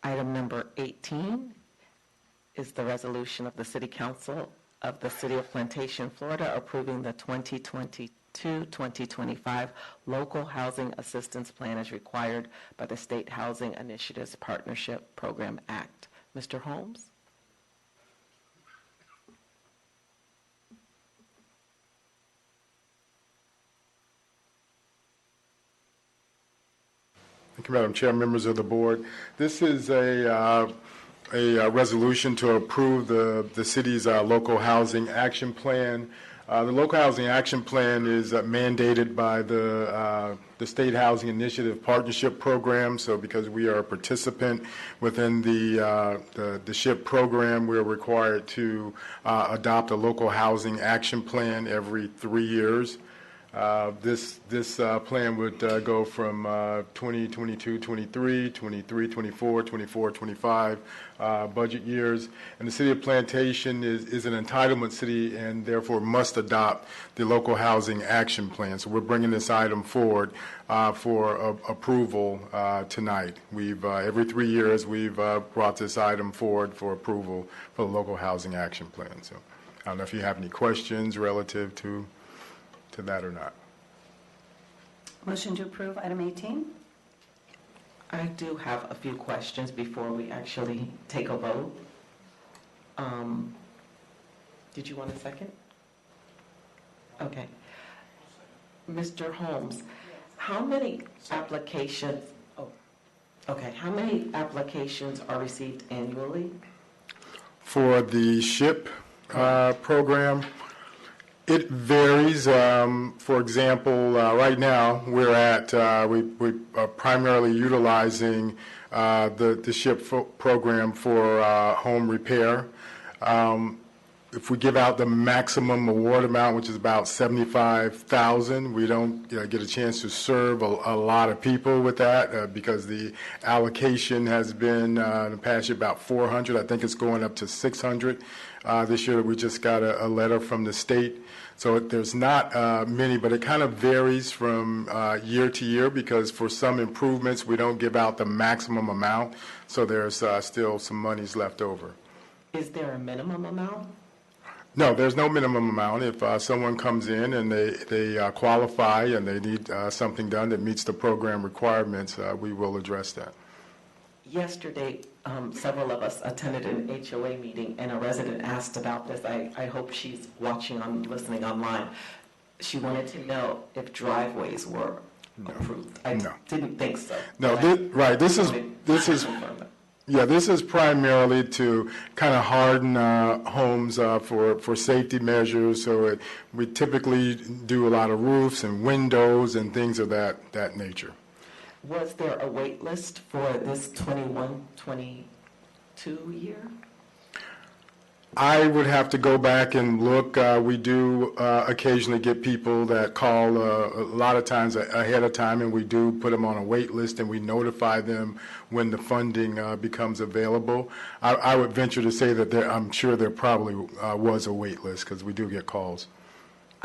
Item number 18 is the resolution of the City Council of the City of Plantation, Florida, approving the 2022-2025 Local Housing Assistance Plan as required by the State Housing Initiatives Partnership Program Act. Mr. Holmes? Thank you, Madam Chair, members of the board. This is a resolution to approve the city's local housing action plan. The local housing action plan is mandated by the State Housing Initiative Partnership Program. So because we are a participant within the SHIP program, we're required to adopt a local housing action plan every 3 years. This plan would go from 2022, 23, 23, 24, 24, 25 budget years. And the city of Plantation is an entitlement city and therefore must adopt the local housing action plan. So we're bringing this item forward for approval tonight. We've every 3 years we've brought this item forward for approval for the local housing action plan. So I don't know if you have any questions relative to that or not. Motion to approve item 18. I do have a few questions before we actually take a vote. Did you want a second? Okay. Mr. Holmes, how many applications, how many applications are received annually? For the SHIP program, it varies. For example, right now we're at we are primarily utilizing the SHIP program for home repair. If we give out the maximum award amount, which is about $75,000, we don't get a chance to serve a lot of people with that because the allocation has been in the past year about 400. I think it's going up to 600 this year. We just got a letter from the state. So there's not many, but it kind of varies from year to year because for some improvements we don't give out the maximum amount, so there's still some monies left over. Is there a minimum amount? No, there's no minimum amount. If someone comes in and they qualify and they need something done that meets the program requirements, we will address that. Yesterday, several of us attended an HOA meeting, and a resident asked about this. I hope she's listening online. She wanted to know if driveways were approved. I didn't think so. No, this is primarily to kind of harden homes for safety measures. So we typically do a lot of roofs and windows and things of that nature. Was there a wait list for this 21-22 year? I would have to go back and look. We do occasionally get people that call a lot of times ahead of time, and we do put them on a wait list, and we notify them when the funding becomes available. I would venture to say that I'm sure there probably was a wait list because we do get calls.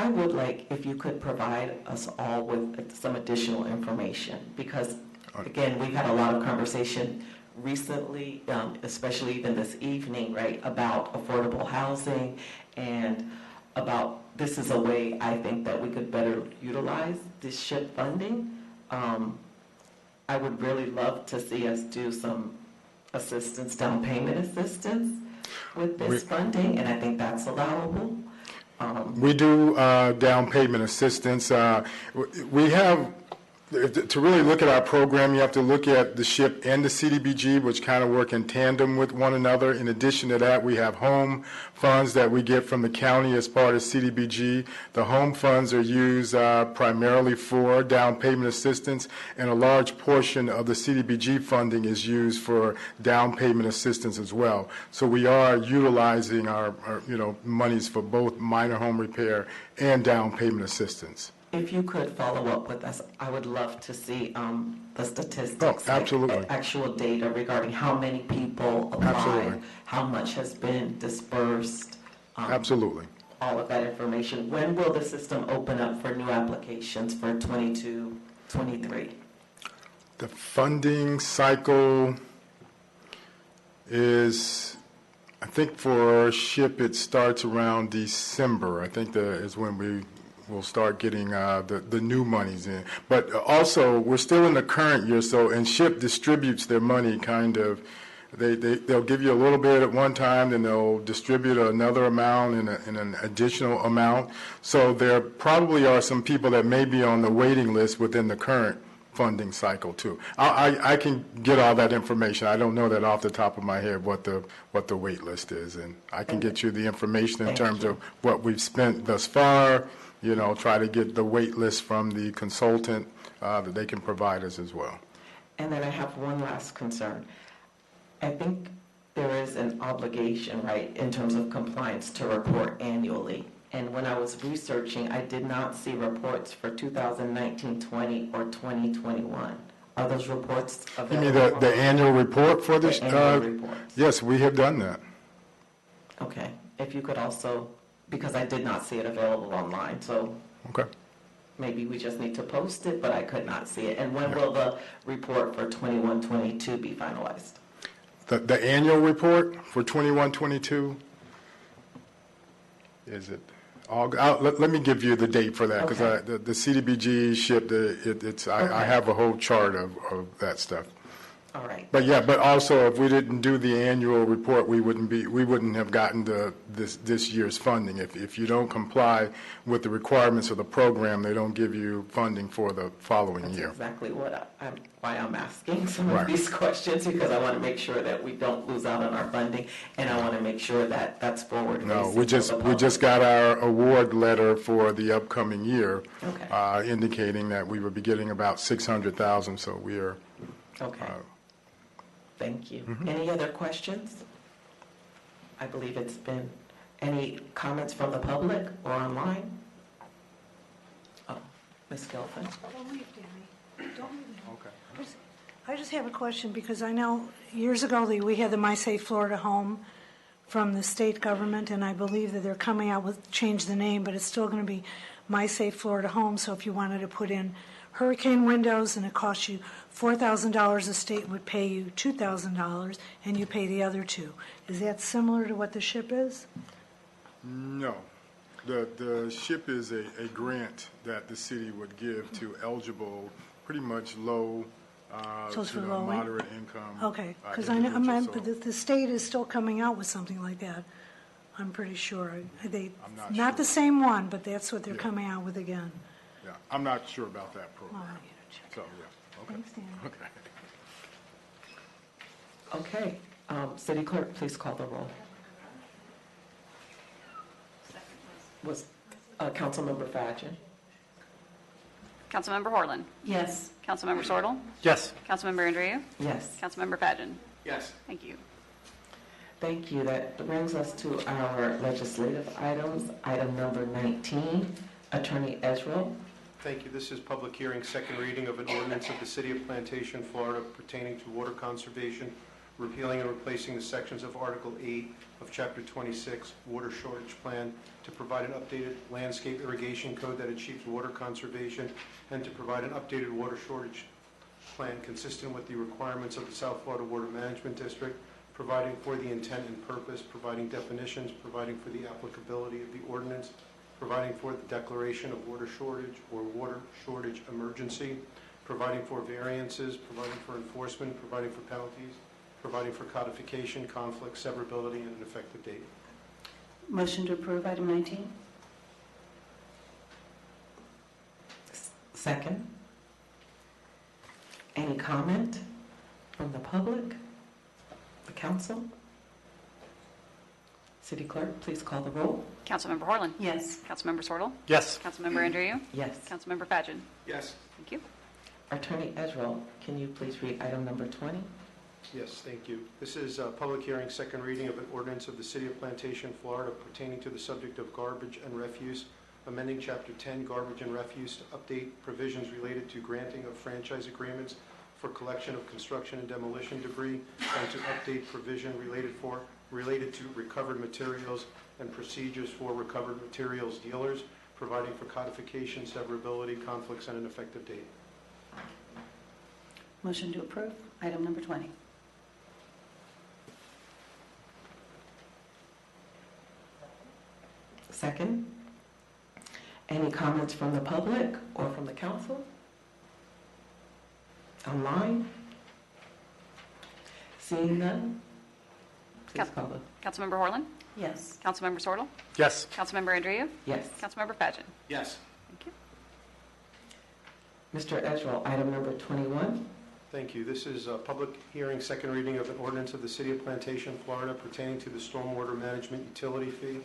I would like if you could provide us all with some additional information because, again, we've had a lot of conversation recently, especially even this evening, right, about affordable housing and about this is a way I think that we could better utilize this SHIP funding. I would really love to see us do some assistance, down payment assistance with this funding, and I think that's allowable. We do down payment assistance. We have, to really look at our program, you have to look at the SHIP and the CDBG, which kind of work in tandem with one another. In addition to that, we have home funds that we get from the county as part of CDBG. The home funds are used primarily for down payment assistance, and a large portion of the CDBG funding is used for down payment assistance as well. So we are utilizing our monies for both minor home repair and down payment assistance. If you could follow up with us, I would love to see the statistics. Oh, absolutely. Like actual data regarding how many people applied, Absolutely. how much has been dispersed. Absolutely. All of that information. When will the system open up for new applications for 22-23? The funding cycle is, I think for SHIP it starts around December. I think that is when we'll start getting the new monies in. But also, we're still in the current year, and SHIP distributes their money kind of, they'll give you a little bit at one time, then they'll distribute another amount and an additional amount. So there probably are some people that may be on the waiting list within the current funding cycle too. I can get all that information. I don't know that off the top of my head what the wait list is, and I can get you the information in terms of what we've spent thus far, try to get the wait list from the consultant that they can provide us as well. And then I have one last concern. I think there is an obligation, right, in terms of compliance to report annually. And when I was researching, I did not see reports for 2019-20 or 2021. Are those reports available? You mean the annual report for this? The annual reports. Yes, we have done that. Okay. If you could also, because I did not see it available online, so Okay. maybe we just need to post it, but I could not see it. And when will the report for 21-22 be finalized? The annual report for 21-22, is it? Let me give you the date for that, because Okay. the CDBG shipped, I have a whole chart of that stuff. All right. But also, if we didn't do the annual report, we wouldn't have gotten this year's funding. If you don't comply with the requirements of the program, they don't give you funding for the following year. Exactly why I'm asking some Right. of these questions, because I want to make sure that we don't lose out on our funding, and I want to make sure that that's forward facing. No, we just got our award letter for the upcoming year, Okay. indicating that we would be getting about $600,000. So we are. Okay. Thank you. Mhm. Any other questions? I believe it's been, any comments from the public or online? Oh, Ms. Gelfen. Don't leave, Danny. Don't leave. Okay. I just have a question, because I know years ago we had the My Safe Florida Home from the state government, and I believe that they're coming out with, change the name, but it's still going to be My Safe Florida Home. So if you wanted to put in hurricane windows and it costs you $4,000, the state would pay you $2,000 and you pay the other two. Is that similar to what the SHIP is? No. The SHIP is a grant that the city would give to eligible, pretty much low So it's to for the low moderate income. Okay, because I know, individuals. but the state is still coming out with something like that. I'm pretty sure. I'm Not the same one, but that's what they're coming out with again. Yeah, I'm not sure about that program. Oh, I gotta check. So, yeah. Okay. Thanks, Danny. Okay. Okay. City Clerk, please call the roll. Was Councilmember Fadgen? Councilmember Horland. Yes. Councilmember Sortel. Yes. Councilmember Andreu. Yes. Councilmember Pageant. Yes. Thank you. Thank you. That brings us to our legislative items. Item number 19, Attorney Ezra. Thank you. This is public hearing, second reading of an ordinance of the City of Plantation, Florida pertaining to water conservation, repealing and replacing the sections of Article 8 of Chapter 26, Water Shortage Plan, to provide an updated landscape irrigation code that achieves water conservation, and to provide an updated water shortage plan consistent with the requirements of the South Florida Water Management District, providing for the intent and purpose, providing definitions, providing for the applicability of the ordinance, providing for the declaration of water shortage or water shortage emergency, providing for variances, providing for enforcement, providing for penalties, providing for codification, conflict, severability, and an effective date. Motion to approve item 19? Second. Any comment from the public, the council? City Clerk, please call the roll. Councilmember Horland. Yes. Councilmember Sortel. Yes. Councilmember Andreu. Yes. Councilmember Pageant. Yes. Thank you. Attorney Ezra, can you please read item number 20? Yes, thank you. This is a public hearing, second reading of an ordinance of the City of Plantation, Florida pertaining to the subject of garbage and refuse, amending Chapter 10, Garbage and Refuse, to update provisions related to granting of franchise agreements for collection of construction and demolition debris, and to update provision related to recovered materials and procedures for recovered materials dealers, providing for codification, severability, conflicts, and an effective date. Motion to approve item number 20? Second. Any comments from the public or from the council? Online? Seeing none? Please call the... Councilmember Horland. Yes. Councilmember Sortel. Yes. Councilmember Andreu. Yes. Councilmember Pageant. Yes. Thank you. Mr. Edgell, item number 21. Thank you. This is a public hearing, second reading of an ordinance of the City of Plantation, Florida pertaining to the stormwater management utility fee,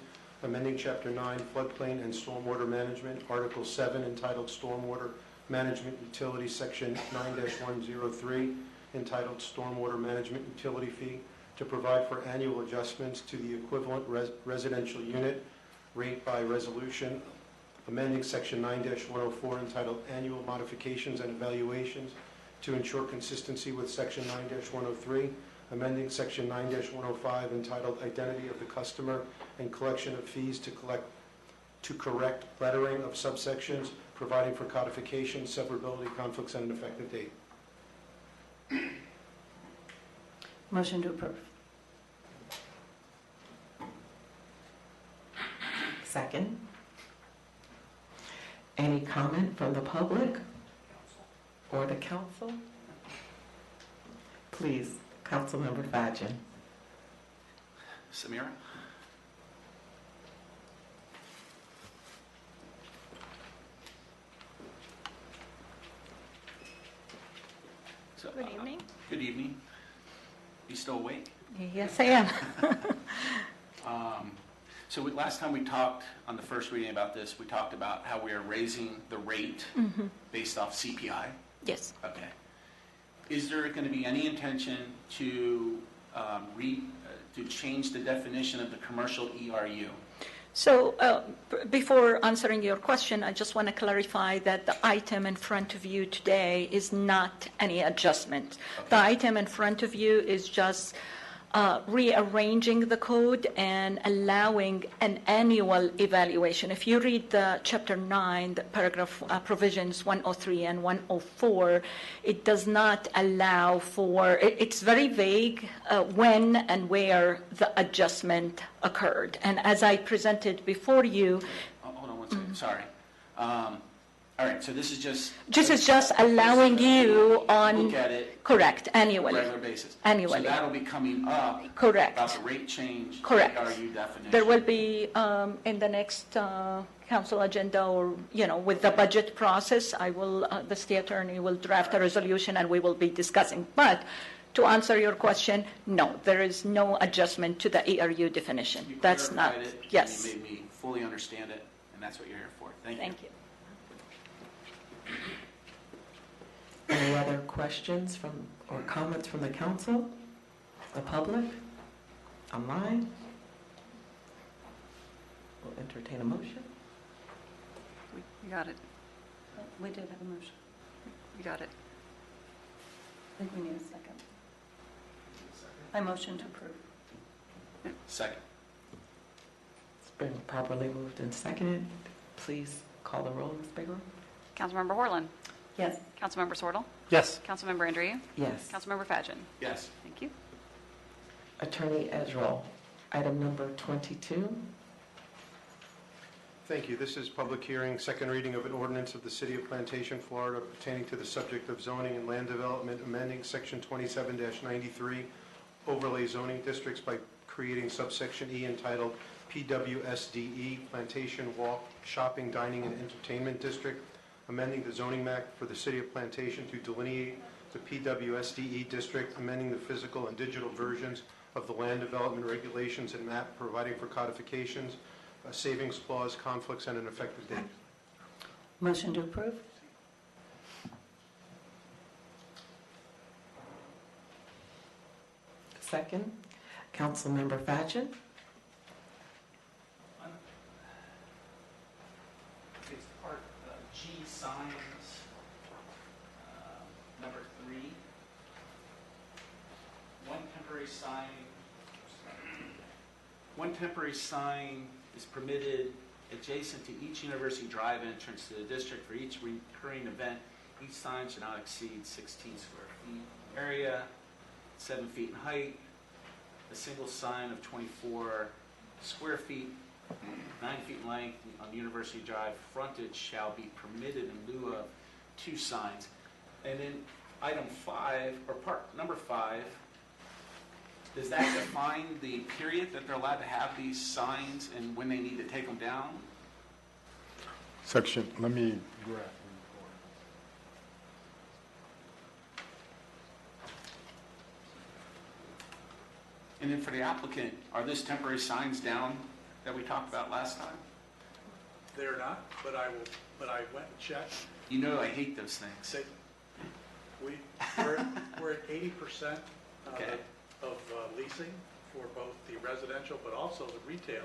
amending Chapter 9 floodplain and stormwater management, Article 7 entitled Stormwater Management Utility, Section 9-103 entitled Stormwater Management Utility Fee, to provide for annual adjustments to the equivalent residential unit rate by resolution, amending Section 9-104 entitled Annual Modifications and Evaluations to ensure consistency with Section 9-103, amending Section 9-105 entitled Identity of the Customer and Collection of Fees to correct lettering of subsections, providing for codification, severability, conflicts, and an effective date. Motion to approve. Second. Any comment from the public or the council? Please, Councilmember Fadgen. Samira? So, Good evening. Good evening. You still awake? Yes, I am. So last time we talked on the first reading about this, we talked about how we are raising the rate based off CPI. Yes. Okay. Is there going to be any intention to to change the definition of the commercial ERU? So before answering your question, I just want to clarify that the item in front of you today is not any adjustment. Okay. The item in front of you is just rearranging the code and allowing an annual evaluation. If you read the Chapter 9, the paragraph provisions 103 and 104, it does not allow for, it's very vague when and where the adjustment occurred. And as I presented before you... Hold on one second, sorry. All right, so this is just... This is just allowing you on... Look at it. Correct, annually. Regular basis. Annually. So that'll be coming up. Correct. About the rate change. Correct. ERU definition. There will be, in the next council agenda or, with the budget process, the state attorney will draft a resolution and we will be discussing. But to answer your question, no, there is no adjustment to the ERU definition. You That's not, clarified it, yes. You made me fully understand it, and that's what you're here for. Thank you. Thank you. Any other questions or comments from the council, the public, online? We'll entertain a motion. We got it. We did have a motion. We got it. I think we need a second. I motion to approve. Second. It's been properly moved and seconded. Please call the roll, Ms. Bigelow. Councilmember Horland. Yes. Councilmember Sortle. Yes. Councilmember Andrea. Yes. Councilmember Fadgen. Yes. Thank you. Attorney Edgell, item number 22. Thank you. This is public hearing, second reading of an ordinance of the City of Plantation, Florida pertaining to the subject of zoning and land development, amending Section 27-93 overlay zoning districts by creating subsection E entitled PWSDE, Plantation Walk, Shopping, Dining, and Entertainment District, amending the zoning map for the City of Plantation to delineate the PWSDE district, amending the physical and digital versions of the land development regulations and map, providing for codifications, a savings clause, conflicts, and an effective date. Motion to approve. Second, Councilmember Fadgen. It's part G signs, number 3. One temporary sign is permitted adjacent to each University Drive entrance to the district for each recurring event. Each sign should not exceed 16 square feet area, 7 feet in height. A single sign of 24 square feet, 9 feet in length on University Drive frontage shall be permitted in lieu of 2 signs. And then item 5, or part number 5, does that define the period that they're allowed to have these signs and when they need to take them down? Section, let me grab. And then for the applicant, are those temporary signs down that we talked about last time? They're not, but I went and checked. You know I hate those things. We're at 80% Okay. of leasing for both the residential but also the retail.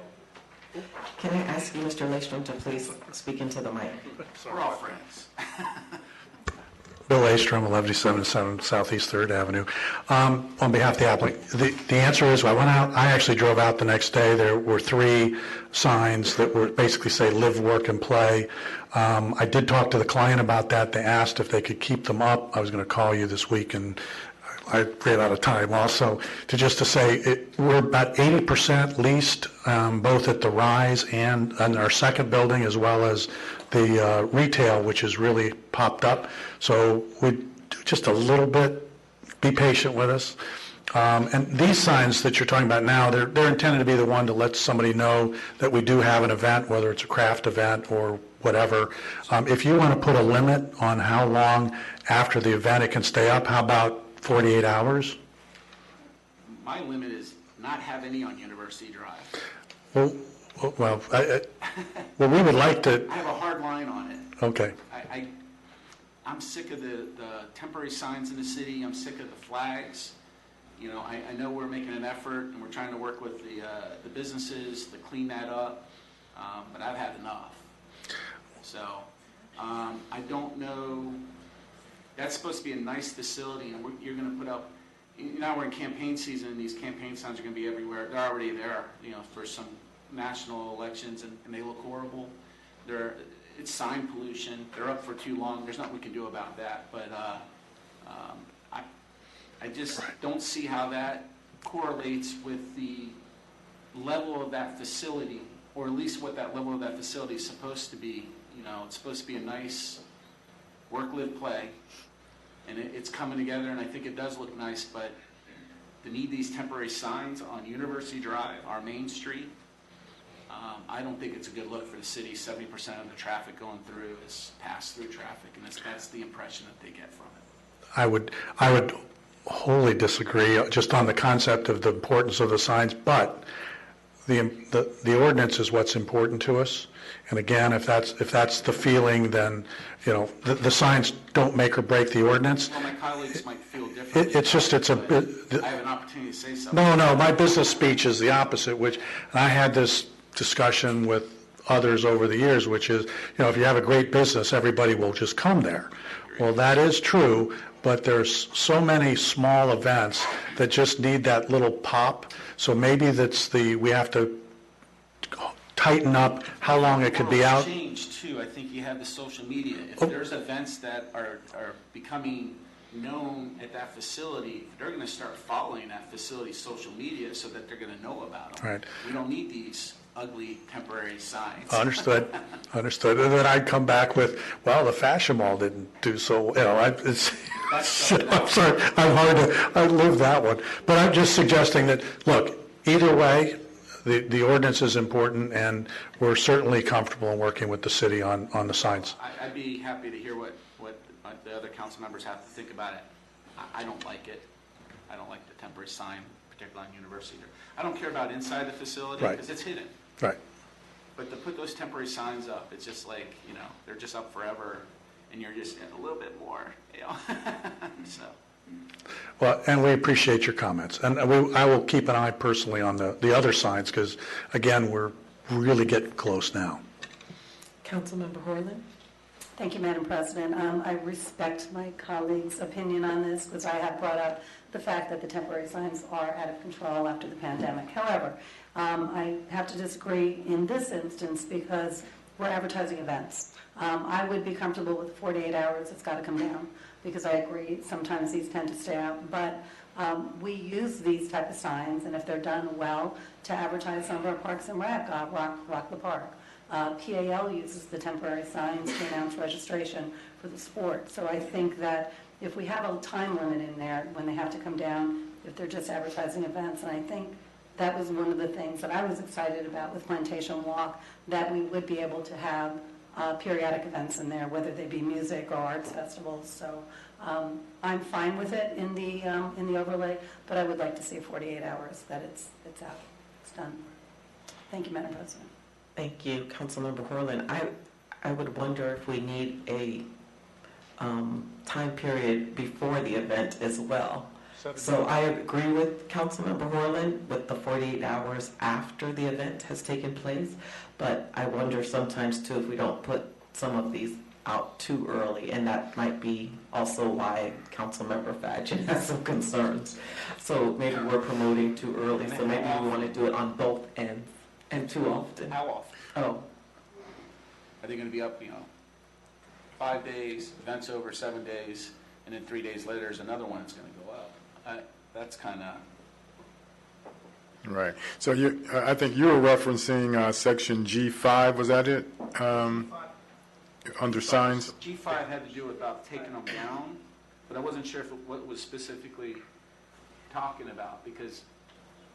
Can I ask you, Mr. Laystrom, to please speak into the mic? We're all friends. Bill Astrom, 1177 Southeast 3rd Avenue. On behalf of the applicant, the answer is, I went out, I actually drove out the next day. There were 3 signs that were basically say live, work, and play. I did talk to the client about that. They asked if they could keep them up. I was going to call you this week, and I ran out of time also to say we're about 80% leased, both at the Rise and in our second building, as well as the retail, which has really popped up. So we do just a little bit. Be patient with us. And these signs that you're talking about now, they're intended to be the one to let somebody know that we do have an event, whether it's a craft event or whatever. If you want to put a limit on how long after the event it can stay up, how about 48 hours? My limit is not have any on University Drive. Well, we would like to. I have a hard line on it. Okay. I'm sick of the temporary signs in the city. I'm sick of the flags. You know, I know we're making an effort and we're trying to work with the businesses to clean that up, but I've had enough. So I don't know. That's supposed to be a nice facility, and you're going to put up. Now we're in campaign season, and these campaign signs are going to be everywhere. They're already there, you know, for some national elections, and they look horrible. It's sign pollution. They're up for too long. There's nothing we can do about that. But I just don't see how that correlates with the level of that facility, or at least what that level of that facility is supposed to be. You know, it's supposed to be a nice work, live, play. And it's coming together, and I think it does look nice, but to need these temporary signs on University Drive, our main street, I don't think it's a good look for the city. 70% of the traffic going through is pass-through traffic, and that's the impression that they get from it. I would wholly disagree just on the concept of the importance of the signs, but the ordinance is what's important to us. And again, if that's the feeling, then, you know, the signs don't make or break the ordinance. Well, my colleagues might feel differently. I have an opportunity to say something. No, my business speech is the opposite, and I had this discussion with others over the years, which is, you know, if you have a great business, everybody will just come there. Well, that is true, but there's so many small events that just need that little pop. So maybe we have to tighten up how long it could be out. Change too. I think you have the social media. If there's events that are becoming known at that facility, they're going to start following that facility's social media so that they're going to know about them. Right. We don't need these ugly temporary signs. Understood. And then I'd come back with, well, the Fashion Mall didn't do so. You know, I'm sorry. I live that one. But I'm just suggesting that, look, either way, the ordinance is important, and we're certainly comfortable in working with the city on the signs. I'd be happy to hear what the other council members have to think about it. I don't like it. I don't like the temporary sign, particularly on University. I don't care about inside the facility because it's hidden. Right. But to put those temporary signs up, it's just like, you know, they're just up forever, and you're just a little bit more, you know. So. Well, and we appreciate your comments. And I will keep an eye personally on the other signs because, again, we're really getting close now. Councilmember Horland? Thank you, Madam President. I respect my colleague's opinion on this because I have brought up the fact that the temporary signs are out of control after the pandemic. However, I have to disagree in this instance because we're advertising events. I would be comfortable with 48 hours. It's got to come down because I agree sometimes these tend to stay out. But we use these type of signs, and if they're done well, to advertise some of our parks and rec, Rock the Park. PAL uses the temporary signs to announce registration for the sport. So I think that if we have a time limit in there when they have to come down, if they're just advertising events, and I think that was one of the things that I was excited about with Plantation Walk, that we would be able to have periodic events in there, whether they be music or arts festivals. So I'm fine with it in the overlay, but I would like to see 48 hours that it's out, it's done. Thank you, Madam President. Thank you, Councilmember Horland. I would wonder if we need a time period before the event as well. So I agree with Councilmember Horland with the 48 hours after the event has taken place, but I wonder sometimes too if we don't put some of these out too early, and that might be also why Councilmember Fadgen has some concerns. So maybe we're promoting too early, so maybe we want to do it on both ends and too often. How often? Oh, Are they going to be up, 5 days, event's over 7 days, and then 3 days later there's another one that's going to go up? That's kind of... Right. So I think you were referencing section G5, was that it? Under signs? G5 had to do about taking them down, but I wasn't sure what it was specifically talking about, because...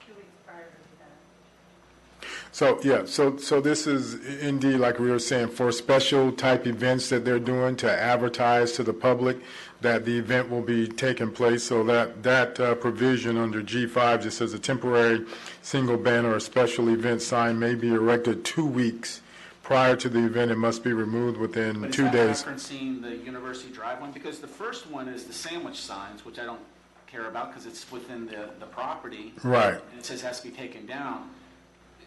2 weeks prior to that. So, yeah, so this is indeed, like we were saying, for special type events that they're doing to advertise to the public that the event will be taking place. So that provision under G5 just says a temporary single banner or special event sign may be erected 2 weeks prior to the event. It must be removed within But 2 days. is that referencing the University Drive one? Because the first one is the sandwich signs, which I don't care about because it's within the property. Right. And it says it has to be taken down.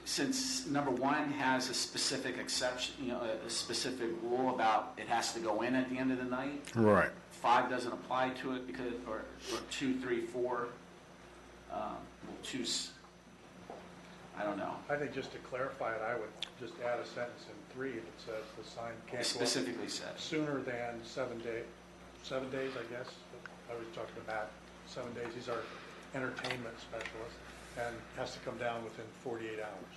Since number one has a specific exception, a specific rule about it has to go in at the end of the night. Right. 5 doesn't apply to it because, or 2, 3, 4, I don't know. I think just to clarify it, I would just add a sentence in 3 that says the sign can't It go up specifically says. sooner than 7 days, I guess. I was talking about 7 days. He's our entertainment specialist and has to come down within 48 hours.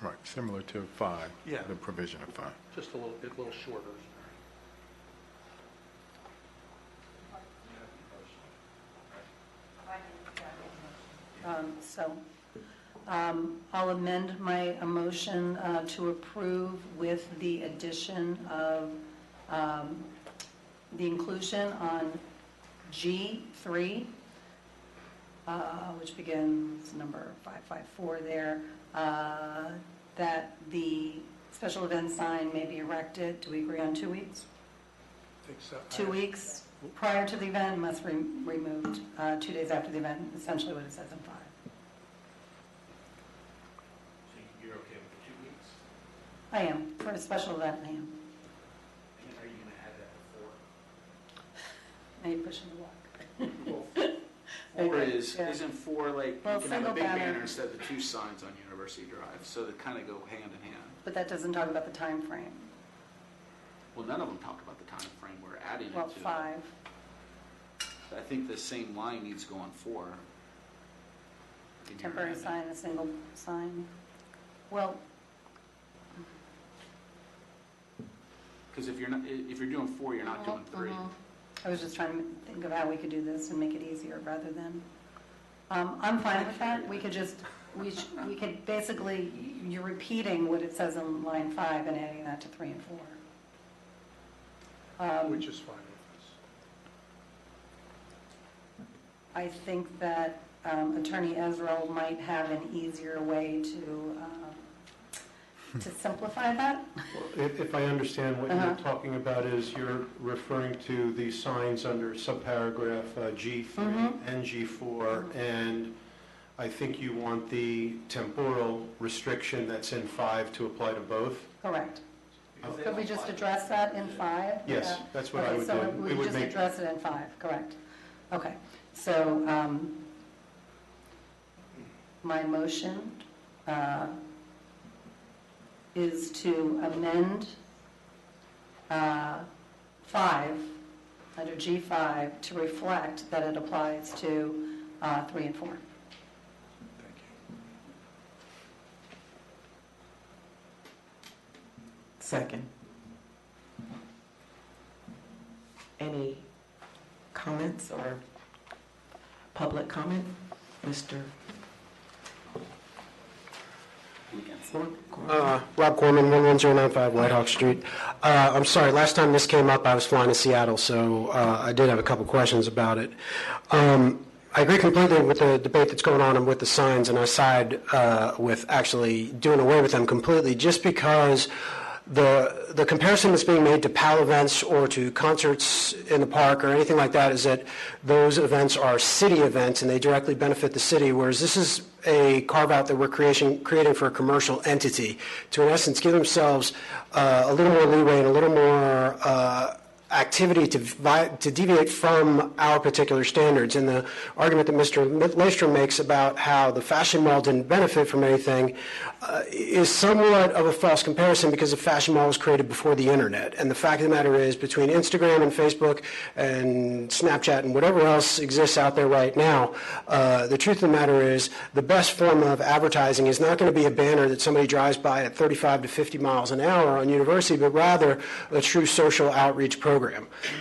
Right, similar to 5, Yeah. the provision of 5. Just a little shorter. I'll amend my motion to approve with the addition of the inclusion on G3, which begins number 554 there, that the special event sign may be erected. Do we agree on 2 weeks? I think so. 2 weeks prior to the event, must be removed 2 days after the event, essentially what it says in 5. So you're okay with the 2 weeks? I am, for a special event, I am. And are you going to add that Now you're pushing the luck. before? 4 is, Yeah. isn't 4 like, Well, you can have a single big banner. banner instead of the 2 signs on University Drive, so they kind of go hand in hand. But that doesn't talk about the time frame. Well, none of them talk about the time frame. We're adding it to. Well, 5. I think the same line needs to go on 4. In your Temporary amendment. sign, a single sign. Well, Because if you're doing 4, you're not doing 3. I was just trying to think of how we could do this and make it easier rather than, I'm fine with that. We could just, we could basically, you're repeating what it says in line 5 and adding that to 3 and 4. Which is fine with us. I think that Attorney Ezra might have an easier way to simplify that. If I understand, what Uh-huh. you're talking about is you're referring to the signs under subparagraph G3 and G4, and I think you want the temporal restriction that's in 5 to apply to both? Correct. Could we just address that in 5? Yes, that's what I would Okay, do. so we It would just make- address it in 5, correct. Okay, so my motion is to amend 5, under G5, to reflect that it applies to 3 and 4. Thank you. second. Any comments or public comment? Mr. Rob Corman, 11095 Whitehawk Street. I'm sorry, last time this came up, I was flying to Seattle, so I did have a couple questions about it. I agree completely with the debate that's going on and with the signs, and I side with actually doing away with them completely, just because the comparison that's being made to PAL events or to concerts in the park or anything like that is that those events are city events and they directly benefit the city, whereas this is a carve-out that we're creating for a commercial entity to, in essence, give themselves a little more leeway and a little more activity to deviate from our particular standards. And the argument that Mr. Leistrom makes about how the Fashion Mall didn't benefit from anything is somewhat of a false comparison, because the Fashion Mall was created before the internet. And the fact of the matter is, between Instagram and Facebook and Snapchat and whatever else exists out there right now, the truth of the matter is the best form of advertising is not going to be a banner that somebody drives by at 35 to 50 miles an hour on University, but rather a true social outreach program.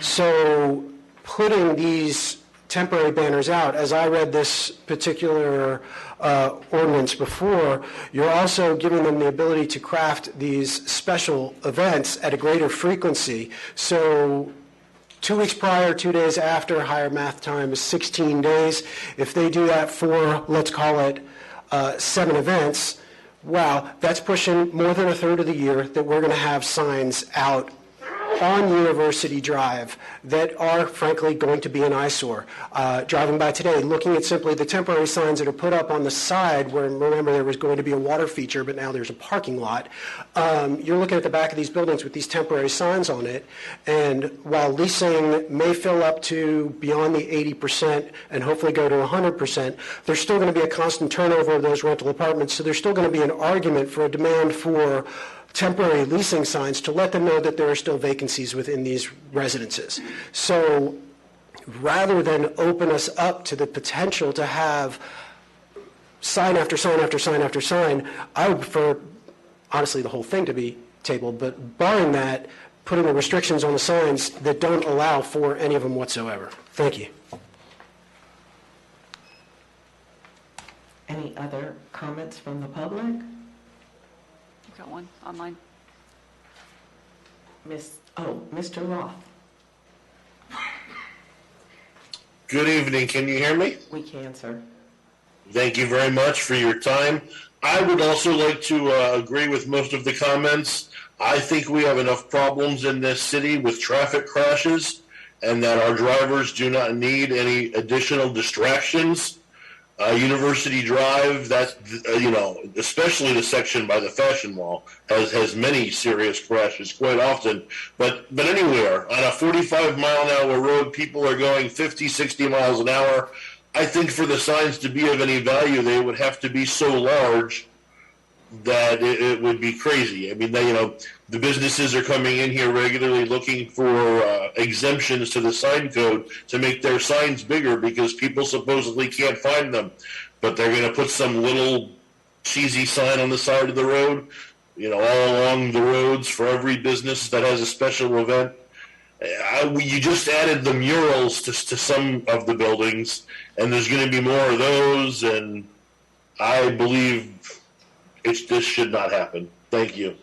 So putting these temporary banners out, as I read this particular ordinance before, you're also giving them the ability to craft these special events at a greater frequency. So 2 weeks prior, 2 days after, higher math time is 16 days. If they do that for, let's call it, 7 events, wow, that's pushing more than a third of the year that we're going to have signs out on University Drive that are, frankly, going to be an eyesore. Driving by today, looking at simply the temporary signs that are put up on the side, where, remember, there was going to be a water feature, but now there's a parking lot. You're looking at the back of these buildings with these temporary signs on it, and while leasing may fill up to beyond the 80% and hopefully go to 100%, there's still going to be a constant turnover of those rental apartments, so there's still going to be an argument for a demand for temporary leasing signs to let them know that there are still vacancies within these residences. So rather than open us up to the potential to have sign after sign after sign after sign, I would prefer, honestly, the whole thing to be tabled, but barring that, putting the restrictions on the signs that don't allow for any of them whatsoever. Thank you. Any other comments from the public? Got one online. Mr. Roth. Good evening. Can you hear me? We can, sir. Thank you very much for your time. I would also like to agree with most of the comments. I think we have enough problems in this city with traffic crashes, and that our drivers do not need any additional distractions. University Drive, that's, especially the section by the Fashion Mall, has many serious crashes quite often. But anywhere, on a 45-mile-an-hour road, people are going 50, 60 miles an hour. I think for the signs to be of any value, they would have to be so large that it would be crazy. I mean, the businesses are coming in here regularly looking for exemptions to the sign code to make their signs bigger because people supposedly can't find them. But they're going to put some little cheesy sign on the side of the road, all along the roads for every business that has a special event. You just added the murals to some of the buildings, and there's going to be more of those, and I believe this should not happen. Thank you.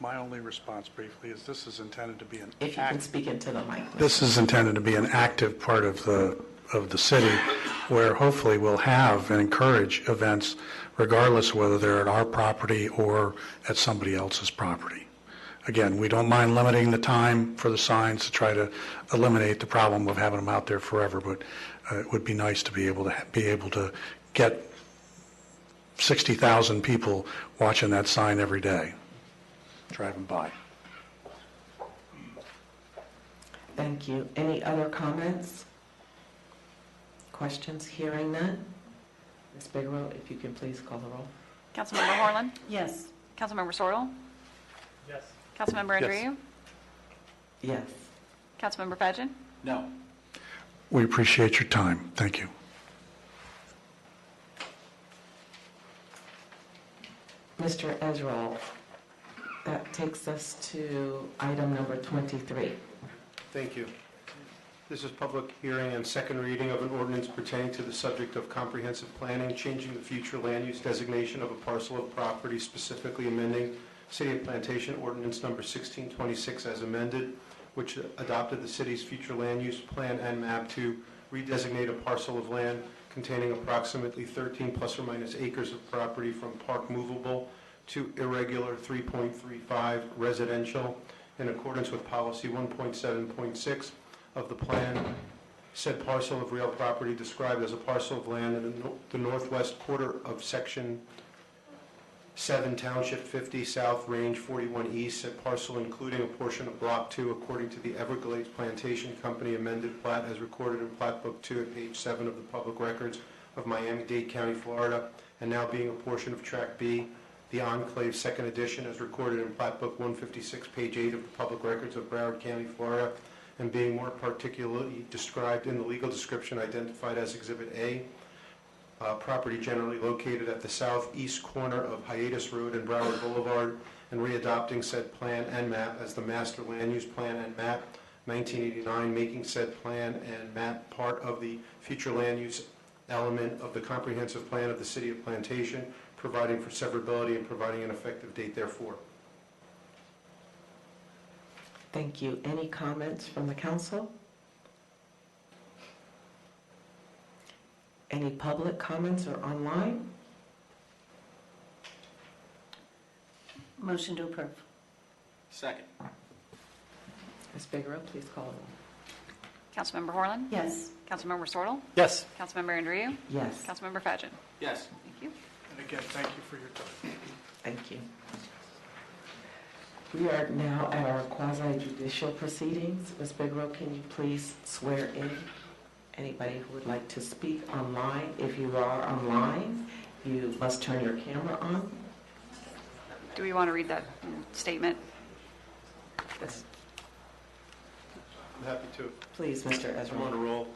My only response briefly is this is intended to be an If you can speak into the mic. This is intended to be an active part of the city where hopefully we'll have and encourage events regardless of whether they're at our property or at somebody else's property. Again, we don't mind limiting the time for the signs to try to eliminate the problem of having them out there forever, but it would be nice to be able to get 60,000 people watching that sign every day, driving by. Thank you. Any other comments? Questions? Hearing none. Ms. Bigelow, if you can please call the roll. Councilmember Horland? Yes. Councilmember Sorrell? Yes. Councilmember Andreu? Yes. Councilmember Pageant? No. We appreciate your time. Thank you. Mr. Ezrall, that takes us to item number 23. Thank you. This is public hearing and second reading of an ordinance pertaining to the subject of comprehensive planning, changing the future land use designation of a parcel of property, specifically amending City of Plantation Ordinance Number 1626 as amended, which adopted the city's future land use plan and map to redesignate a parcel of land containing approximately 13 plus or minus acres of property from park movable to irregular 3.35 residential in accordance with policy 1.7.6 of the plan. Said parcel of real property described as a parcel of land in the northwest quarter of section 7, Township 50, South, Range 41 East, said parcel including a portion of Block 2 according to the Everglades Plantation Company amended plat as recorded in Plat Book 2 at page 7 of the public records of Miami-Dade County, Florida, and now being a portion of Tract B, the Enclave Second Edition as recorded in Plat Book 156, page 8 of the public records of Broward County, Florida, and being more particularly described in the legal description identified as Exhibit A. Property generally located at the southeast corner of Hiatus Road and Broward Boulevard, and readopting said plan and map as the master land use plan and map 1989, making said plan and map part of the future land use element of the comprehensive plan of the City of Plantation, providing for severability and providing an effective date therefore. Thank you. Any comments from the council? Any public comments or online? Motion to approve. Second. Ms. Figueroa, please call the roll. Councilmember Horland? Yes. Councilmember Sorrell? Yes. Councilmember Andrieu? Yes. Councilmember Fadgen? Yes. Thank you. And again, thank you for your time. Thank you. We are now at our quasi-judicial proceedings. Ms. Figueroa, can you please swear in anybody who would like to speak online? If you are online, you must turn your camera on. Do we want to read that statement? Yes. I'm happy to. Please, Mr. Ezra. I'm on a roll.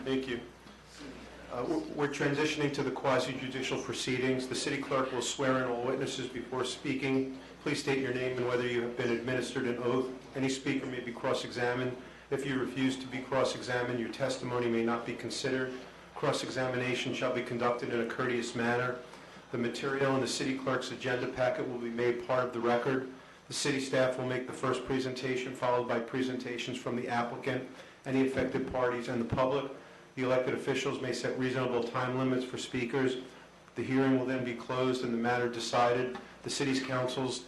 Thank you. We're transitioning to the quasi-judicial proceedings. The city clerk will swear in all witnesses before speaking. Please state your name and whether you have been administered an oath. Any speaker may be cross-examined. If you refuse to be cross-examined, your testimony may not be considered. Cross-examination shall be conducted in a courteous manner. The material in the city clerk's agenda packet will be made part of the record. The city staff will make the first presentation, followed by presentations from the applicant, any affected parties, and the public. The elected officials may set reasonable time limits for speakers. The hearing will then be closed and the matter decided. The city council's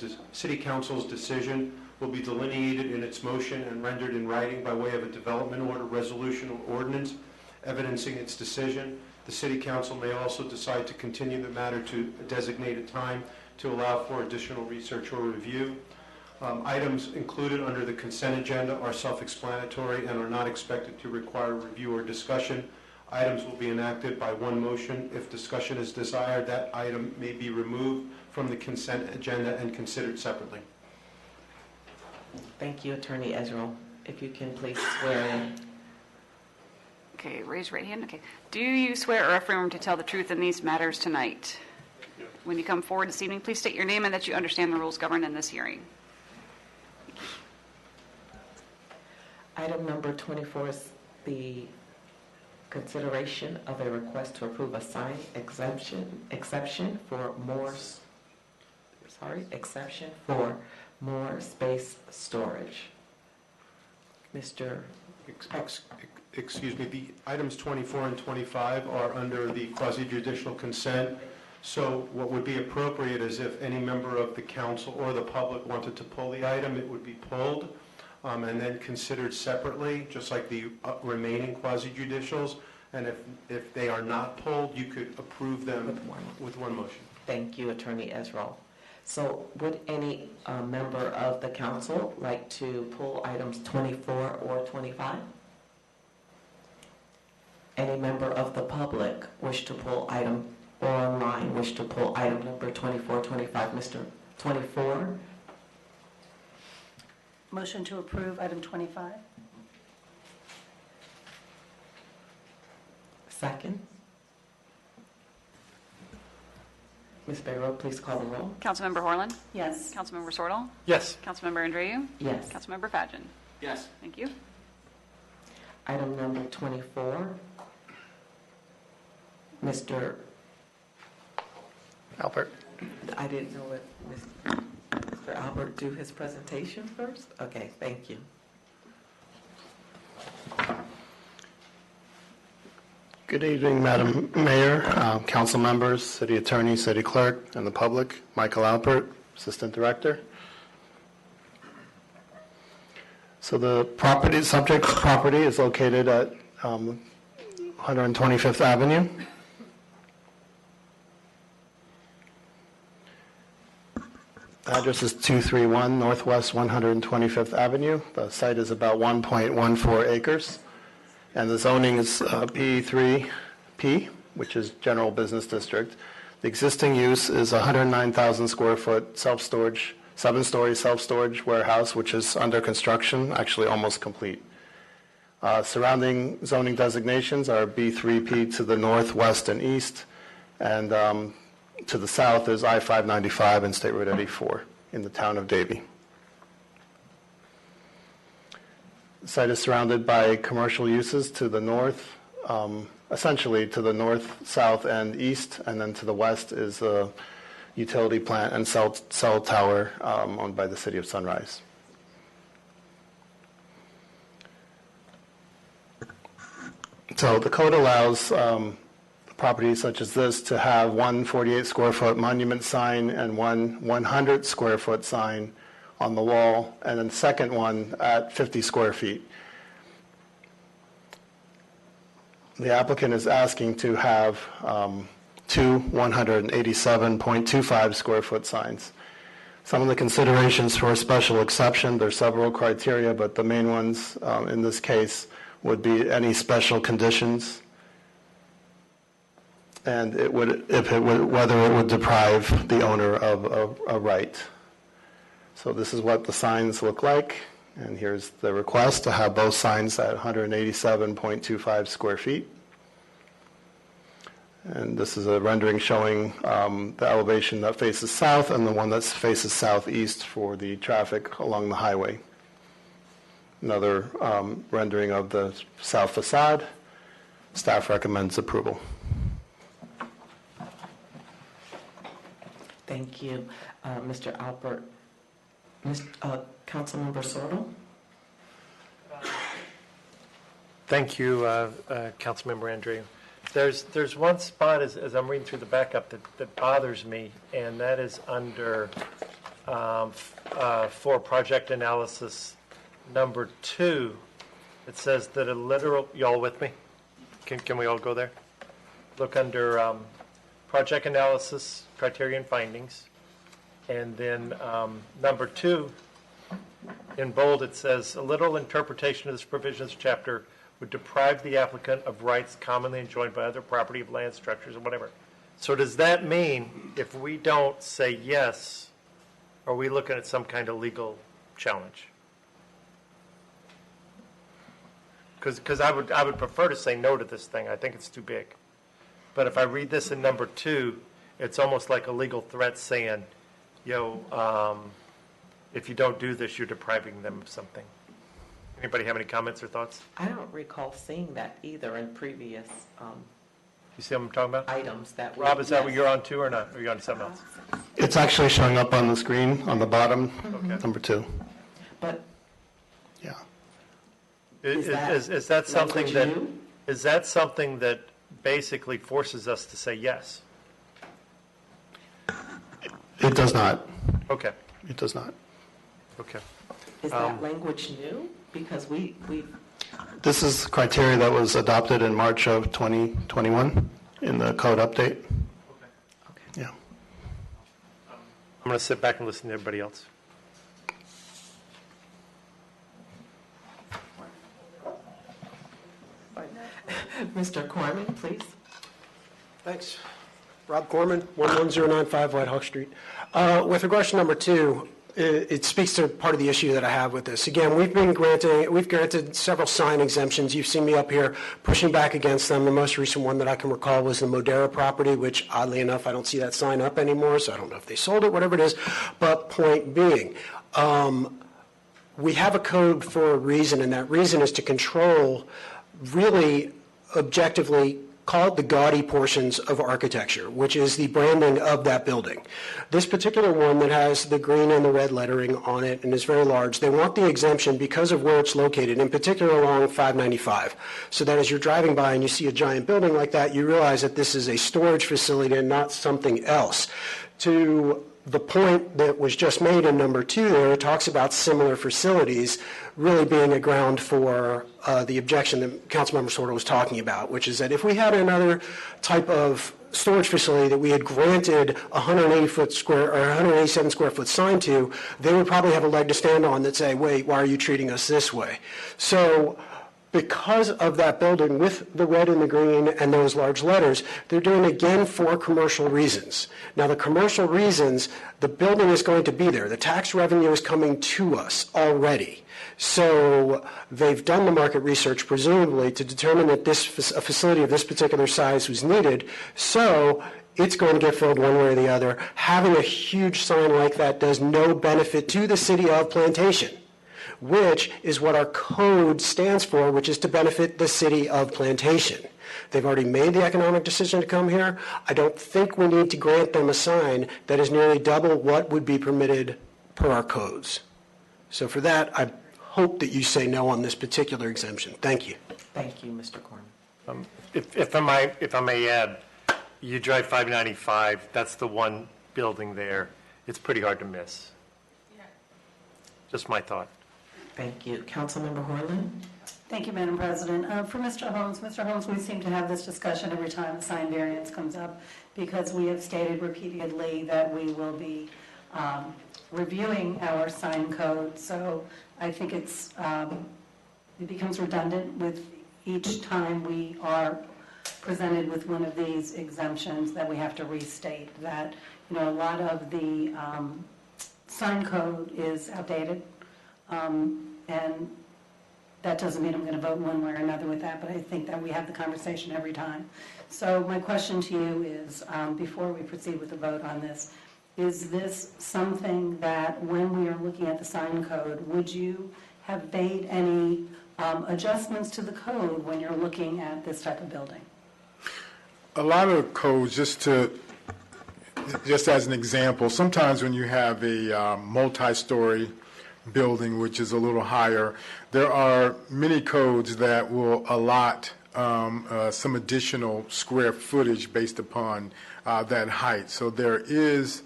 decision will be delineated in its motion and rendered in writing by way of a development order, resolution, or ordinance evidencing its decision. The city council may also decide to continue the matter to a designated time to allow for additional research or review. Items included under the consent agenda are self-explanatory and are not expected to require review or discussion. Items will be enacted by one motion. If discussion is desired, that item may be removed from the consent agenda and considered separately. Thank you, Attorney Ezra. If you can please swear in. Okay, raise your right hand. Okay. Do you swear or affirm to tell the truth in these matters tonight? When you come forward this evening, please state your name and that you understand the rules governing this hearing. Item number 24 is the consideration of a request to approve a sign exception for more space storage. Mr. Excuse me, the items 24 and 25 are under the quasi-judicial consent. So what would be appropriate is if any member of the council or the public wanted to pull the item, it would be pulled and then considered separately, just like the remaining quasi-judicials. And if they are not pulled, you could approve them with one motion. Thank you, Attorney Ezra. So would any member of the council like to pull items 24 or 25? Any member of the public wish to pull item, or online wish to pull item number 24, 25? Mr. 24? Motion to approve item 25. Second. Ms. Barrow, please call the roll. Councilmember Horland? Yes. Councilmember Sorrell? Yes. Councilmember Andrieu? Yes. Councilmember Fadgen? Yes. Thank you. Item number 24, Mr. Albert. I didn't know if Mr. Albert do his presentation first? Okay, thank you. Good evening, Madam Mayor, council members, city attorney, city clerk, and the public. Michael Albert, Assistant Director. So the subject property is located at 125th Avenue. The address is 231 Northwest 125th Avenue. The site is about 1.14 acres. And the zoning is B3P, which is General Business District. The existing use is 109,000 square foot self-storage, 7-story self-storage warehouse, which is under construction, actually almost complete. Surrounding zoning designations are B3P to the north, west, and east, and to the south is I-595 and State Road 84 in the town of Davie. The site is surrounded by commercial uses to the north, essentially to the north, south, and east, and then to the west is a utility plant and cell tower owned by the city of Sunrise. So the code allows properties such as this to have one 48 square foot monument sign and one 100 square foot sign on the wall, and then the second one at 50 square feet. The applicant is asking to have two 187.25 square foot signs. Some of the considerations for a special exception, there's several criteria, but the main ones in this case would be any special conditions, and whether it would deprive the owner of a right. So this is what the signs look like, and here's the request to have both signs at 187.25 square feet. And this is a rendering showing the elevation that faces south and the one that faces southeast for the traffic along the highway. Another rendering of the south facade. Staff recommends approval. Thank you, Mr. Albert. Councilmember Sordo? Thank you, Councilmember Andrew. There's one spot as I'm reading through the backup that bothers me, and that is under for project analysis number 2. It says that a literal, y'all with me? Can we all go there? Look under project analysis, criteria and findings. And then number 2, in bold, it says, a literal interpretation of this provision of this chapter would deprive the applicant of rights commonly enjoyed by other property of land, structures, or whatever. So does that mean if we don't say yes, are we looking at some kind of legal challenge? Because I would prefer to say no to this thing. I think it's too big. But if I read this in number 2, it's almost like a legal threat saying, if you don't do this, you're depriving them of something. Anybody have any comments or thoughts? I don't recall seeing that either in previous You see what I'm talking about? items that Rob, is that what you're on too or not? Or are you on something else? It's actually showing up on the screen on the bottom, number 2. But yeah, Is that something that is that something that basically forces us to say yes? It does not. Okay. It does not. Okay. Is that language new? Because we This is criteria that was adopted in March of 2021 in the code update. Yeah. I'm going to sit back and listen to everybody else. Mr. Corman, please. Thanks. Rob Corman, 11095 White Hawk Street. With regards to number 2, it speaks to part of the issue that I have with this. Again, we've granted several sign exemptions. You've seen me up here pushing back against them. The most recent one that I can recall was the Modera property, which oddly enough, I don't see that sign up anymore, so I don't know if they sold it, whatever it is. But point being, we have a code for a reason, and that reason is to control, really objectively, call it the gaudy portions of architecture, which is the branding of that building. This particular one that has the green and the red lettering on it and is very large, they want the exemption because of where it's located, in particular along 595, so that as you're driving by and you see a giant building like that, you realize that this is a storage facility and not something else. To the point that was just made in number 2 there, it talks about similar facilities really being a ground for the objection that Councilmember Sordo was talking about, which is that if we had another type of storage facility that we had granted 187 square foot sign to, they would probably have a leg to stand on that say, wait, why are you treating us this way? So because of that building with the red and the green and those large letters, they're doing it again for commercial reasons. Now, the commercial reasons, the building is going to be there. The tax revenue is coming to us already. So they've done the market research, presumably, to determine that a facility of this particular size was needed. So it's going to get filled one way or the other. Having a huge sign like that does no benefit to the city of Plantation, which is what our code stands for, which is to benefit the city of Plantation. They've already made the economic decision to come here. I don't think we need to grant them a sign that is nearly double what would be permitted per our codes. So for that, I hope that you say no on this particular exemption. Thank you. Thank you, Mr. Corman. If I may add, you drive 595, that's the one building there. It's pretty hard to miss. Just my thought. Thank you. Councilmember Horland? Thank you, Madam President. For Mr. Holmes, we seem to have this discussion every time a sign variance comes up because we have stated repeatedly that we will be reviewing our sign code. So I think it becomes redundant with each time we are presented with one of these exemptions that we have to restate that, a lot of the sign code is outdated. And that doesn't mean I'm going to vote one way or another with that, but I think that we have the conversation every time. So my question to you is, before we proceed with the vote on this, is this something that when we are looking at the sign code, would you have made any adjustments to the code when you're looking at this type of building? A lot of codes, just as an example, sometimes when you have a multi-story building, which is a little higher, there are many codes that will allot some additional square footage based upon that height. So there is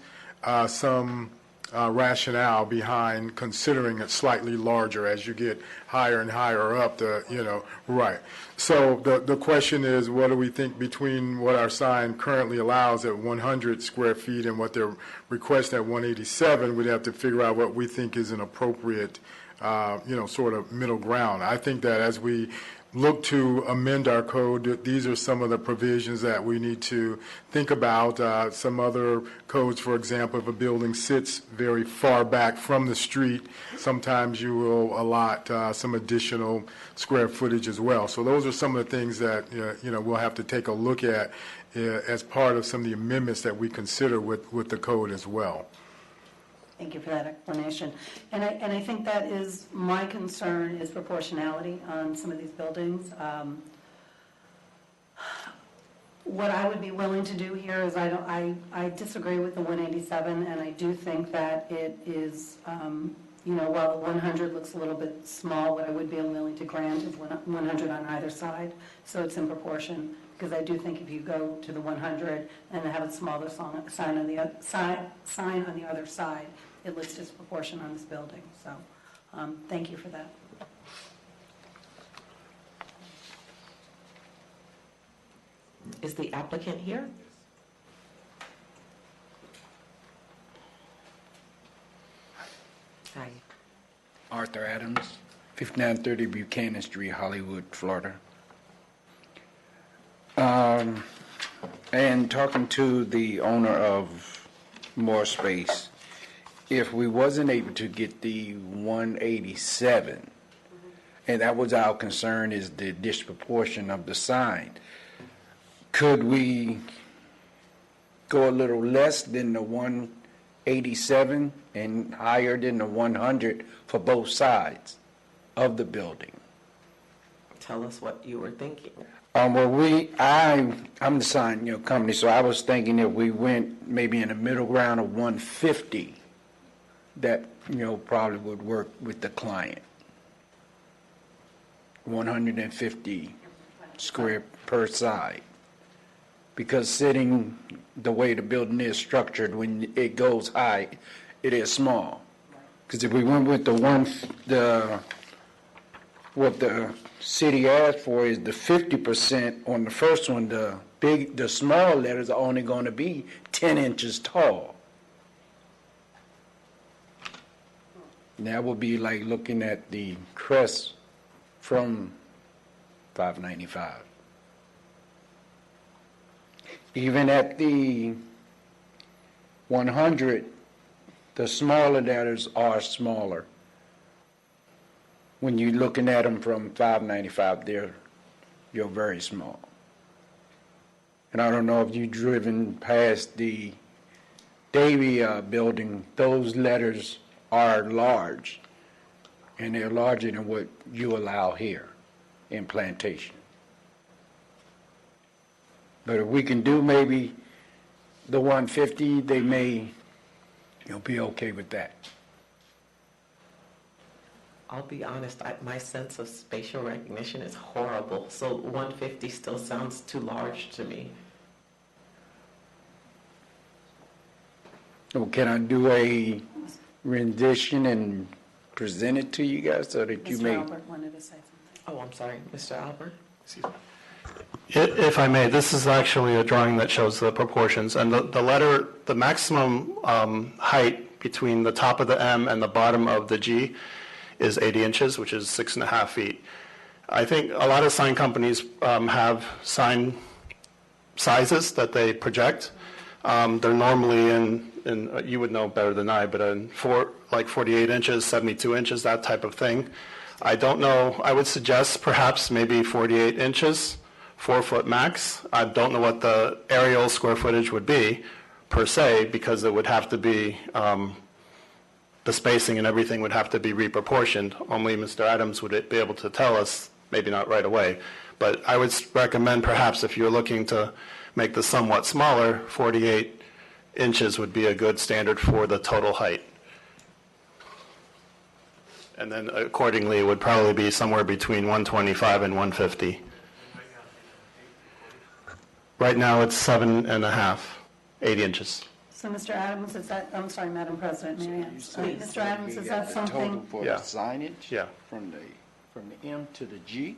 some rationale behind considering it slightly larger as you get higher and higher up right. So the question is, what do we think between what our sign currently allows at 100 square feet and what their request at 187? We'd have to figure out what we think is an appropriate, sort of middle ground. I think that as we look to amend our code, these are some of the provisions that we need to think about. Some other codes, for example, if a building sits very far back from the street, sometimes you will allot some additional square footage as well. So those are some of the things that we'll have to take a look at as part of some of the amendments that we consider with the code as well. Thank you for that explanation. And I think that is my concern is proportionality on some of these buildings. What I would be willing to do here is I disagree with the 187, and I do think that it is, while the 100 looks a little bit small, what I would be willing to grant is 100 on either side, so it's in proportion. Because I do think if you go to the 100 and have a smaller sign on the other side, it looks disproportionate on this building. So, thank you for that. Is the applicant here? Hi. Arthur Adams, 5930 Buchanan Street, Hollywood, Florida. And talking to the owner of More Space, if we wasn't able to get the 187, and that was our concern, is the disproportion of the sign, could we go a little less than the 187 87 and higher than the 100 for both sides of the building. Tell us what you were thinking. Well, I'm the sign, company, so I was thinking if we went maybe in the middle ground of 150, that, probably would work with the client. 150 square per side. Because sitting the way the building is structured, when it goes high, it is small. Because if we went with what the city asked for is the 50% on the first one, the small letters are only going to be 10 inches tall. That would be like looking at the crest from 595. Even at the 100, the smaller letters are smaller. When you're looking at them from 595, you're very small. And I don't know if you've driven past the Davy building, those letters are large, and they're larger than what you allow here in Plantation. But if we can do maybe the 150, they may be okay with that. I'll be honest, my sense of spatial recognition is horrible, so 150 still sounds too large to me. Well, can I do a rendition and present it to you guys so that you Mr. may... Albert wanted to say something. Oh, I'm sorry, Mr. Albert? Excuse me. If I may, this is actually a drawing that shows the proportions, and the maximum height between the top of the M and the bottom of the G is 80 inches, which is 6.5 feet. I think a lot of sign companies have sign sizes that they project. They're normally in you would know better than I, but in 48 inches, 72 inches, that type of thing. I don't know. I would suggest perhaps maybe 48 inches. 4 foot max. I don't know what the aerial square footage would be per se, because it would have to be, the spacing and everything would have to be reproportioned. Only Mr. Adams would be able to tell us, maybe not right away. But I would recommend perhaps if you're looking to make this somewhat smaller, 48 inches would be a good standard for the total height. And then accordingly, it would probably be somewhere between 125 and 150. Right now, it's 7.5, 8 inches. So, Mr. Adams, is that, I'm sorry, Madam President, Mary Ann. Mr. Adams, is that Total something? for Yeah. the signage? Yeah. From the M to the G?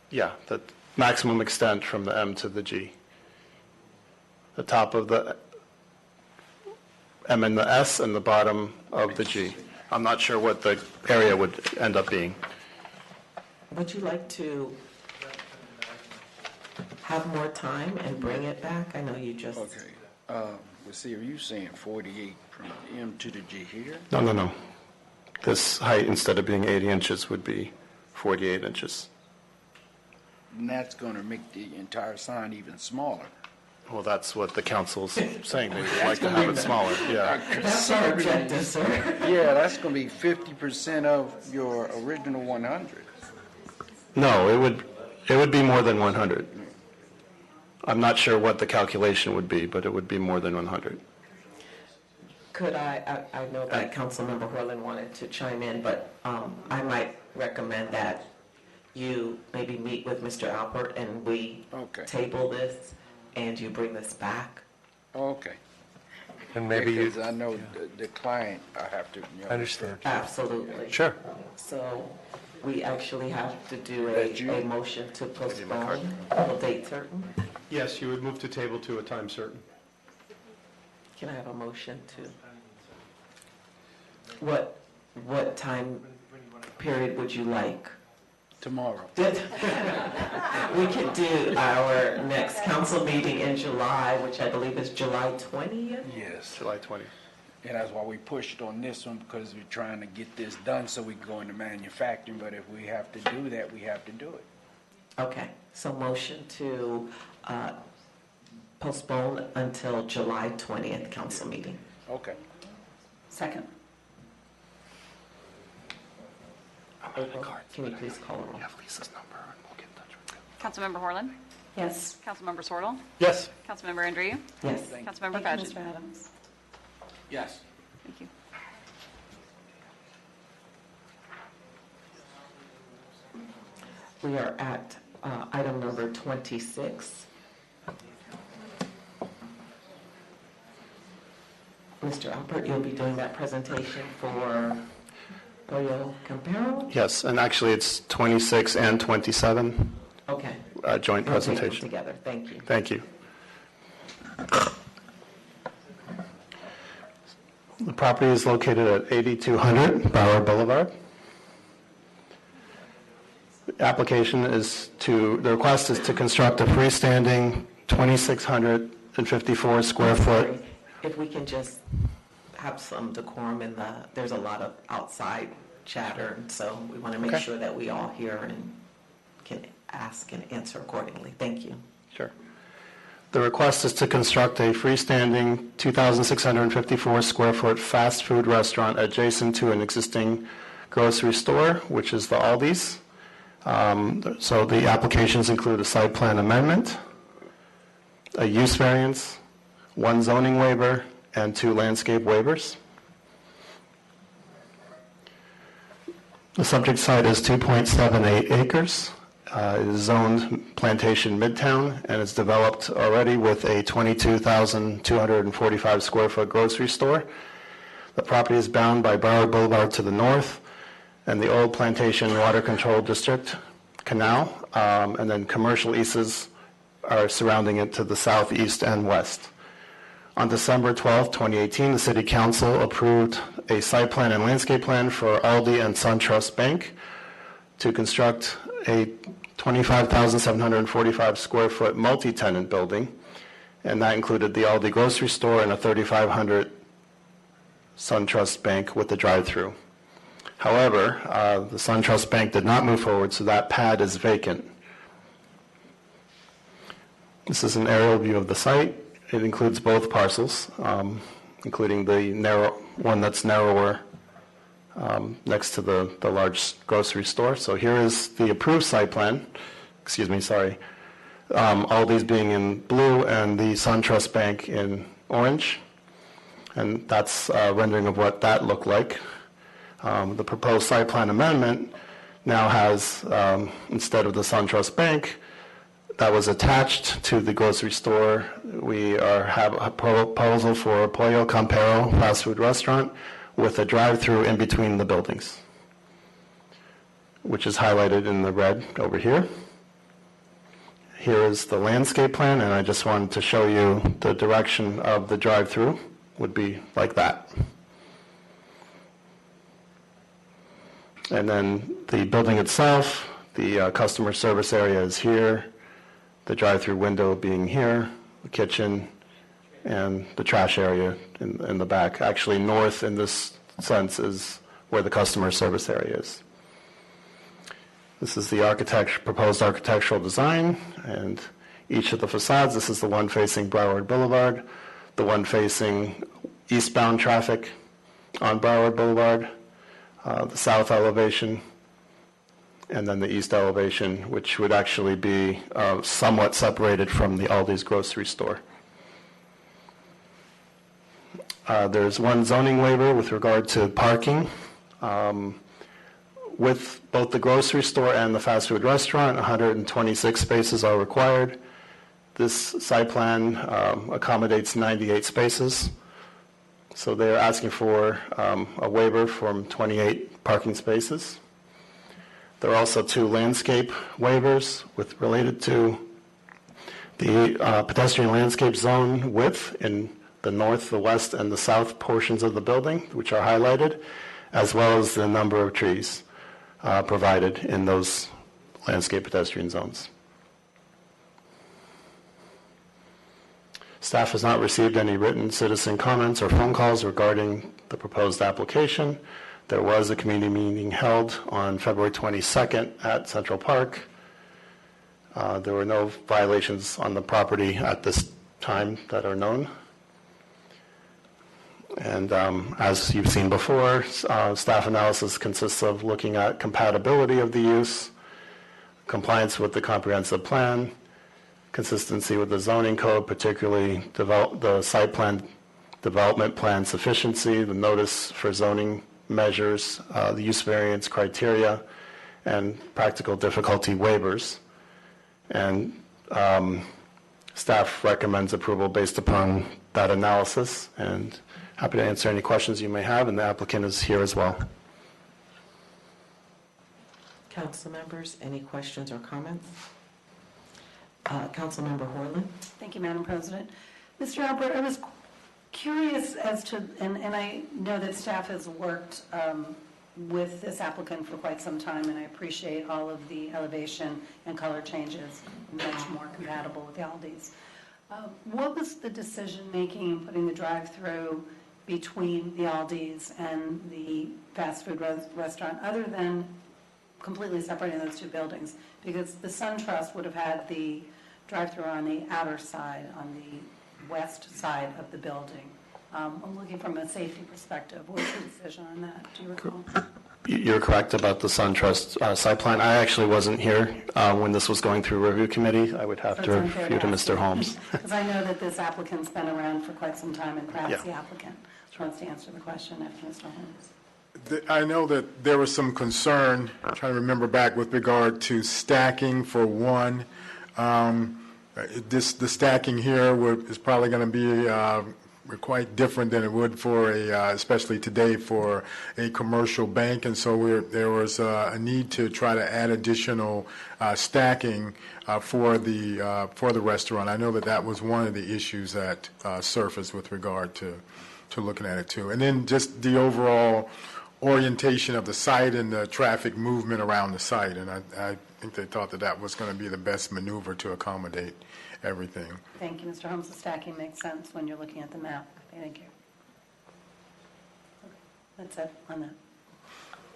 Yeah, the maximum extent from the M to the G. The top of the M and the S and the bottom of the G. I'm not sure what the area would end up being. Would you like to have more time and bring it back? I know you just... Okay. Let's see, are you saying 48 from the M to the G here? No. This height, instead of being 80 inches, would be 48 inches. And that's going to make the entire sign even smaller. Well, that's what the council's saying. They would like to have it smaller, yeah. That's our objective, sir. Yeah, that's going to be 50% of your original 100. No, it would be more than 100. I'm not sure what the calculation would be, but it would be more than 100. Could I know that Councilmember Horland wanted to chime in, but I might recommend that you maybe meet with Mr. Albert and we table this and you bring this back. Okay. And maybe because I know the client, I have to... Understand. Absolutely. Sure. So we actually have to do a motion to postpone a date certain. Yes, you would move to table to a time certain. Can I have a motion to? What time period would you like? Tomorrow. We could do our next council meeting in July, which I believe is July 20th? Yes. July 20th. And that's why we pushed on this one, because we're trying to get this done so we can go into manufacturing. But if we have to do that, we have to do it. Okay, so motion to postpone until July 20th council meeting. Okay. Second. Can you please call the roll? Councilmember Horland? Yes. Councilmember Sorrell? Yes. Councilmember Andrieu? Yes. Councilmember Thank you, Paget? Mr. Adams. Yes. Thank you. We are at item number 26. Mr. Alpert, you'll be doing that presentation for Pollo Campero? Yes, and actually it's 26 and 27, Okay. joint We'll take them presentation. together, thank you. Thank you. The property is located at 8200 Broward Boulevard. The request is to construct a freestanding 2,654 square foot. If we can just have some decorum there's a lot of outside chatter, and so we want to make Okay. sure that we all hear and can ask and answer accordingly. Thank you. Sure. The request is to construct a freestanding 2,654 square foot fast food restaurant adjacent to an existing grocery store, which is the Aldi's. So the applications include a site plan amendment, a use variance, one zoning waiver, and 2 landscape waivers. The subject site is 2.78 acres. It is zoned Plantation Midtown, and it's developed already with a 22,245 square foot grocery store. The property is bound by Broward Boulevard to the north and the old Plantation Water Control District Canal, and then commercial leases are surrounding it to the southeast and west. On December 12, 2018, the City Council approved a site plan and landscape plan for Aldi and SunTrust Bank to construct a 25,745 square foot multi-tenant building, and that included the Aldi grocery store and a 3,500 SunTrust Bank with a drive-through. However, the SunTrust Bank did not move forward, so that pad is vacant. This is an aerial view of the site. It includes both parcels, including the one that's narrower next to the large grocery store. So here is the approved site plan. All these being in blue and the SunTrust Bank in orange. And that's a rendering of what that looked like. The proposed site plan amendment now has, instead of the SunTrust Bank that was attached to the grocery store, we have a proposal for a Pollo Campero fast food restaurant with a drive-through in between the buildings, which is highlighted in the red over here. Here is the landscape plan, and I just wanted to show you the direction of the drive-through would be like that. And then the building itself, the customer service area is here, the drive-through window being here, the kitchen, and the trash area in the back. Actually, north in this sense is where the customer service area is. This is the proposed architectural design, and each of the facades. This is the one facing Broward Boulevard, the one facing eastbound traffic on Broward Boulevard, the south elevation, and then the east elevation, which would actually be somewhat separated from the Aldi's grocery store. There's one zoning waiver with regard to parking. With both the grocery store and the fast food restaurant, 126 spaces are required. This site plan accommodates 98 spaces. So they're asking for a waiver from 28 parking spaces. There are also 2 landscape waivers related to the pedestrian landscape zone width in the north, the west, and the south portions of the building, which are highlighted, as well as the number of trees provided in those landscape pedestrian zones. Staff has not received any written citizen comments or phone calls regarding the proposed application. There was a community meeting held on February 22nd at Central Park. There were no violations on the property at this time that are known. And as you've seen before, staff analysis consists of looking at compatibility of the use, compliance with the comprehensive plan, consistency with the zoning code, particularly the site plan, development plan sufficiency, the notice for zoning measures, the use variance criteria, and practical difficulty waivers. And staff recommends approval based upon that analysis, and happy to answer any questions you may have, and the applicant is here as well. Council members, any questions or comments? Councilmember Horland. Thank you, Madam President. Mr. Albert, I was curious as to, and I know that staff has worked with this applicant for quite some time, and I appreciate all of the elevation and color changes, much more compatible with the Aldi's. What was the decision-making in putting the drive-through between the Aldi's and the fast food restaurant, other than completely separating those two buildings? Because the SunTrust would have had the drive-through on the outer side, on the west side of the building. I'm looking from a safety perspective. What was the decision on that? Do you recall? You're correct about the SunTrust site plan. I actually wasn't here when this was going through review committee. I would have to review to Mr. Holmes. Because I know that this applicant's been around for quite some time, and perhaps Yeah. the applicant wants to answer the question after Mr. Holmes. I know that there was some concern, I'm trying to remember back, with regard to stacking for one. The stacking here is probably going to be quite different than it would for especially today, for a commercial bank, and so there was a need to try to add additional stacking for the restaurant. I know that was one of the issues that surfaced with regard to looking at it too, and then just the overall orientation of the site and the traffic movement around the site, and I think they thought that was going to be the best maneuver to accommodate everything. Thank you, Mr. Holmes. The stacking makes sense when you're looking at the map. Thank you. That's it on that.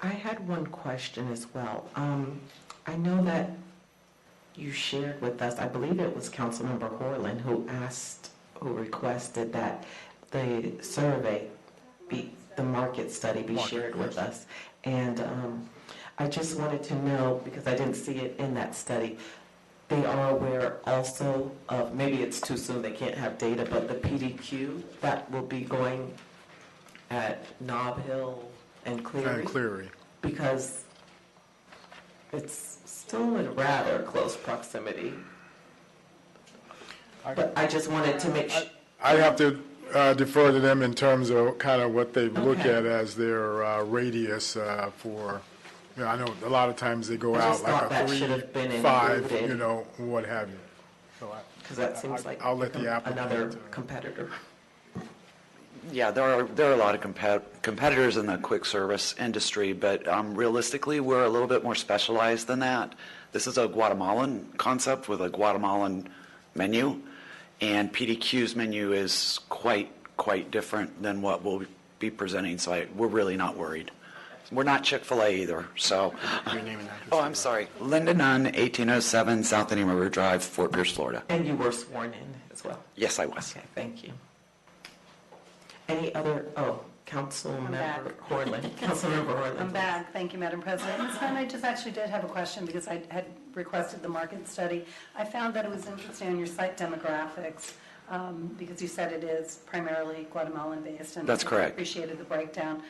I had one question as well. I know that you shared with us, I believe it was Councilmember Horland who requested that the survey the market study be shared with us. And I just wanted to know, because I didn't see it in that study, they are aware also of, maybe it's too soon, they can't have data, but the PDQ that will be going at Nob Hill and Cleary. Because it's still in rather close proximity. But I just wanted to make sure. I have to defer to them in terms of kind of what they look at as their radius for, I know a lot of times they go out like a 3, 5, what have you. Because that seems like I'll let the applicant another competitor. Yeah, there are a lot of competitors in the quick service industry, but realistically, we're a little bit more specialized than that. This is a Guatemalan concept with a Guatemalan menu, and PDQ's menu is quite different than what we'll be presenting, so we're really not worried. We're not Chick-fil-A either, so. Your name and address. Oh, I'm sorry. Linda Nunn, 1807 South Indian River Drive, Fort Pierce, Florida. And you were sworn in as well? Yes, I was. Okay, thank you. Any other, Councilmember Horland. Councilmember Horland. I'm back. Thank you, Madam President. Ms. Nunn, I just actually did have a question because I had requested the market study. I found that it was interesting on your site demographics because you said it is primarily Guatemalan-based. And That's correct. I appreciated the breakdown.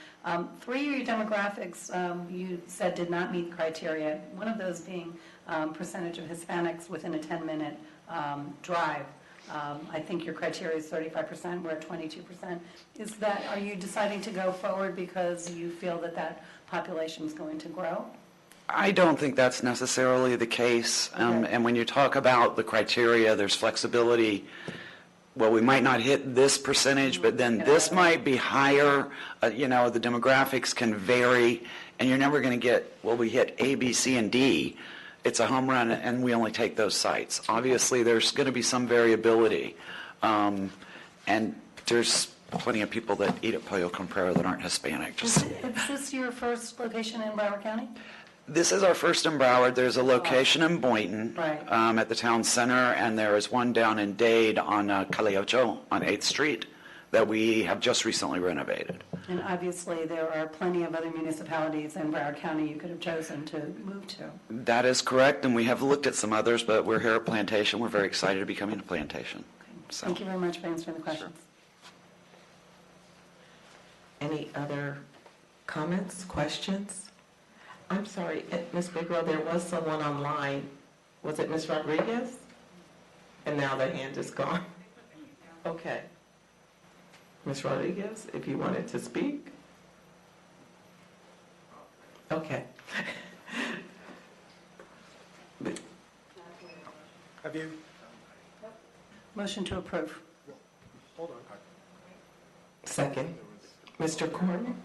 3 of your demographics you said did not meet criteria, one of those being percentage of Hispanics within a 10-minute drive. I think your criteria is 35%, we're at 22%. Are you deciding to go forward because you feel that population is going to grow? I don't think that's necessarily the case. And when you talk about the criteria, there's flexibility. Well, we might not hit this percentage, but then this might be higher. The demographics can vary, and you're never going to get, well, we hit A, B, C, and D. It's a home run, and we only take those sites. Obviously, there's going to be some variability. And there's plenty of people that eat at Pollo Comprero that aren't Hispanic. Is this your first location in Broward County? This is our first in Broward. There's a location in Boynton at the town center, and there is one down in Dade on Caliocho on 8th Street. that we have just recently renovated. And obviously, there are plenty of other municipalities in Broward County you could have chosen to move to. That is correct, and we have looked at some others, but we're here at Plantation. We're very excited to be coming to Plantation. So. Thank you very much for answering the questions. Any other comments, questions? I'm sorry, Ms. Bigwell, there was someone online. Was it Ms. Rodriguez? And now the hand is gone. Okay. Ms. Rodriguez, if you wanted to speak. Okay. Have you? Motion to approve. Hold on. Second. Mr. Corman?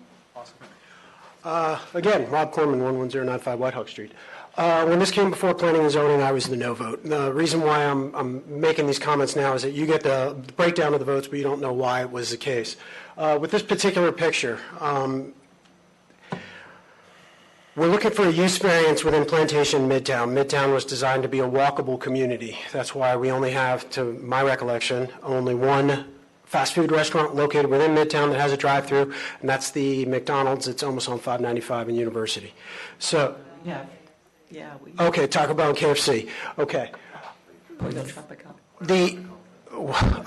Again, Rob Corman, 11095 Whitehawk Street. When this came before planning and zoning, I was the no vote. The reason why I'm making these comments now is that you get the breakdown of the votes, but you don't know why it was the case. With this particular picture, we're looking for a use variance within Plantation Midtown. Midtown was designed to be a walkable community. That's why we only have, to my recollection, only one fast food restaurant located within Midtown that has a drive-through, and that's the McDonald's. It's almost on 595 in University. So, okay, Taco Bell and KFC. Okay.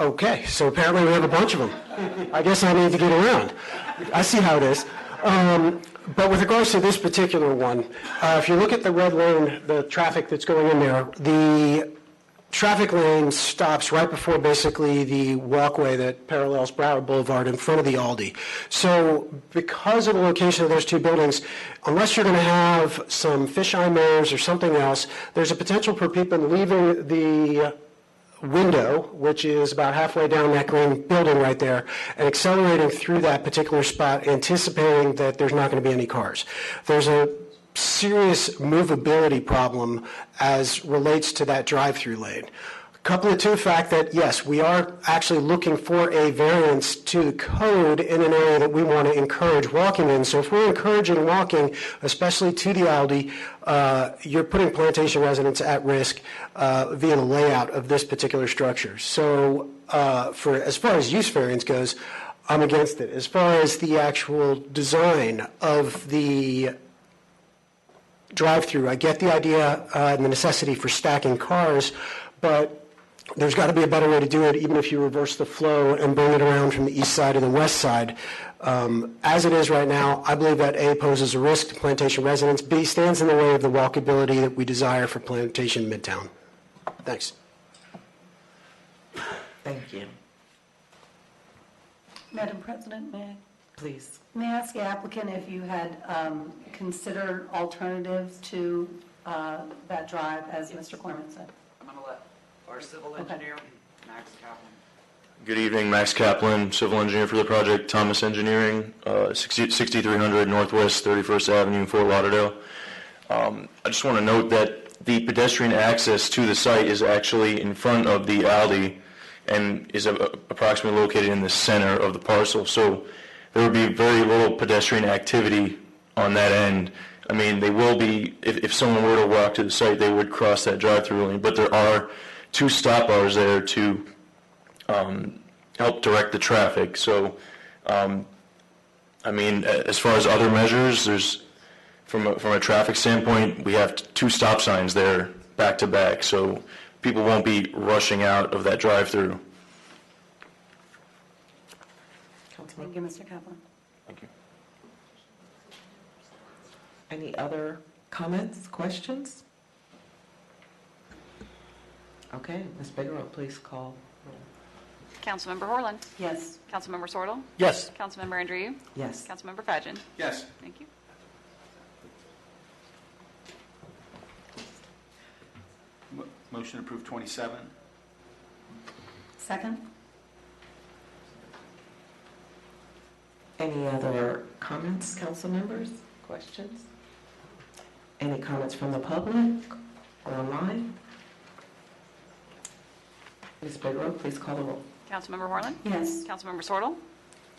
Okay, so apparently we have a bunch of them. I guess I need to get around. I see how it is. But with regards to this particular one, if you look at the red lane, the traffic that's going in there, the traffic lane stops right before basically the walkway that parallels Broward Boulevard in front of the Aldi. So because of the location of those two buildings, unless you're going to have some fisheye mirrors or something else, there's a potential for people leaving the window, which is about halfway down that green building right there, and accelerating through that particular spot, anticipating that there's not going to be any cars. There's a serious movability problem as relates to that drive-through lane. Couple to the fact that, yes, we are actually looking for a variance to the code in an area that we want to encourage walking in. So if we're encouraging walking, especially to the Aldi, you're putting Plantation residents at risk via the layout of this particular structure. So as far as use variance goes, I'm against it. As far as the actual design of the drive-through, I get the idea and the necessity for stacking cars, but there's got to be a better way to do it, even if you reverse the flow and bring it around from the east side to the west side. As it is right now, I believe that A, poses a risk to Plantation residents, B, stands in the way of the walkability that we desire for Plantation Midtown. Thanks. Thank you. Madam President, may I? Please. May I ask the applicant if you had considered alternatives to that drive, as Mr. Corman said? I'm going to let our civil engineer, Max Kaplan. Good evening, Max Kaplan, civil engineer for the project, Thomas Engineering, 6300 Northwest 31st Avenue, Fort Lauderdale. I just want to note that the pedestrian access to the site is actually in front of the Aldi and is approximately located in the center of the parcel. So there would be very little pedestrian activity on that end. I mean, they will be, if someone were to walk to the site, they would cross that drive-through lane, but there are two stop bars there to help direct the traffic. So, I mean, as far as other measures, there's, from a traffic standpoint, we have two stop signs there back to back, so people won't be rushing out of that drive-through. Thank you, Mr. Kaplan. Thank you. Any other comments, questions? Okay, Ms. Bigelow, please call. Councilmember Horland? Yes. Councilmember Sorrell? Yes. Councilmember Andreu? Yes. Councilmember Fadgen? Yes. Thank you. Motion approved 27. Second? Any other comments, council members, questions? Any comments from the public or online? Ms. Bigelow, please call the roll. Councilmember Horland? Yes. Councilmember Sorrell?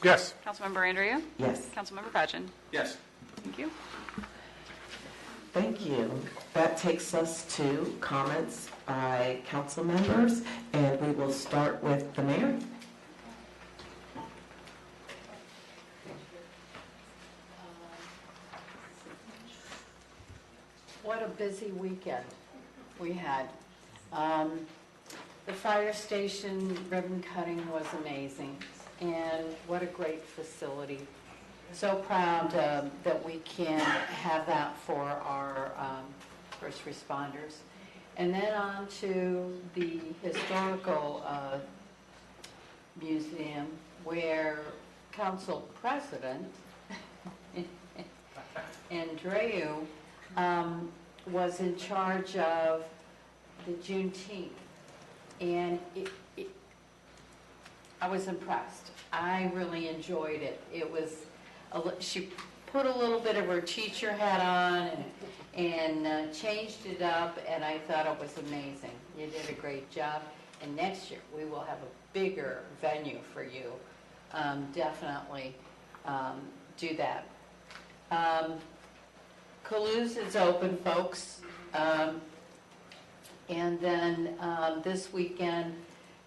Yes. Councilmember Andreu? Yes. Councilmember Fadgen? Yes. Thank you. Thank you. That takes us to comments by council members, and we will start with the mayor. what a busy weekend we had. The fire station ribbon cutting was amazing, and what a great facility. So proud that we can have that for our first responders. And then on to the historical museum, where Council President Andreu was in charge of the Juneteenth. And I was impressed. I really enjoyed it. It was, she put a little bit of her teacher hat on and changed it up, and I thought it was amazing. You did a great job. And next year, we will have a bigger venue for you. Definitely do that. Calouse is open, folks. And then this weekend,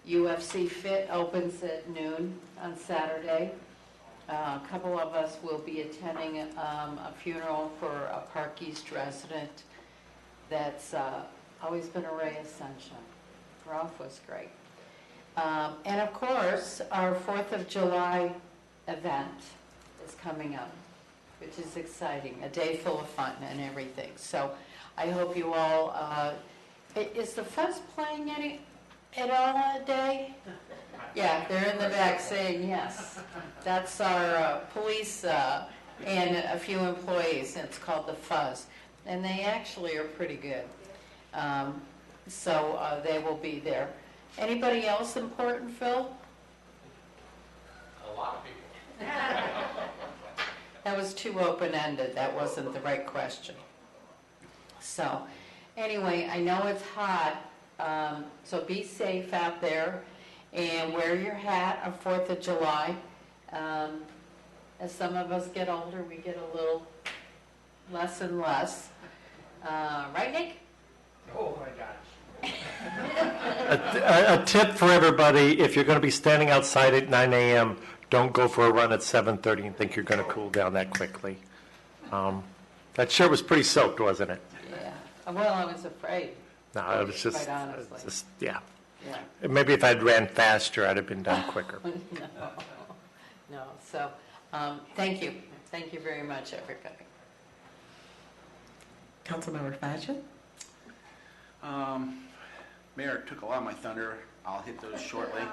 UFC Fit opens at noon on Saturday. A couple of us will be attending a funeral for a Park East resident that's always been a ray of sunshine. Ralph was great. And of course, our 4th of July event is coming up, which is exciting, a day full of fun and everything. So I hope you all, is the Fuzz playing at all that day? Yeah, they're in the back saying yes. That's our police and a few employees, and it's called the Fuzz. And they actually are pretty good. So they will be there. Anybody else important, Phil? A lot of people. That was too open-ended. That wasn't the right question. So, anyway, I know it's hot, so be safe out there and wear your hat on 4th of July. As some of us get older, we get a little less and less. Right, Nick? Oh, my gosh. A tip for everybody, if you're going to be standing outside at 9 a.m., don't go for a run at 7:30 and think you're going to cool down that quickly. That shirt was pretty soaked, wasn't it? Yeah. Well, I was afraid. No, it was just, quite honestly. yeah. Yeah. Maybe if I'd ran faster, I'd have been done quicker. No. So, thank you. Thank you very much, everybody. Councilmember Fashion? Mayor took a lot of my thunder. I'll hit those shortly.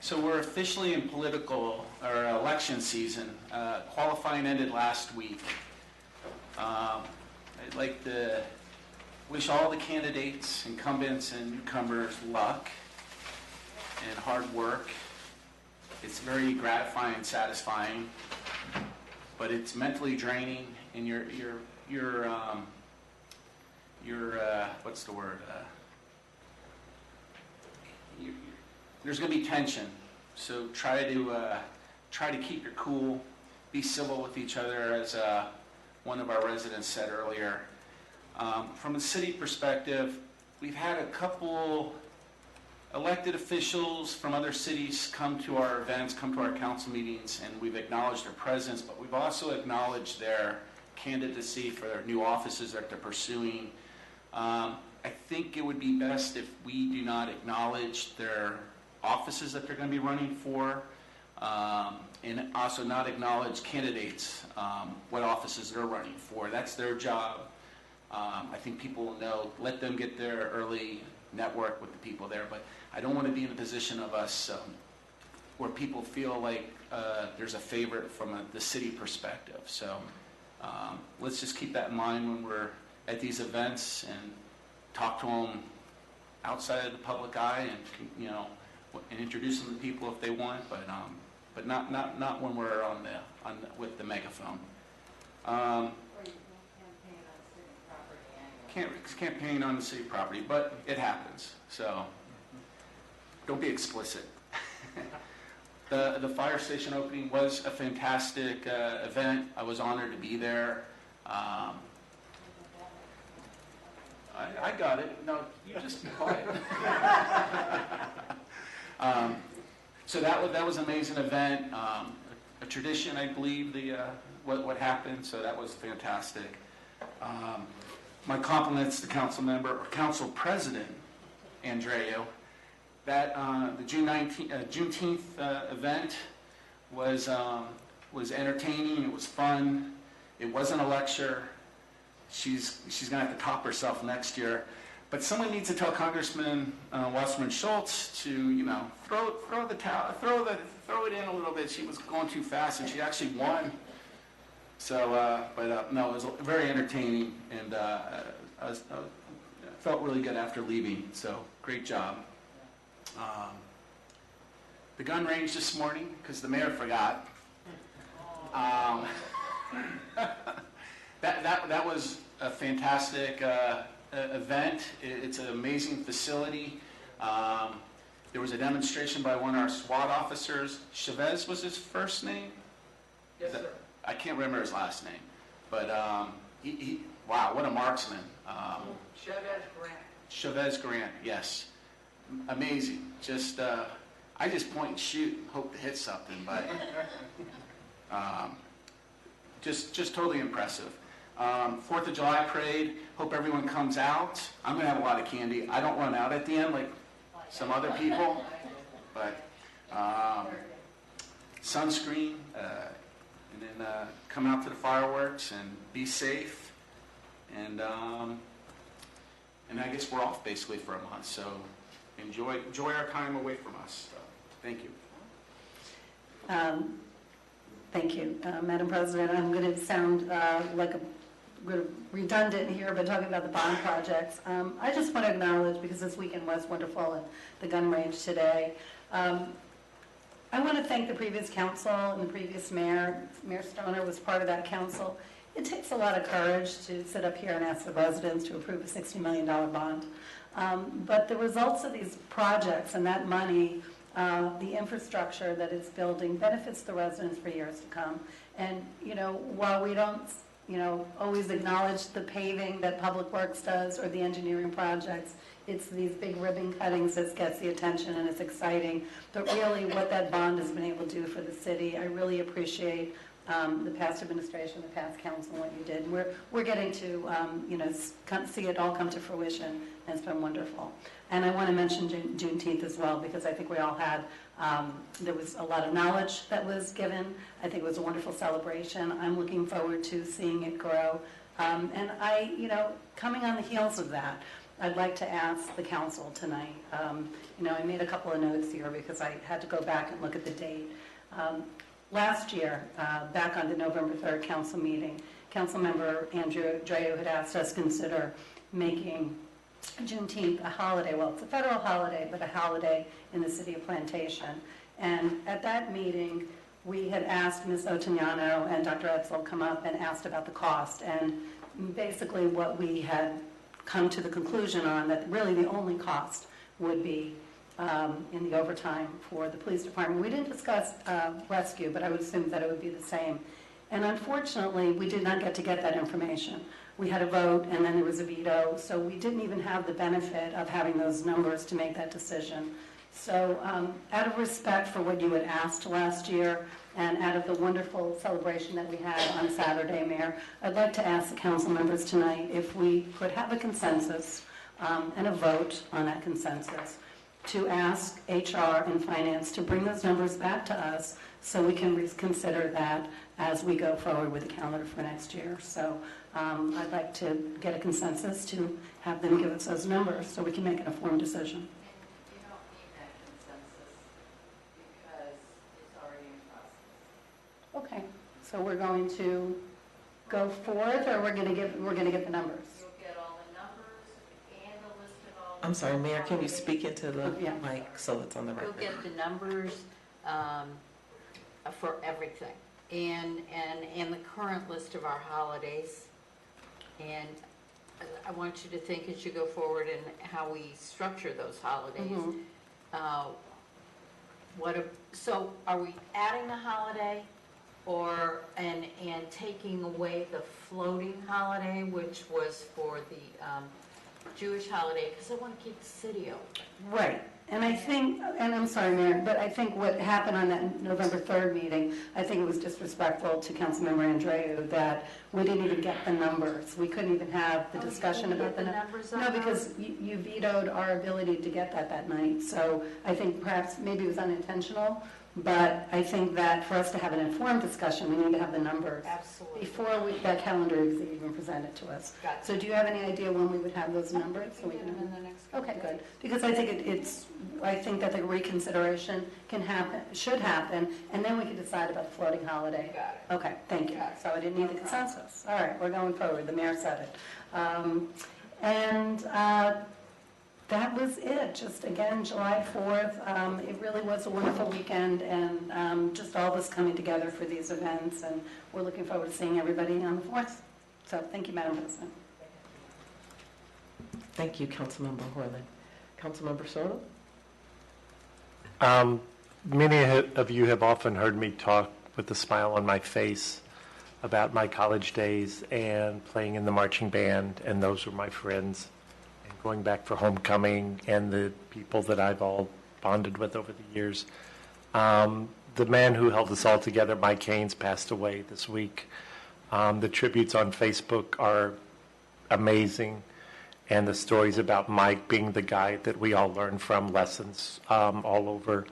So we're officially in political or election season. Qualifying ended last week. I'd like to wish all the candidates, incumbents, and newcomers luck and hard work. It's very gratifying and satisfying, but it's mentally draining, and you're what's the word? There's going to be tension, so try to keep your cool, be civil with each other, as one of our residents said earlier. From a city perspective, we've had a couple elected officials from other cities come to our events, come to our council meetings, and we've acknowledged their presence, but we've also acknowledged their candidacy for their new offices that they're pursuing. I think it would be best if we do not acknowledge their offices that they're going to be running for, and also not acknowledge candidates, what offices they're running for. That's their job. I think people will know, let them get their early network with the people there, but I don't want to be in a position of us where people feel like there's a favorite from the city perspective. So let's just keep that in mind when we're at these events and talk to them outside of the public eye, and and introduce them to people if they want, but not when we're with the megaphone. Can't campaign on the city property, but it happens. So don't be explicit. The fire station opening was a fantastic event. I was honored to be there. I got it. No, you just be quiet. So that was an amazing event. A tradition, I believe, the what happened, so that was fantastic. My compliments to council member, or council president, Andreo. That, the Juneteenth event was entertaining, it was fun, it wasn't a lecture. She's gonna have to top herself next year. But someone needs to tell Congressman Wasserman Schultz to, throw the towel, throw it in a little bit. She was going too fast, and she actually won. So, no, it was very entertaining, and I felt really good after leaving. So, great job. The gun range this morning, because the mayor forgot. That was a fantastic event. It's an amazing facility. There was a demonstration by one of our SWAT officers. Chavez was his first name? Yes, sir. I can't remember his last name, but wow, what a marksman. Chavez Grant. Chavez Grant, yes. Amazing. Just, I just point and shoot and hope to hit something, but just totally impressive. 4th of July parade, hope everyone comes out. I'm going to have a lot of candy. I don't run out at the end like some other people, but sunscreen, and then come out to the fireworks and be safe. And I guess we're off basically for a month, so enjoy our time away from us. So, thank you. Thank you, Madam President. I'm going to sound like redundant here, but talking about the bond projects. I just want to acknowledge, because this weekend was wonderful and the gun range today, I want to thank the previous council and the previous mayor. Mayor Stoner was part of that council. It takes a lot of courage to sit up here and ask the residents to approve a $60 million bond. But the results of these projects and that money, the infrastructure that it's building, benefits the residents for years to come. And, while we don't, always acknowledge the paving that Public Works does or the engineering projects, it's these big ribbon cuttings that gets the attention, and it's exciting. But really what that bond has been able to do for the city, I really appreciate the past administration, the past council, and what you did. And we're getting to, see it all come to fruition, and it's been wonderful. And I want to mention Juneteenth as well, because I think we all had, there was a lot of knowledge that was given. I think it was a wonderful celebration. I'm looking forward to seeing it grow. And coming on the heels of that, I'd like to ask the council tonight, I made a couple of notes here because I had to go back and look at the date. Last year, back on the November 3rd council meeting, Councilmember Andrew Drew had asked us to consider making Juneteenth a holiday. Well, it's a federal holiday, but a holiday in the city of Plantation. And at that meeting, we had asked Ms. Otognano and Dr. Edsel come up and asked about the cost. And basically what we had come to the conclusion on, that really the only cost would be in the overtime for the police department. We didn't discuss rescue, but I would assume that it would be the same. And unfortunately, we did not get that information. We had a vote, and then there was a veto, so we didn't even have the benefit of having those numbers to make that decision. So out of respect for what you had asked last year, and out of the wonderful celebration that we had on Saturday, Mayor, I'd like to ask the council members tonight if we could have a consensus and a vote on that consensus to ask HR and Finance to bring those numbers back to us so we can reconsider that as we go forward with the calendar for next year. So I'd like to get a consensus to have them give us those numbers so we can make an informed decision. You don't need that consensus because it's already in process. Okay, so we're going to go forth, or we're going to get the numbers? You'll get all the numbers and the list of all. I'm sorry, Mayor, can you speak into the mic so it's on the record? You'll get the numbers for everything, and the current list of our holidays. And I want you to think as you go forward and how we structure those holidays. So are we adding the holiday, or and taking away the floating holiday, which was for the Jewish holiday, because I want to keep the city open? Right. And I think, and I'm sorry, Mayor, but I think what happened on that November 3rd meeting, I think it was disrespectful to Councilmember Andreu that we didn't even get the numbers. We couldn't even have the discussion about the numbers. No, because you vetoed our ability to get that night. So I think perhaps maybe it was unintentional, but I think that for us to have an informed discussion, we need to have the numbers. Absolutely. Before that calendar is even presented to us. Gotcha. So do you have any idea when we would have those numbers? So we Get can. them in the next couple Okay, good. days. Because I think I think that the reconsideration can happen, should happen, and then we can decide about the floating holiday. Got it. Okay, thank you. So I didn't need the consensus. All right, we're going forward. The mayor said it. That was it. Just again, July 4th. It really was a wonderful weekend, and just all of us coming together for these events, and we're looking forward to seeing everybody on the 4th. So thank you, Madam President. Thank you, Councilmember Horland. Councilmember Soto? Many of you have often heard me talk with a smile on my face about my college days and playing in the marching band, and those were my friends, and going back for homecoming and the people that I've all bonded with over the years. The man who held us all together, Mike Haynes, passed away this week. The tributes on Facebook are amazing, and the stories about Mike being the guy that we all learn from, lessons all over,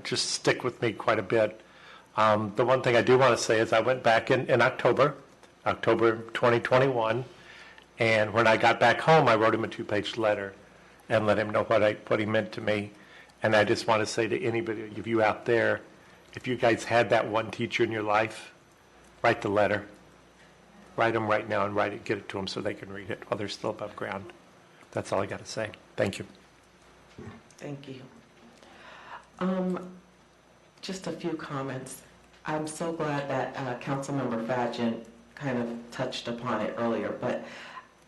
just stick with me quite a bit. The one thing I do want to say is I went back in October 2021, and when I got back home, I wrote him a 2-page letter and let him know what he meant to me. And I just want to say to anybody of you out there, if you guys had that one teacher in your life, write the letter. Write them right now and get it to them so they can read it while they're still above ground. That's all I got to say. Thank you. Thank you. Just a few comments. I'm so glad that Councilmember Fadgen kind of touched upon it earlier, but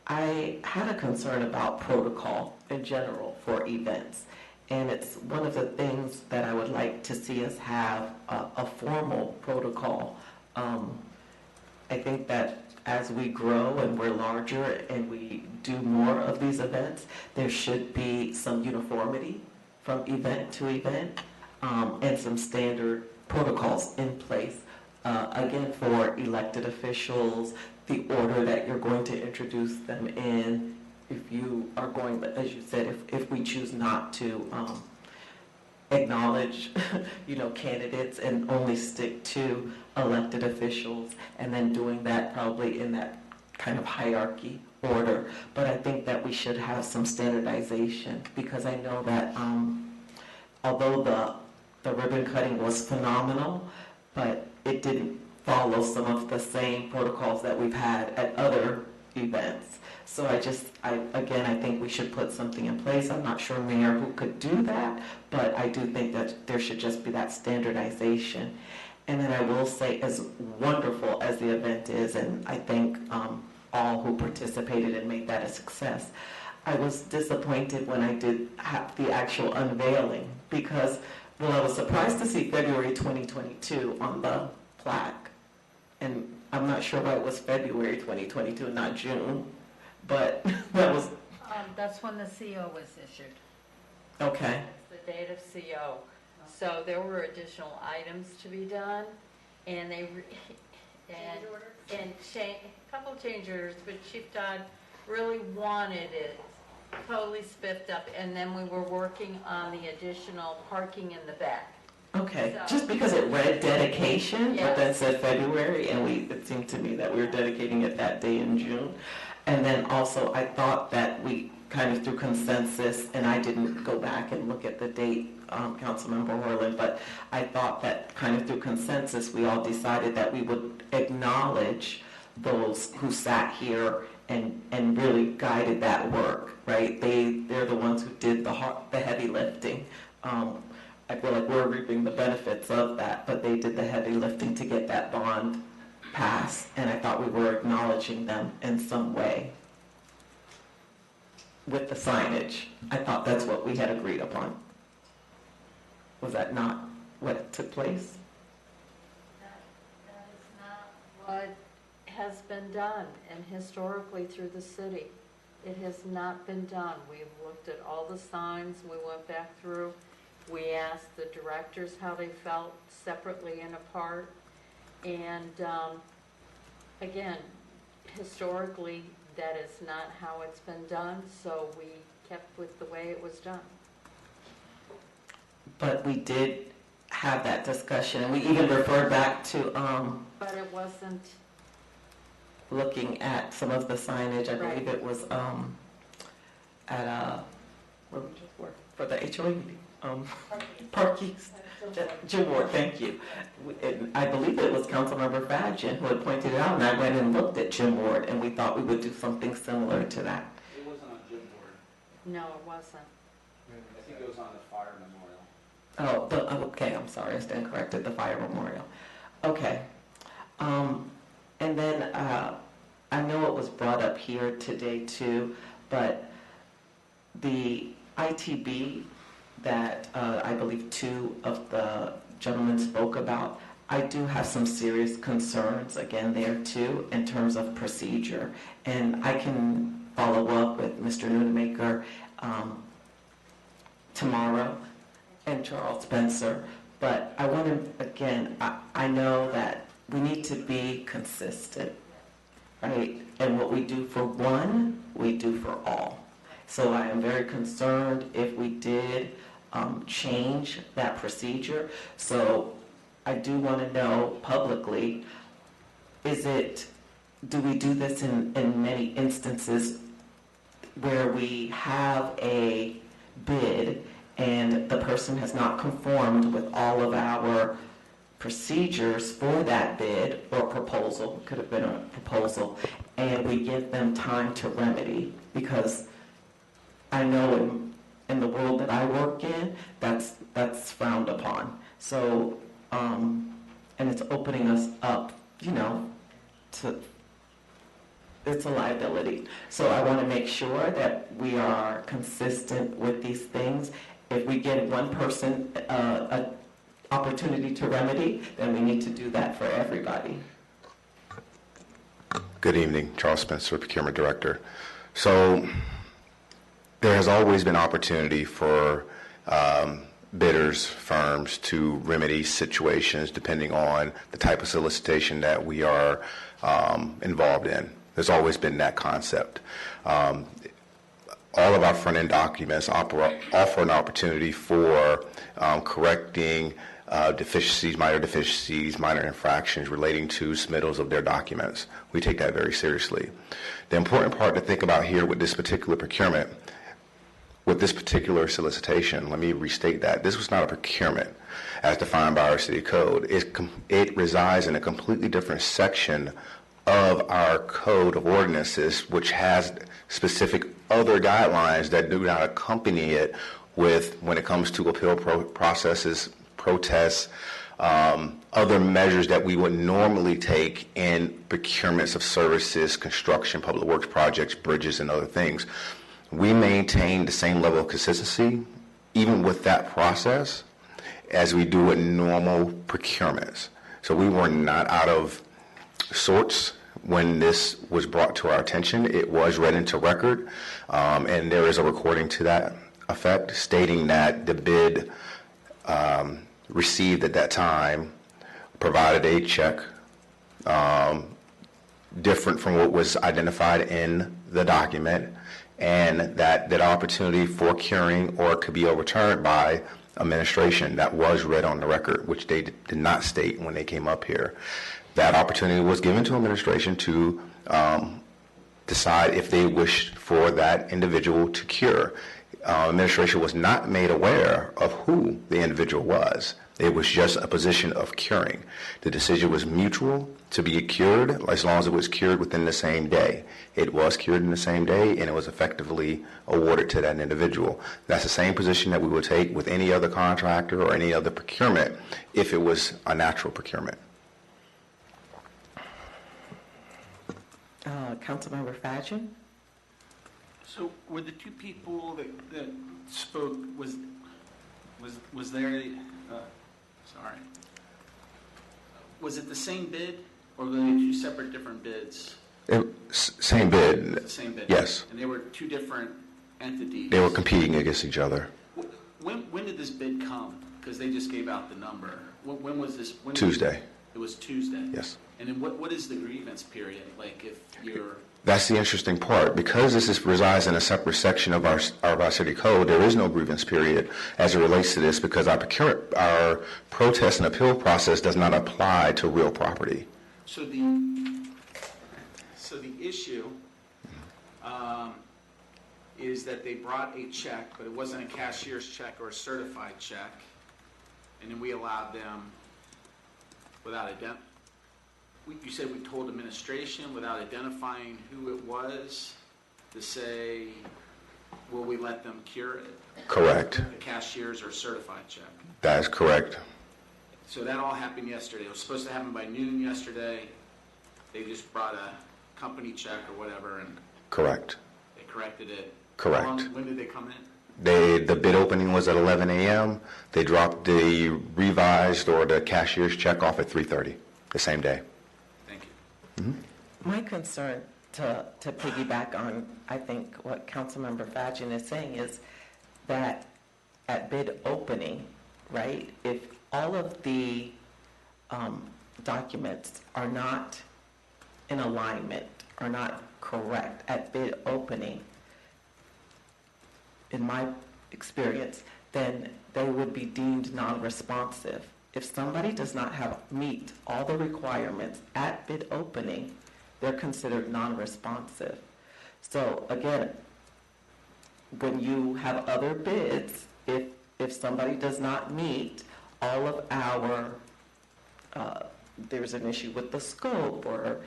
I had a concern about protocol in general for events. And it's one of the things that I would like to see us have a formal protocol. I think that as we grow and we're larger and we do more of these events, there should be some uniformity from event to event, and some standard protocols in place. Again, for elected officials, the order that you're going to introduce them in, if you are going, as you said, if we choose not to acknowledge, candidates and only stick to elected officials, and then doing that probably in that kind of hierarchy order. But I think that we should have some standardization, because I know that although the ribbon cutting was phenomenal, but it didn't follow some of the same protocols that we've had at other events. So I think we should put something in place. I'm not sure, Mayor, who could do that, but I do think that there should just be that standardization. And then I will say, as wonderful as the event is, and I thank all who participated and made that a success, I was disappointed when I did have the actual unveiling, because, well, I was surprised to see February 2022 on the plaque. And I'm not sure why it was February 2022, not June, but that was... That's when the CO was issued. Okay. It's the date of CO. So there were additional items to be done, and a couple of change orders, but Chief Todd really wanted it totally spiffed up, and then we were working on the additional parking in the back. Okay, just because it read dedication, Yes. but then said February, and it seemed to me that we were dedicating it that day in June. And then also, I thought that we kind of through consensus, and I didn't go back and look at the date, Councilmember Horland, but I thought that kind of through consensus, we all decided that we would acknowledge those who sat here and really guided that work, right? They're the ones who did the heavy lifting. I feel like we're reaping the benefits of that, but they did the heavy lifting to get that bond passed, and I thought we were acknowledging them in some way with the signage. I thought that's what we had agreed upon. Was that not what took place? That is not what has been done and historically through the city. It has not been done. We've looked at all the signs, we went back through, we asked the directors how they felt separately and apart, and again, historically, that is not how it's been done, so we kept with the way it was done. But we did have that discussion, and we even referred back to But it wasn't, looking at some of the signage. I Right. believe it was at where we just were for the HOA meeting, Park East, Jim Ward. Thank you. I believe it was Councilmember Fadgen who had pointed it out, and I went and looked at Jim Ward, and we thought we would do something similar to that. It wasn't on Jim Board. no, it wasn't. I think it was on the fire memorial. Okay, I'm sorry, I stand corrected, the fire memorial. Okay. And then I know it was brought up here today too, but the ITB that I believe two of the gentlemen spoke about, I do have some serious concerns again there too in terms of procedure. And I can follow up with Mr. Nunemaker tomorrow and Charles Spencer, but I want to, again, I know that we need to be consistent, right? And what we do for one, we do for all. So I am very concerned if we did change that procedure. So I do want to know publicly, do we do this in many instances where we have a bid and the person has not conformed with all of our procedures for that bid or proposal, could have been a proposal, and we give them time to remedy? Because I know in the world that I work in, that's frowned upon. So, and it's opening us up, to, it's a liability. So I want to make sure that we are consistent with these things. If we give one person an opportunity to remedy, then we need to do that for everybody. Good evening, Charles Spencer, Procurement Director. So there has always been opportunity for bidders, firms to remedy situations depending on the type of solicitation that we are involved in. There's always been that concept. All of our front-end documents offer an opportunity for correcting deficiencies, minor infractions relating to submittals of their documents. We take that very seriously. The important part to think about here with this particular procurement, with this particular solicitation, let me restate that. This was not a procurement as defined by our city code. It resides in a completely different section of our code of ordinances, which has specific other guidelines that do not accompany it with when it comes to appeal processes, protests, other measures that we would normally take in procurements of services, construction, public works projects, bridges, and other things. We maintain the same level of consistency, even with that process, as we do with normal procurements. So we were not out of sorts when this was brought to our attention. It was read into record, and there is a recording to that effect stating that the bid received at that time provided a check different from what was identified in the document, and that opportunity for curing or could be overturned by administration. That was read on the record, which they did not state when they came up here. That opportunity was given to administration to decide if they wished for that individual to cure. Administration was not made aware of who the individual was. It was just a position of curing. The decision was mutual to be cured as long as it was cured within the same day. It was cured in the same day, and it was effectively awarded to that individual. That's the same position that we would take with any other contractor or any other procurement if it was a natural procurement. Councilmember Fadgen? So were the two people that spoke, was there, sorry, was it the same bid, or were they two separate different bids? Same bid. It's the same bid? Yes. And they were two different entities? They were competing against each other. When did this bid come? Because they just gave out the number. When was this? Tuesday. It was Tuesday? Yes. And then what is the grievance period? Like if you're... That's the interesting part. Because resides in a separate section of our city code, there is no grievance period as it relates to this because our protest and appeal process does not apply to real property. So the issue is that they brought a check, but it wasn't a cashier's check or a certified check, and then we allowed them without you said we told administration without identifying who it was to say, will we let them cure it? Correct. A cashier's or certified check. That is correct. So that all happened yesterday. It was supposed to happen by noon yesterday. They just brought a company check or whatever and Correct. they corrected it. Correct. When did they come in? The bid opening was at 11 a.m. They dropped the revised or the cashier's check off at 3:30 the same day. Thank you. My concern, to piggyback on, I think, what Councilmember Fadgen is saying is that at bid opening, right, if all of the documents are not in alignment, are not correct at bid opening, in my experience, then they would be deemed non-responsive. If somebody does not meet all the requirements at bid opening, they're considered non-responsive. So again, when you have other bids, if somebody does not meet all of our, there's an issue with the scope, or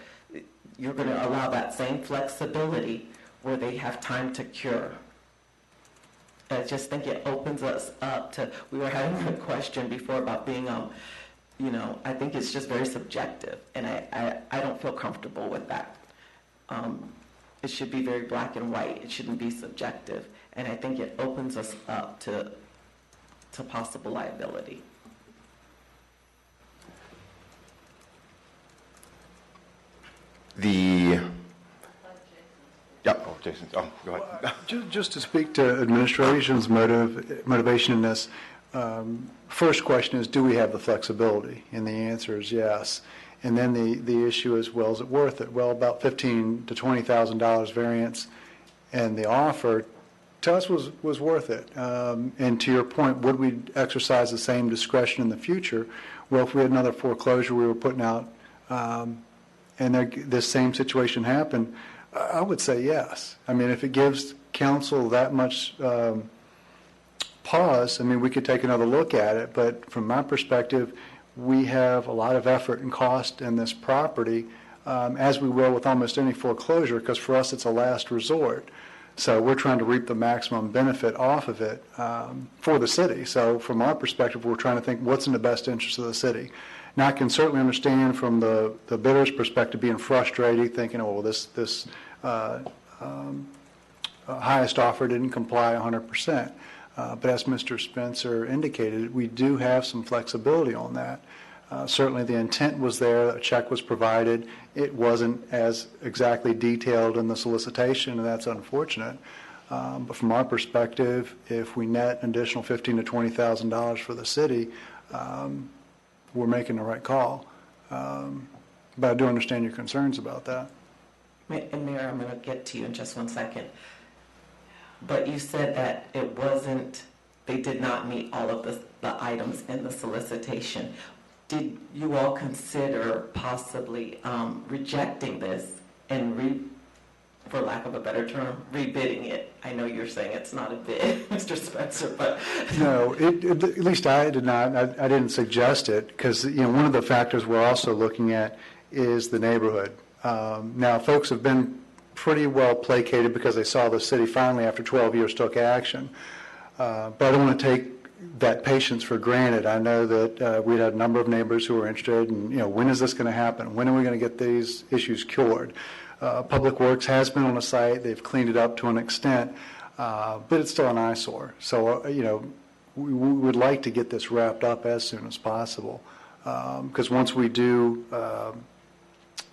you're going to allow that same flexibility where they have time to cure. I just think it opens us up to, we were having a question before about being, I think it's just very subjective, and I don't feel comfortable with that. It should be very black and white. It shouldn't be subjective, and I think it opens us up to possible liability. Jason. Oh, go ahead. Just to speak to administration's motivation in this, first question is, do we have the flexibility? And the answer is yes. And then the issue is, well, is it worth it? Well, about $15,000 to $20,000 variance, and the offer to us was worth it. And to your point, would we exercise the same discretion in the future? Well, if we had another foreclosure we were putting out, and this same situation happened, I would say yes. I mean, if it gives council that much pause, I mean, we could take another look at it. But from my perspective, we have a lot of effort and cost in this property, as we will with almost any foreclosure, because for us it's a last resort. So we're trying to reap the maximum benefit off of it for the city. So from our perspective, we're trying to think what's in the best interest of the city. Now, I can certainly understand from the bidder's perspective being frustrated, thinking, oh, well, this highest offer didn't comply 100%. But as Mr. Spencer indicated, we do have some flexibility on that. Certainly the intent was there, a check was provided. It wasn't as exactly detailed in the solicitation, and that's unfortunate. But from our perspective, if we net an additional $15,000 to $20,000 for the city, we're making the right call. But I do understand your concerns about that. And Mayor, I'm going to get to you in just 1 second. But you said that it wasn't, they did not meet all of the items in the solicitation. Did you all consider possibly rejecting this and, for lack of a better term, rebidding it? I know you're saying it's not a bid, Mr. Spencer, but... No, at least I did not. I didn't suggest it because, one of the factors we're also looking at is the neighborhood. Now, folks have been pretty well placated because they saw the city finally, after 12 years, took action. But I don't want to take that patience for granted. I know that we had a number of neighbors who were interested in, when is this going to happen? When are we going to get these issues cured? Public Works has been on the site. They've cleaned it up to an extent, but it's still an eyesore. So, we would like to get this wrapped up as soon as possible because once we do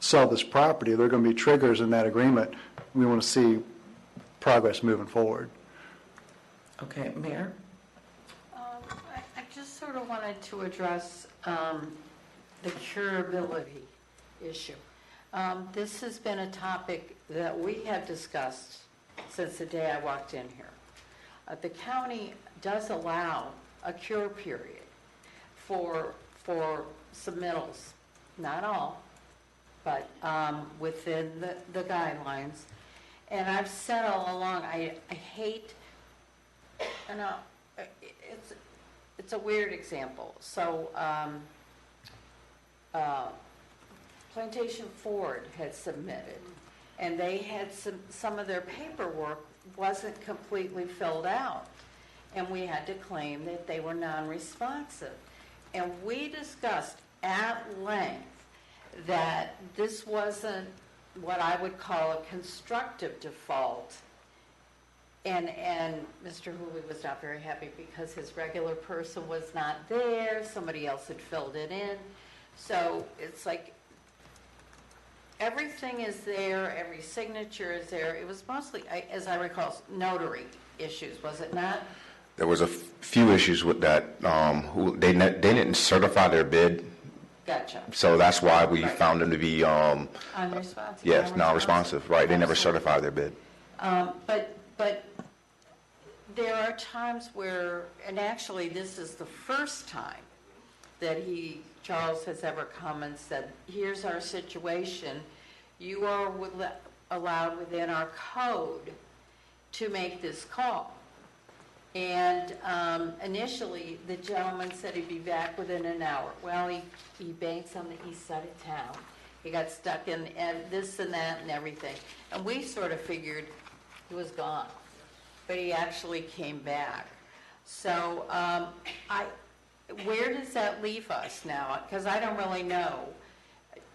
sell this property, there are going to be triggers in that agreement. We want to see progress moving forward. Okay, Mayor? I just sort of wanted to address the curability issue. This has been a topic that we have discussed since the day I walked in here. The county does allow a cure period for submittals, not all, but within the guidelines. And I've said all along, I hate, it's a weird example. So Plantation Ford had submitted, and they had some of their paperwork wasn't completely filled out, and we had to claim that they were non-responsive. And we discussed at length that this wasn't what I would call a constructive default. And Mr. Hooley was not very happy because his regular person was not there, somebody else had filled it in. So it's like everything is there, every signature is there. It was mostly, as I recall, notary issues, was it not? There was a few issues with that. They didn't certify their bid. Gotcha. So that's why we found them to be, Unresponsive. yes, non-responsive, right. They never certified their bid. But there are times where, and actually this is the first time that Charles has ever come and said, here's our situation. You are allowed within our code to make this call. And initially, the gentleman said he'd be back within an hour. Well, he banks on the east side of town. He got stuck in this and that and everything. And we sort of figured he was gone. But he actually came back. So where does that leave us now? Because I don't really know.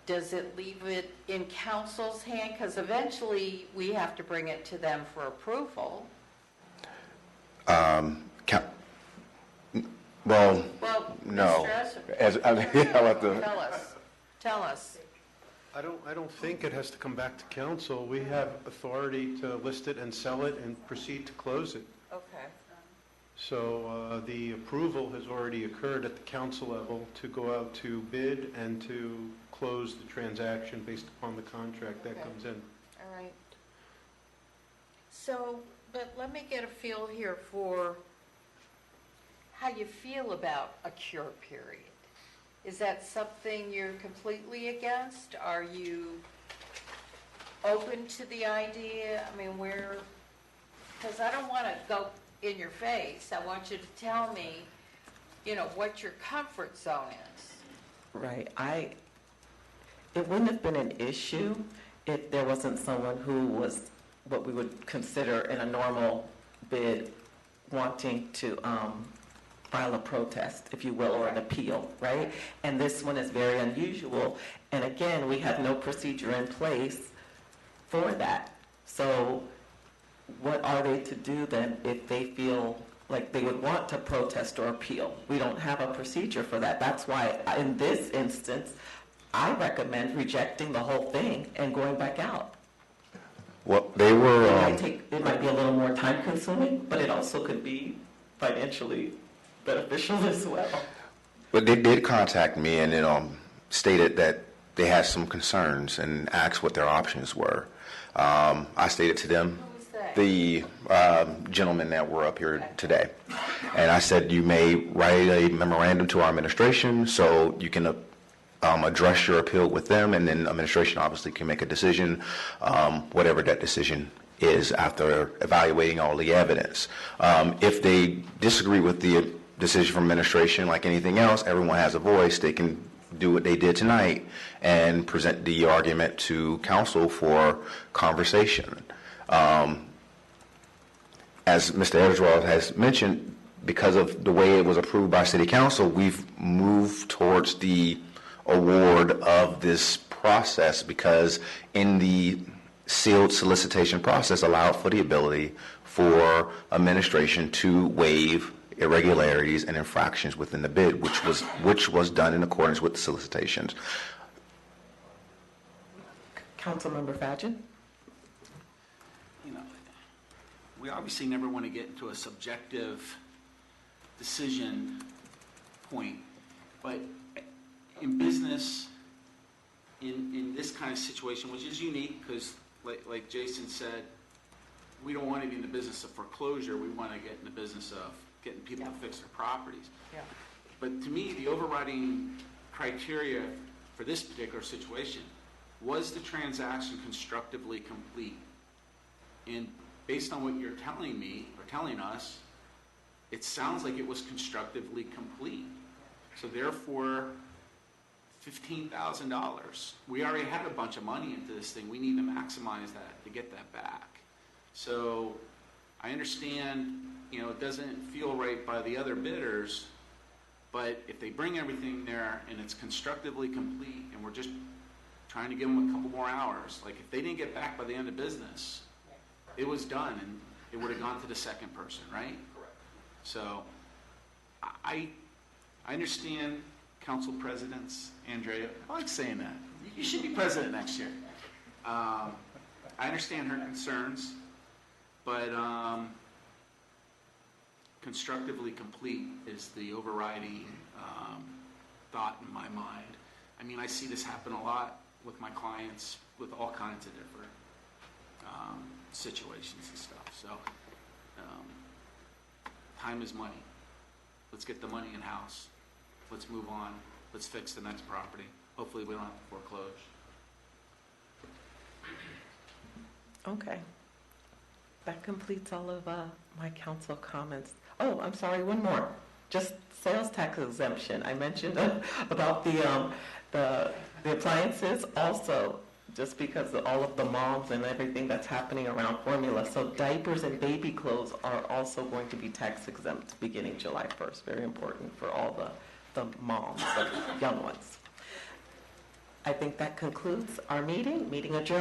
Does it leave it in council's hand? Because eventually we have to bring it to them for approval. Well, no. Mr. Esser, tell us. I don't think it has to come back to council. We have authority to list it and sell it and proceed to close it. Okay. So the approval has already occurred at the council level to go out to bid and to close the transaction based upon the contract that comes in. All right. So, but let me get a feel here for how you feel about a cure period. Is that something you're completely against? Are you open to the idea? I mean, because I don't want to go in your face. I want you to tell me, what your comfort zone is. Right. It wouldn't have been an issue if there wasn't someone who was what we would consider in a normal bid wanting to file a protest, if you will, or an appeal, right? And this one is very unusual. And again, we have no procedure in place for that. So what are they to do then if they feel like they would want to protest or appeal? We don't have a procedure for that. That's why in this instance, I recommend rejecting the whole thing and going back out. Well, they were... It might be a little more time consuming, but it also could be financially beneficial as well. But they did contact me and stated that they had some concerns and asked what their options were. I stated to them, the gentlemen that were up here today, and I said, you may write a memorandum to our administration so you can address your appeal with them, and then administration obviously can make a decision, whatever that decision is after evaluating all the evidence. If they disagree with the decision from administration, like anything else, everyone has a voice. They can do what they did tonight and present the argument to council for conversation. As Mr. Edgeworth has mentioned, because of the way it was approved by City Council, we've moved towards the award of this process because in the sealed solicitation process allowed for the ability for administration to waive irregularities and infractions within the bid, which was done in accordance with the solicitations. Councilmember Fadgen? You know, we obviously never want to get into a subjective decision point, but in business, in this kind of situation, which is unique, because like Jason said, we don't want to be in the business of foreclosure, we want to get in the business of getting people to fix their properties. Yeah. But to me, the overriding criteria for this particular situation was the transaction constructively complete? And based on what you're telling me, or telling us, it sounds like it was constructively complete. So therefore, $15,000. We already had a bunch of money into this thing. We need to maximize that to get that back. So I understand, it doesn't feel right by the other bidders, but if they bring everything there and it's constructively complete and we're just trying to give them a couple more hours, like if they didn't get back by the end of business, it was done and it would have gone to the second person, right? Correct. So I understand council presidents, Andrea, I like saying that. You should be president next year. I understand her concerns, but constructively complete is the overriding thought in my mind. I mean, I see this happen a lot with my clients, with all kinds of different situations and stuff. So time is money. Let's get the money in-house. Let's move on. Let's fix the next property. Hopefully we don't have to foreclose. Okay. That completes all of my council comments. Oh, I'm sorry, one more. Just sales tax exemption. I mentioned about the appliances also, just because of all of the moms and everything that's happening around formula. So diapers and baby clothes are also going to be tax exempt beginning July 1st. Very important for all the moms, the young ones. I think that concludes our meeting. Meeting adjourned.